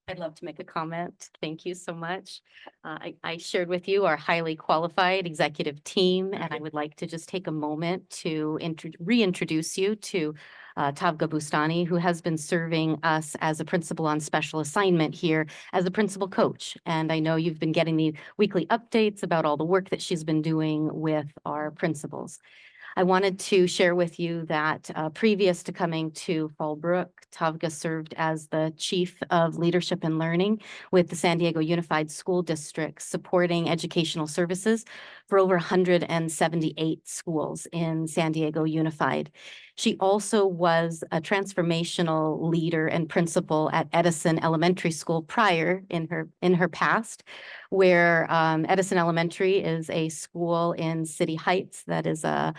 I'd love to make a comment. Thank you so much. I shared with you our highly qualified executive team, and I would like to just take a moment to reintroduce you to Tavga Bustani, who has been serving us as a principal on special assignment here as a principal coach. And I know you've been getting the weekly updates about all the work that she's been doing with our principals. I wanted to share with you that previous to coming to Fallbrook, Tavga served as the Chief of Leadership and Learning with the San Diego Unified School District, supporting educational services for over 178 schools in San Diego Unified. She also was a transformational leader and principal at Edison Elementary School prior in her past, where Edison Elementary is a school in City Heights that is a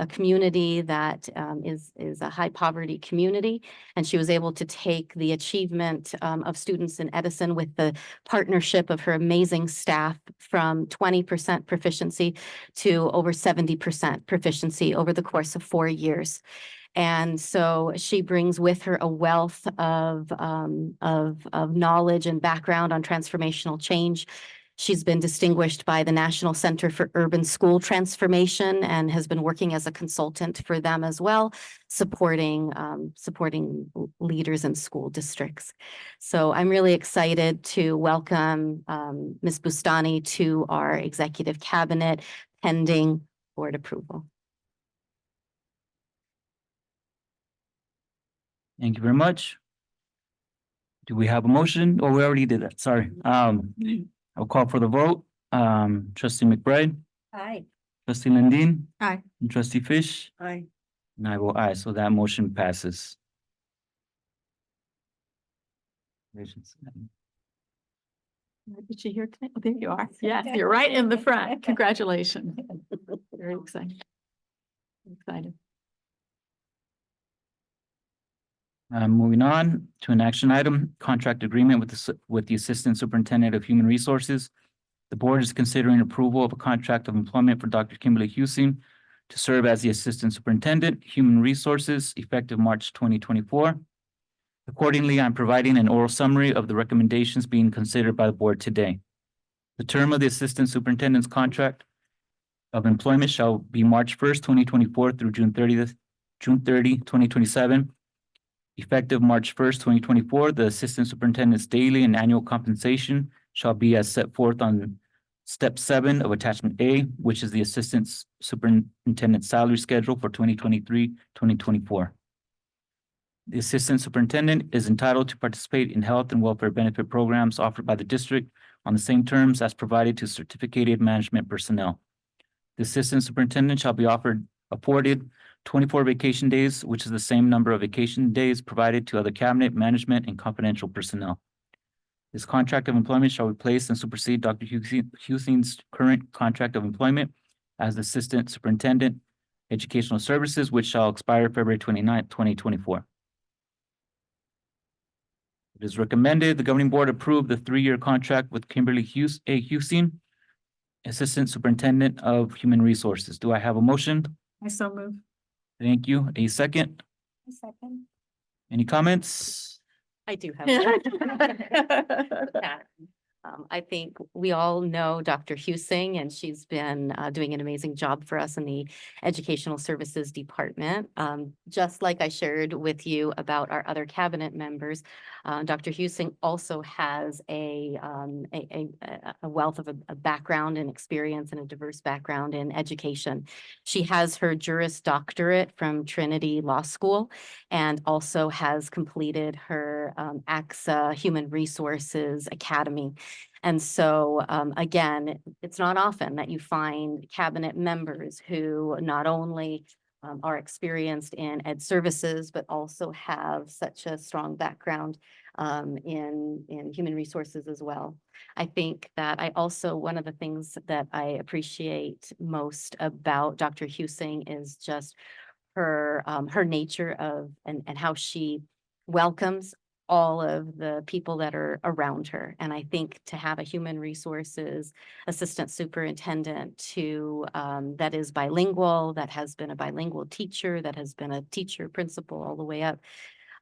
community that is a high poverty community. And she was able to take the achievement of students in Edison with the partnership of her amazing staff from 20% proficiency to over 70% proficiency over the course of 4 years. And so she brings with her a wealth of knowledge and background on transformational change. She's been distinguished by the National Center for Urban School Transformation and has been working as a consultant for them as well, supporting leaders in school districts. So I'm really excited to welcome Ms. Bustani to our executive cabinet pending board approval. Thank you very much. Do we have a motion? Oh, we already did that. Sorry. I'll call for the vote. Trustee McBride, Aye. trustee Lundin, Aye. and trustee Fish, Aye. and I vote aye, so that motion passes. Did you hear tonight? Oh, there you are. Yes, you're right in the front. Congratulations. Very excited. Excited. Moving on to an action item, contract agreement with the Assistant Superintendent of Human Resources. The board is considering approval of a contract of employment for Dr. Kimberly Husing to serve as the Assistant Superintendent, Human Resources, effective March 2024. Accordingly, I'm providing an oral summary of the recommendations being considered by the board today. The term of the Assistant Superintendent's contract of employment shall be March 1st, 2024 through June 30, 2027. Effective March 1st, 2024, the Assistant Superintendent's daily and annual compensation shall be as set forth on Step 7 of Attachment A, which is the Assistant Superintendent Salary Schedule for 2023-2024. The Assistant Superintendent is entitled to participate in health and welfare benefit programs offered by the district on the same terms as provided to certificated management personnel. The Assistant Superintendent shall be afforded 24 vacation days, which is the same number of vacation days provided to other cabinet, management, and confidential personnel. This contract of employment shall replace and supersede Dr. Husing's current contract of employment as the Assistant Superintendent, Educational Services, which shall expire February 29th, 2024. It is recommended the governing board approve the 3-year contract with Kimberly Husing, Assistant Superintendent of Human Resources. Do I have a motion? I so move. Thank you. A second? Second. Any comments? I do have. that. I think we all know Dr. Husing, and she's been doing an amazing job for us in the Educational Services Department. Just like I shared with you about our other cabinet members, Dr. Husing also has a wealth of a background and experience and a diverse background in education. She has her Juris Doctorate from Trinity Law School and also has completed her AXA Human Resources Academy. And so, again, it's not often that you find cabinet members who not only are experienced in ed services, but also have such a strong background in human resources as well. I think that one of the things that I appreciate most about Dr. Husing is just her nature of and how she welcomes all of the people that are around her. And I think to have a human resources assistant superintendent that is bilingual, that has been a bilingual teacher, that has been a teacher principal all the way up,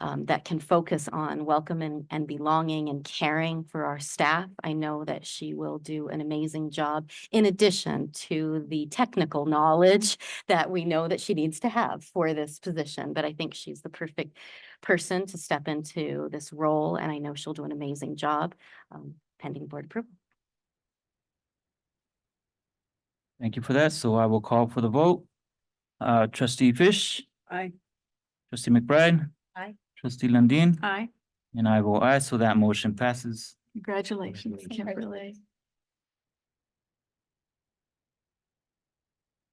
that can focus on welcome and belonging and caring for our staff. I know that she will do an amazing job in addition to the technical knowledge that we know that she needs to have for this position. But I think she's the perfect person to step into this role, and I know she'll do an amazing job pending board approval. Thank you for that. So I will call for the vote. Trustee Fish, Aye. Trustee McBride, Aye. Trustee Lundin, Aye. and I vote aye, so that motion passes. Congratulations, Kimberly.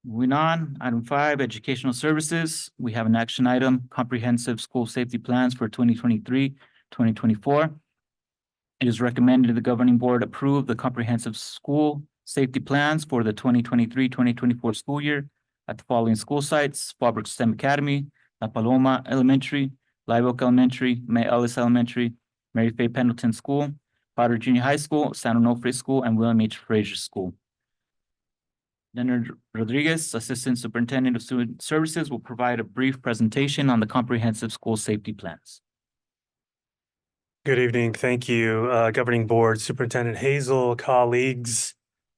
Moving on, item 5, educational services. We have an action item, comprehensive school safety plans for 2023-2024. It is recommended the governing board approve the comprehensive school safety plans for the 2023-2024 school year at the following school sites: Fallbrook STEM Academy, La Paloma Elementary, Live Oak Elementary, May Ellis Elementary, Mary Faye Pendleton School, Potter Junior High School, San Onofre School, and William H. Frazier School. Leonard Rodriguez, Assistant Superintendent of Student Services, will provide a brief presentation on the comprehensive school safety plans. Good evening. Thank you, Governing Board, Superintendent Hazel, colleagues,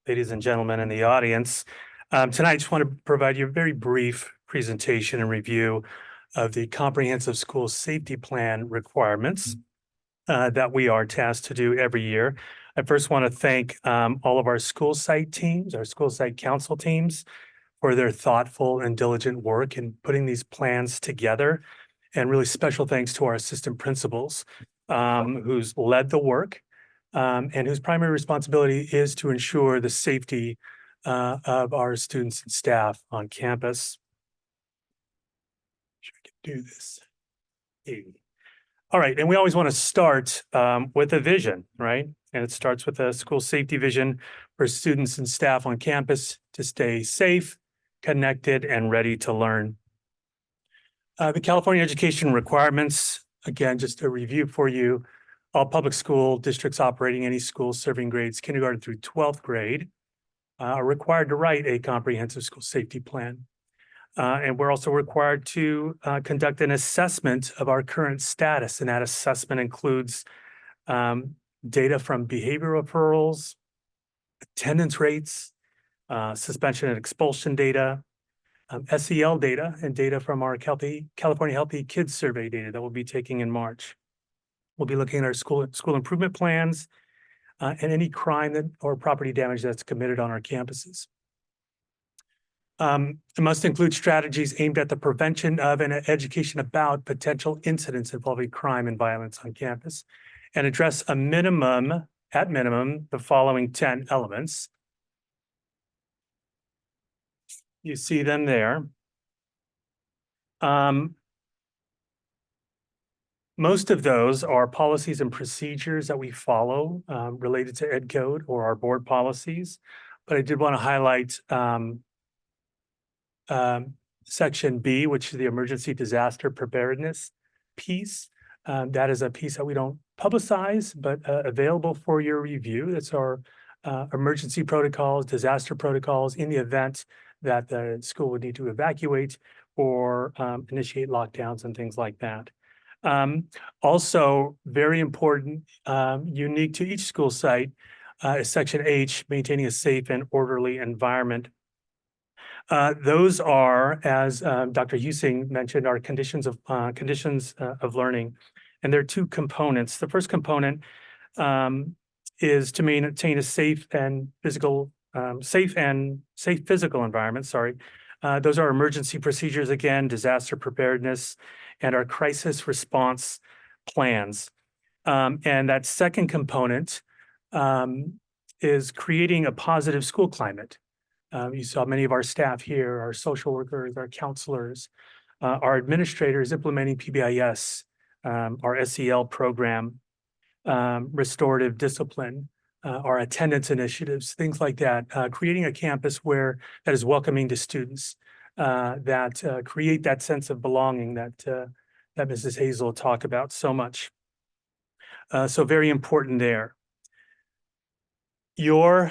ladies and gentlemen in the audience. Tonight, I just want to provide you a very brief presentation and review of the comprehensive school safety plan requirements that we are tasked to do every year. I first want to thank all of our school site teams, our school site council teams, for their thoughtful and diligent work in putting these plans together. And really special thanks to our assistant principals who's led the work and whose primary responsibility is to ensure the safety of our students and staff on campus. Sure I can do this. All right, and we always want to start with a vision, right? And it starts with a school safety vision for students and staff on campus to stay safe, connected, and ready to learn. The California education requirements, again, just a review for you. All public school districts operating any school serving grades kindergarten through 12th grade are required to write a comprehensive school safety plan. And we're also required to conduct an assessment of our current status, and that assessment includes data from behavioral referrals, attendance rates, suspension and expulsion data, SEL data, and data from our California Healthy Kids Survey data that we'll be taking in March. We'll be looking at our school improvement plans and any crime or property damage that's committed on our campuses. It must include strategies aimed at the prevention of and education about potential incidents involving crime and violence on campus, and address at minimum, the following 10 elements. You see them there. Most of those are policies and procedures that we follow related to Ed Code or our board policies. But I did want to highlight Section B, which is the emergency disaster preparedness piece. That is a piece that we don't publicize, but available for your review. That's our emergency protocols, disaster protocols in the event that the school would need to evacuate or initiate lockdowns and things like that. Also, very important, unique to each school site, is Section H, maintaining a safe and orderly environment. Those are, as Dr. Husing mentioned, are conditions of learning, and there are two components. The first component is to maintain a safe physical environment. Those are emergency procedures, again, disaster preparedness, and our crisis response plans. And that second component is creating a positive school climate. You saw many of our staff here, our social workers, our counselors, our administrators implementing PBIS, our SEL program, restorative discipline, our attendance initiatives, things like that, creating a campus that is welcoming to students, that create that sense of belonging that Mrs. Hazel talked about so much. So very important there. So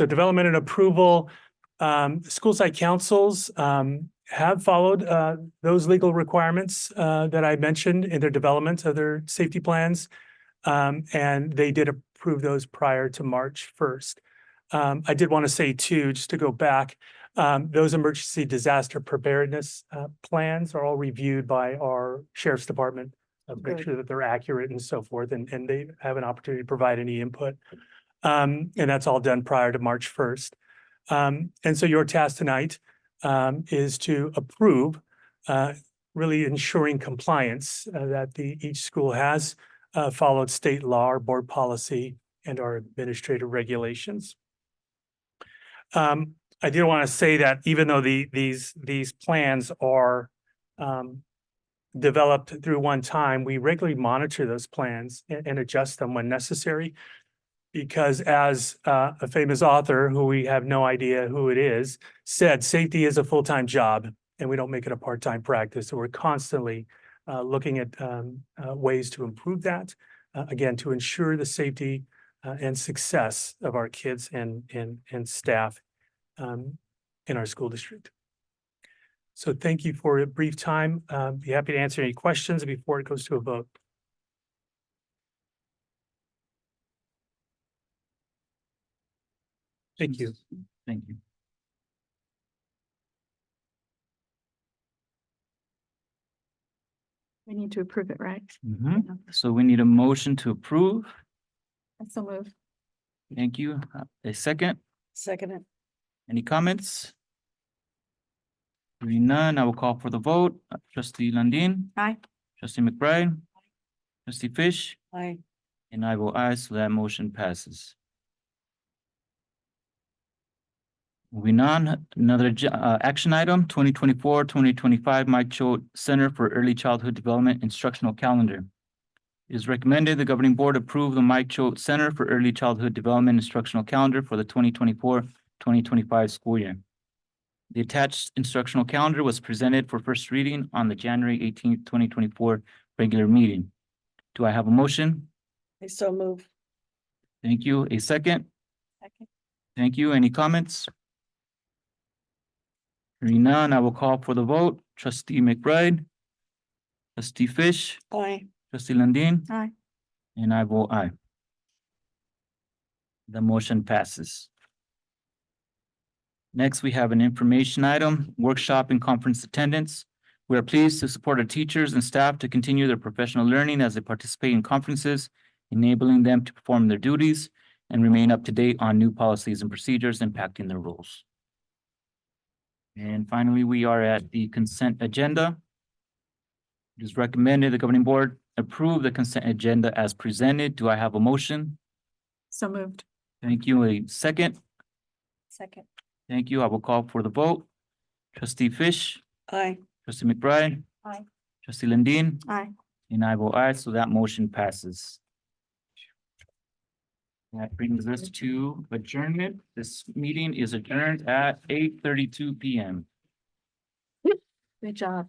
development and approval, school site councils have followed those legal requirements that I mentioned in their development of their safety plans, and they did approve those prior to March 1st. I did want to say too, just to go back, those emergency disaster preparedness plans are all reviewed by our sheriff's department, make sure that they're accurate and so forth, and they have an opportunity to provide any input. And that's all done prior to March 1st. And so your task tonight is to approve, really ensuring compliance that each school has followed state law, our board policy, and our administrative regulations. I did want to say that even though these plans are developed through one time, we regularly monitor those plans and adjust them when necessary. Because as a famous author, who we have no idea who it is, said, safety is a full-time job and we don't make it a part-time practice. So we're constantly looking at ways to improve that, again, to ensure the safety and success of our kids and staff in our school district. So thank you for a brief time. Be happy to answer any questions before it goes to a vote. Thank you. Thank you. We need to approve it, right? So we need a motion to approve. That's a move. Thank you. A second. Second it. Any comments? Hearing none, I will call for the vote. Trustee Landine. Aye. Trustee McBride. Trustee Fish. Aye. And I will aye, so that motion passes. Moving on, another action item, 2024-2025 Mike Choate Center for Early Childhood Development Instructional Calendar. It is recommended the governing board approve the Mike Choate Center for Early Childhood Development Instructional Calendar for the 2024-2025 school year. The attached instructional calendar was presented for first reading on the January 18th, 2024 regular meeting. Do I have a motion? I so move. Thank you. A second? Thank you. Any comments? Hearing none, I will call for the vote. Trustee McBride. Trustee Fish. Aye. Trustee Landine. Aye. And I vote aye. The motion passes. Next, we have an information item, workshop and conference attendance. We are pleased to support our teachers and staff to continue their professional learning as they participate in conferences, enabling them to perform their duties and remain up to date on new policies and procedures impacting their roles. And finally, we are at the consent agenda. It is recommended the governing board approve the consent agenda as presented. Do I have a motion? So moved. Thank you. A second? Second. Thank you. I will call for the vote. Trustee Fish. Aye. Trustee McBride. Aye. Trustee Landine. Aye. And I vote aye, so that motion passes. That brings us to adjournment. This meeting is adjourned at 8:32 PM. Good job.